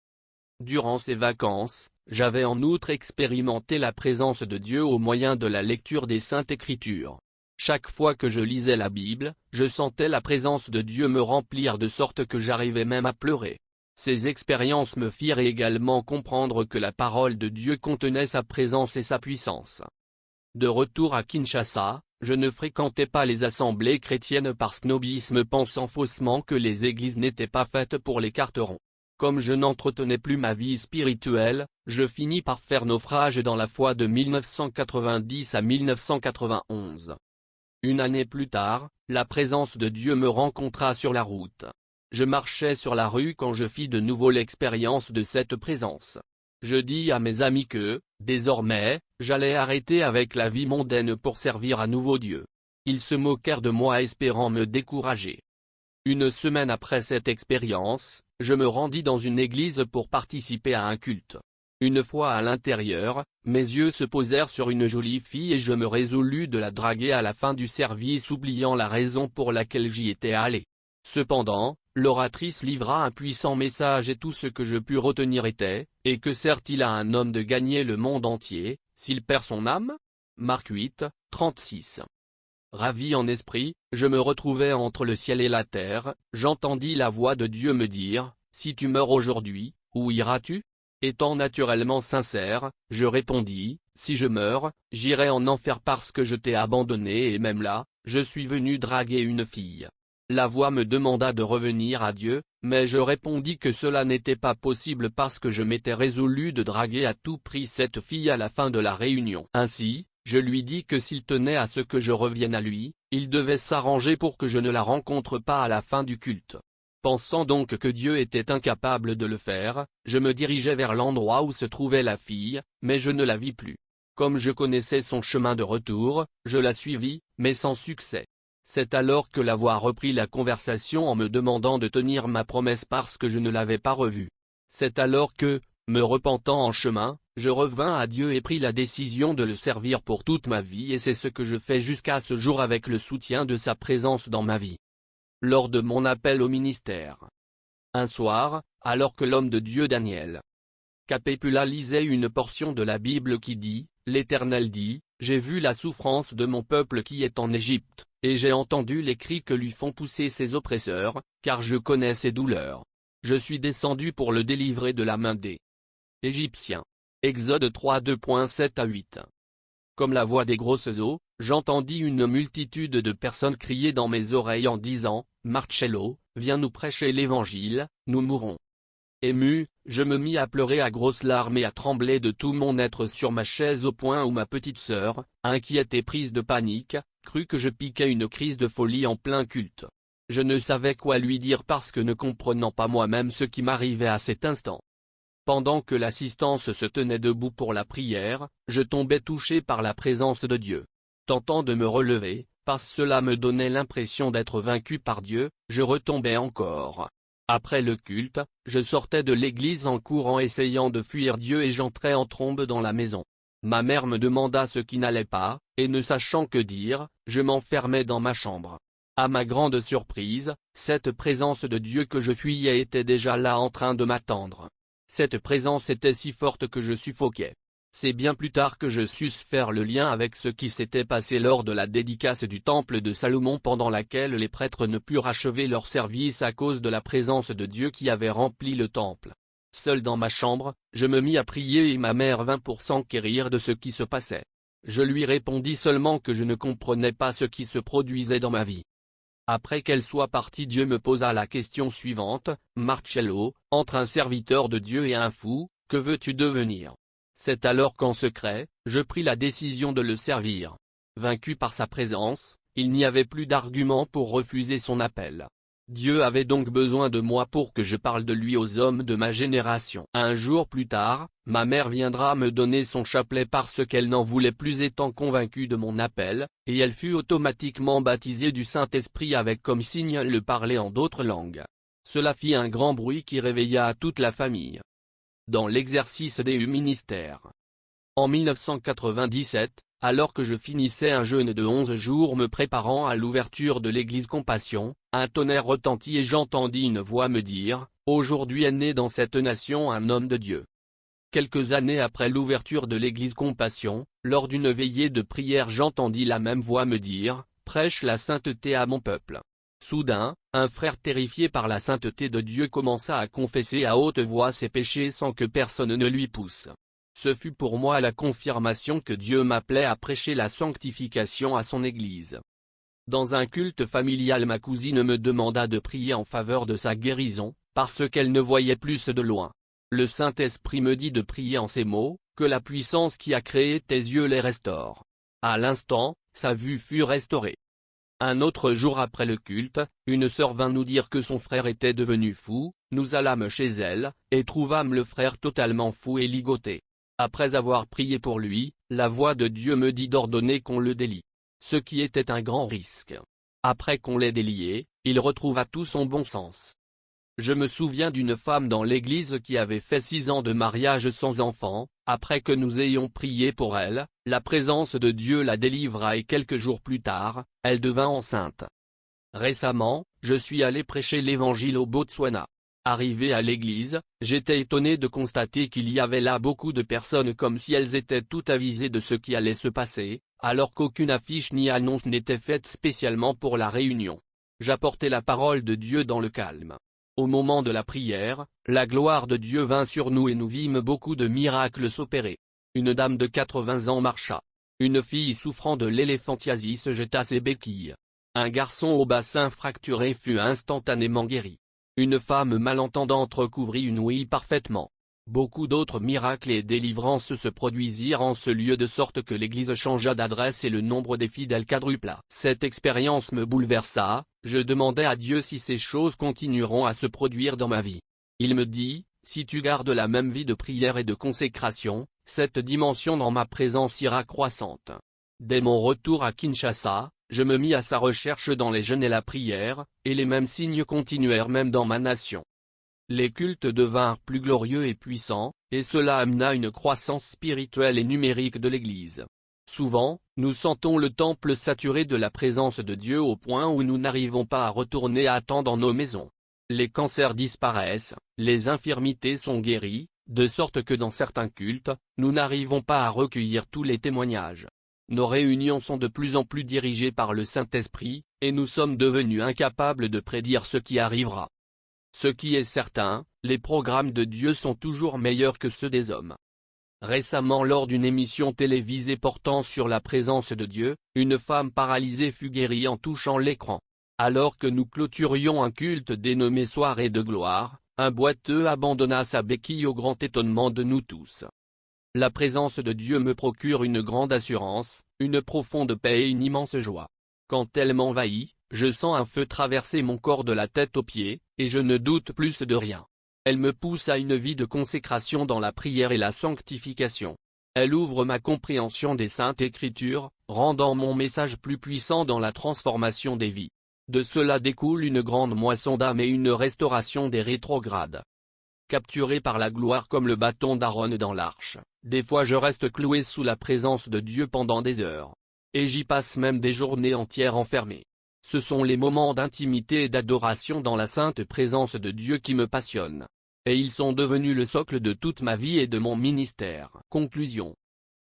A: Durant ces vacances, j'avais en outre expérimenté la présence de Dieu au moyen de la lecture des Saintes Écritures. Chaque fois que je lisais la Bible, je sentais la présence de Dieu me remplir de sorte que j'arrivais même à pleurer. Ces expériences me firent également comprendre que la parole de Dieu contenait sa présence et sa puissance. De retour à Kinshasa, je ne fréquentais pas les assemblées chrétiennes par snobisme pensant faussement que les églises n'étaient pas faites pour les carterons. Comme je n'entretenais plus ma vie spirituelle, je finis par faire naufrage dans la foi de 1990 à 1991. Une année plus tard, la présence de Dieu me rencontra sur la route. Je marchais sur la rue quand je fis de nouveau l'expérience de cette présence. Je dis à mes amis que, désormais, j'allais arrêter avec la vie mondaine pour servir à nouveau Dieu. Ils se moquèrent de moi espérant me décourager. Une semaine après cette expérience, je me rendis dans une église pour participer à un culte. Une fois à l'intérieur, mes yeux se posèrent sur une jolie fille et je me résolus de la draguer à la fin du service oubliant la raison pour laquelle j'y étais allé. Cependant, l'oratrice livra un puissant message et tout ce que je pus retenir était, et que sert-il à un homme de gagner le monde entier, s'il perd son âme? Marc 8, 36. Ravi en esprit, je me retrouvais entre le ciel et la terre, j'entendis la voix de Dieu me dire, « Si tu meurs aujourd'hui, où iras-tu » Étant naturellement sincère, je répondis, « Si je meurs, j'irai en enfer parce que je t'ai abandonné et même là, je suis venu draguer une fille. » La voix me demanda de revenir à Dieu, mais je répondis que cela n'était pas possible parce que je m'étais résolu de draguer à tout prix cette fille à la fin de la réunion. Ainsi, je lui dis que s'il tenait à ce que je revienne à lui, il devait s'arranger pour que je ne la rencontre pas à la fin du culte. Pensant donc que Dieu était incapable de le faire, je me dirigeai vers l'endroit où se trouvait la fille, mais je ne la vis plus. Comme je connaissais son chemin de retour, je la suivis, mais sans succès. C'est alors que la voix reprit la conversation en me demandant de tenir ma promesse parce que je ne l'avais pas revue. C'est alors que, me repentant en chemin, je revins à Dieu et pris la décision de le servir pour toute ma vie et c'est ce que je fais jusqu'à ce jour avec le soutien de sa présence dans ma vie. Lors de mon appel au ministère. Un soir, alors que l'homme de Dieu Daniel Capépula lisait une portion de la Bible qui dit, « L'Éternel dit, j'ai vu la souffrance de mon peuple qui est en Égypte, et j'ai entendu les cris que lui font pousser ses oppresseurs, car je connais ses douleurs. Je suis descendu pour le délivrer de la main des Égyptiens. » Exode 3 2.7 à 8. Comme la voix des grosses eaux, j'entendis une multitude de personnes crier dans mes oreilles en disant, « Marcello, viens nous prêcher l'Évangile, nous mourrons. » Ému, je me mis à pleurer à grosses larmes et à trembler de tout mon être sur ma chaise au point où ma petite sœur, inquiète et prise de panique, crut que je piquais une crise de folie en plein culte. Je ne savais quoi lui dire parce que ne comprenant pas moi-même ce qui m'arrivait à cet instant. Pendant que l'assistance se tenait debout pour la prière, je tombais touché par la présence de Dieu. Tentant de me relever, parce que cela me donnait l'impression d'être vaincu par Dieu, je retombais encore. Après le culte, je sortais de l'église en courant essayant de fuir Dieu et j'entrais en trombe dans la maison. Ma mère me demanda ce qui n'allait pas, et ne sachant que dire, je m'enfermai dans ma chambre. À ma grande surprise, cette présence de Dieu que je fuyais était déjà là en train de m'attendre. Cette présence était si forte que je suffoquais. C'est bien plus tard que je sus faire le lien avec ce qui s'était passé lors de la dédicace du temple de Salomon pendant laquelle les prêtres ne purent achever leur service à cause de la présence de Dieu qui avait rempli le temple. Seul dans ma chambre, je me mis à prier et ma mère vint pour s'enquérir de ce qui se passait. Je lui répondis seulement que je ne comprenais pas ce qui se produisait dans ma vie. Après qu'elle soit partie, Dieu me posa la question suivante, « Marcello, entre un serviteur de Dieu et un fou, que veux-tu devenir ?» C'est alors qu'en secret, je pris la décision de le servir. Vaincu par sa présence, il n'y avait plus d'arguments pour refuser son appel. Dieu avait donc besoin de moi pour que je parle de lui aux hommes de ma génération. Un jour plus tard, ma mère viendra me donner son chapelet parce qu'elle n'en voulait plus étant convaincue de mon appel, et elle fut automatiquement baptisée du Saint-Esprit avec comme signe le parler en d'autres langues. Cela fit un grand bruit qui réveilla toute la famille. Dans l'exercice des ministères. En 1997, alors que je finissais un jeûne de 11 jours me préparant à l'ouverture de l'église Compassion, un tonnerre retentit et j'entendis une voix me dire, « Aujourd'hui est né dans cette nation un homme de Dieu. » Quelques années après l'ouverture de l'église Compassion, lors d'une veillée de prière j'entendis la même voix me dire, « Prêche la sainteté à mon peuple. » Soudain, un frère terrifié par la sainteté de Dieu commença à confesser à haute voix ses péchés sans que personne ne lui pousse. Ce fut pour moi la confirmation que Dieu m'appelait à prêcher la sanctification à son Église. Dans un culte familial ma cousine me demanda de prier en faveur de sa guérison, parce qu'elle ne voyait plus de loin. Le Saint-Esprit me dit de prier en ces mots, que la puissance qui a créé tes yeux les restaure. À l'instant, sa vue fut restaurée. Un autre jour après le culte, une sœur vint nous dire que son frère était devenu fou, nous allâmes chez elle, et trouvâmes le frère totalement fou et ligoté. Après avoir prié pour lui, la voix de Dieu me dit d'ordonner qu'on le délie. Ce qui était un grand risque. Après qu'on l'ait délié, il retrouva tout son bon sens. Je me souviens d'une femme dans l'église qui avait fait 6 ans de mariage sans enfant, après que nous ayons prié pour elle, la présence de Dieu la délivra et quelques jours plus tard, elle devint enceinte. Récemment, je suis allé prêcher l'évangile au Botswana. Arrivé à l'église, j'étais étonné de constater qu'il y avait là beaucoup de personnes comme si elles étaient toutes avisées de ce qui allait se passer, alors qu'aucune affiche ni annonce n'était faite spécialement pour la réunion. J'apportais la parole de Dieu dans le calme. Au moment de la prière, la gloire de Dieu vint sur nous et nous vîmes beaucoup de miracles s'opérer. Une dame de 80 ans marcha. Une fille souffrant de l'éléphantiasis jeta ses béquilles. Un garçon au bassin fracturé fut instantanément guéri. Une femme malentendante recouvrit une ouïe parfaitement. Beaucoup d'autres miracles et délivrances se produisirent en ce lieu de sorte que l'église changea d'adresse et le nombre des fidèles quadrupla. Cette expérience me bouleversa, je demandai à Dieu si ces choses continueront à se produire dans ma vie. Il me dit, si tu gardes la même vie de prière et de consécration, cette dimension dans ma présence ira croissante. Dès mon retour à Kinshasa, Je me mis à sa recherche dans les jeûnes et la prière, et les mêmes signes continuèrent même dans ma nation. Les cultes devinrent plus glorieux et puissants, et cela amena une croissance spirituelle et numérique de l'Église. Souvent, nous sentons le temple saturé de la présence de Dieu au point où nous n'arrivons pas à retourner à temps dans nos maisons. Les cancers disparaissent, les infirmités sont guéries, de sorte que dans certains cultes, nous n'arrivons pas à recueillir tous les témoignages. Nos réunions sont de plus en plus dirigées par le Saint-Esprit, et nous sommes devenus incapables de prédire ce qui arrivera. Ce qui est certain, les programmes de Dieu sont toujours meilleurs que ceux des hommes. Récemment, lors d'une émission télévisée portant sur la présence de Dieu, une femme paralysée fut guérie en touchant l'écran. Alors que nous clôturions un culte dénommé Soirée de gloire, un boiteux abandonna sa béquille au grand étonnement de nous tous. La présence de Dieu me procure une grande assurance, une profonde paix et une immense joie. Quand elle m'envahit, je sens un feu traverser mon corps de la tête aux pieds, et je ne doute plus de rien. Elle me pousse à une vie de consécration dans la prière et la sanctification. Elle ouvre ma compréhension des Saintes Écritures, rendant mon message plus puissant dans la transformation des vies. De cela découle une grande moisson d'âmes et une restauration des rétrogrades. Capturé par la gloire comme le bâton d'Aaron dans l'arche, des fois je reste cloué sous la présence de Dieu pendant des heures. Et j'y passe même des journées entières enfermé. Ce sont les moments d'intimité et d'adoration dans la sainte présence de Dieu qui me passionnent. Et ils sont devenus le socle de toute ma vie et de mon ministère. Conclusion.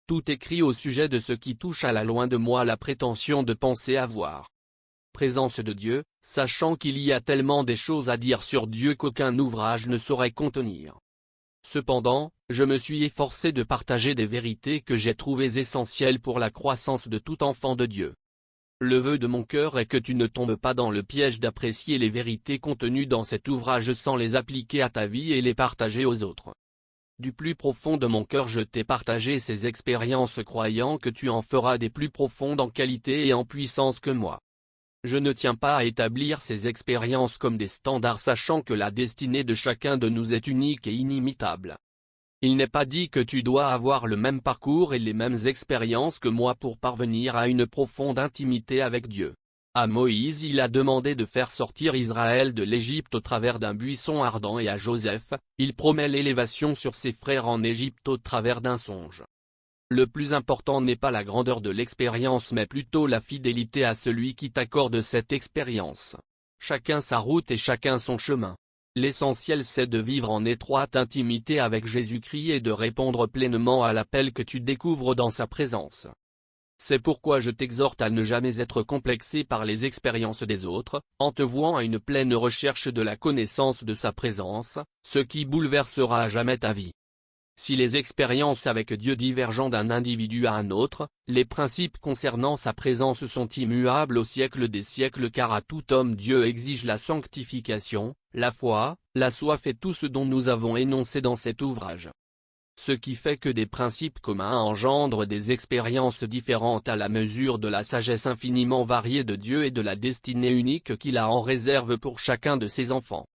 A: Tout écrit au sujet de ce qui touche à la loin de moi la prétention de penser avoir. Présence de Dieu, sachant qu'il y a tellement des choses à dire sur Dieu qu'aucun ouvrage ne saurait contenir. Cependant, je me suis efforcé de partager des vérités que j'ai trouvées essentielles pour la croissance de tout enfant de Dieu. Le vœu de mon cœur est que tu ne tombes pas dans le piège d'apprécier les vérités contenues dans cet ouvrage sans les appliquer à ta vie et les partager aux autres. Du plus profond de mon cœur je t'ai partagé ces expériences croyant que tu en feras des plus profondes en qualité et en puissance que moi. Je ne tiens pas à établir ces expériences comme des standards sachant que la destinée de chacun de nous est unique et inimitable. Il n'est pas dit que tu dois avoir le même parcours et les mêmes expériences que moi pour parvenir à une profonde intimité avec Dieu. À Moïse il a demandé de faire sortir Israël de l'Égypte au travers d'un buisson ardent et à Joseph, il promet l'élévation sur ses frères en Égypte au travers d'un songe. Le plus important n'est pas la grandeur de l'expérience mais plutôt la fidélité à celui qui t'accorde cette expérience. Chacun sa route et chacun son chemin. L'essentiel c'est de vivre en étroite intimité avec Jésus-Christ et de répondre pleinement à l'appel que tu découvres dans sa présence. C'est pourquoi je t'exhorte à ne jamais être complexé par les expériences des autres, en te vouant à une pleine recherche de la connaissance de sa présence, ce qui bouleversera à jamais ta vie. Si les expériences avec Dieu divergent d'un individu à un autre, les principes concernant sa présence sont immuables au siècle des siècles car à tout homme Dieu exige la sanctification, la foi, la soif et tout ce dont nous avons énoncé dans cet ouvrage. Ce qui fait que des principes communs engendrent des expériences différentes à la mesure de la sagesse infiniment variée de Dieu et de la destinée unique qu'il a en réserve pour chacun de ses enfants.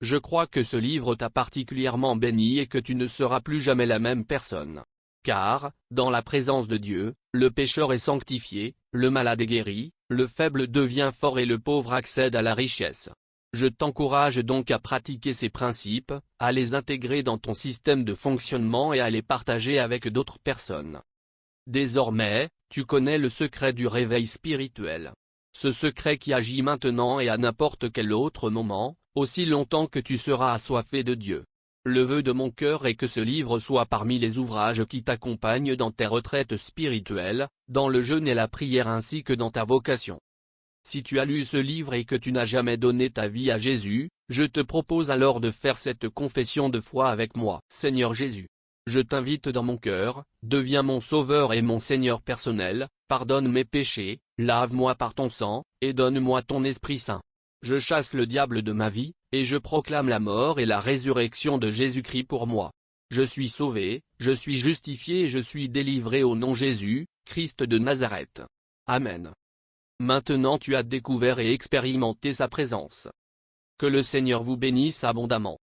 A: Je crois que ce livre t'a particulièrement béni et que tu ne seras plus jamais la même personne. Car, dans la présence de Dieu, le pécheur est sanctifié, le malade est guéri, le faible devient fort et le pauvre accède à la richesse. Je t'encourage donc à pratiquer ces principes, à les intégrer dans ton système de fonctionnement et à les partager avec d'autres personnes. Désormais, tu connais le secret du réveil spirituel. Ce secret qui agit maintenant et à n'importe quel autre moment, aussi longtemps que tu seras assoiffé de Dieu. Le vœu de mon cœur est que ce livre soit parmi les ouvrages qui t'accompagnent dans tes retraites spirituelles, dans le jeûne et la prière ainsi que dans ta vocation. Si tu as lu ce livre et que tu n'as jamais donné ta vie à Jésus, je te propose alors de faire cette confession de foi avec moi. Seigneur Jésus, je t'invite dans mon cœur, deviens mon sauveur et mon Seigneur personnel, pardonne mes péchés, lave-moi par ton sang, et donne-moi ton Esprit Saint. Je chasse le diable de ma vie, et je proclame la mort et la résurrection de Jésus-Christ pour moi. Je suis sauvé, je suis justifié et je suis délivré au nom Jésus, Christ de Nazareth. Amen. Maintenant tu as découvert et expérimenté sa présence. Que le Seigneur vous bénisse abondamment.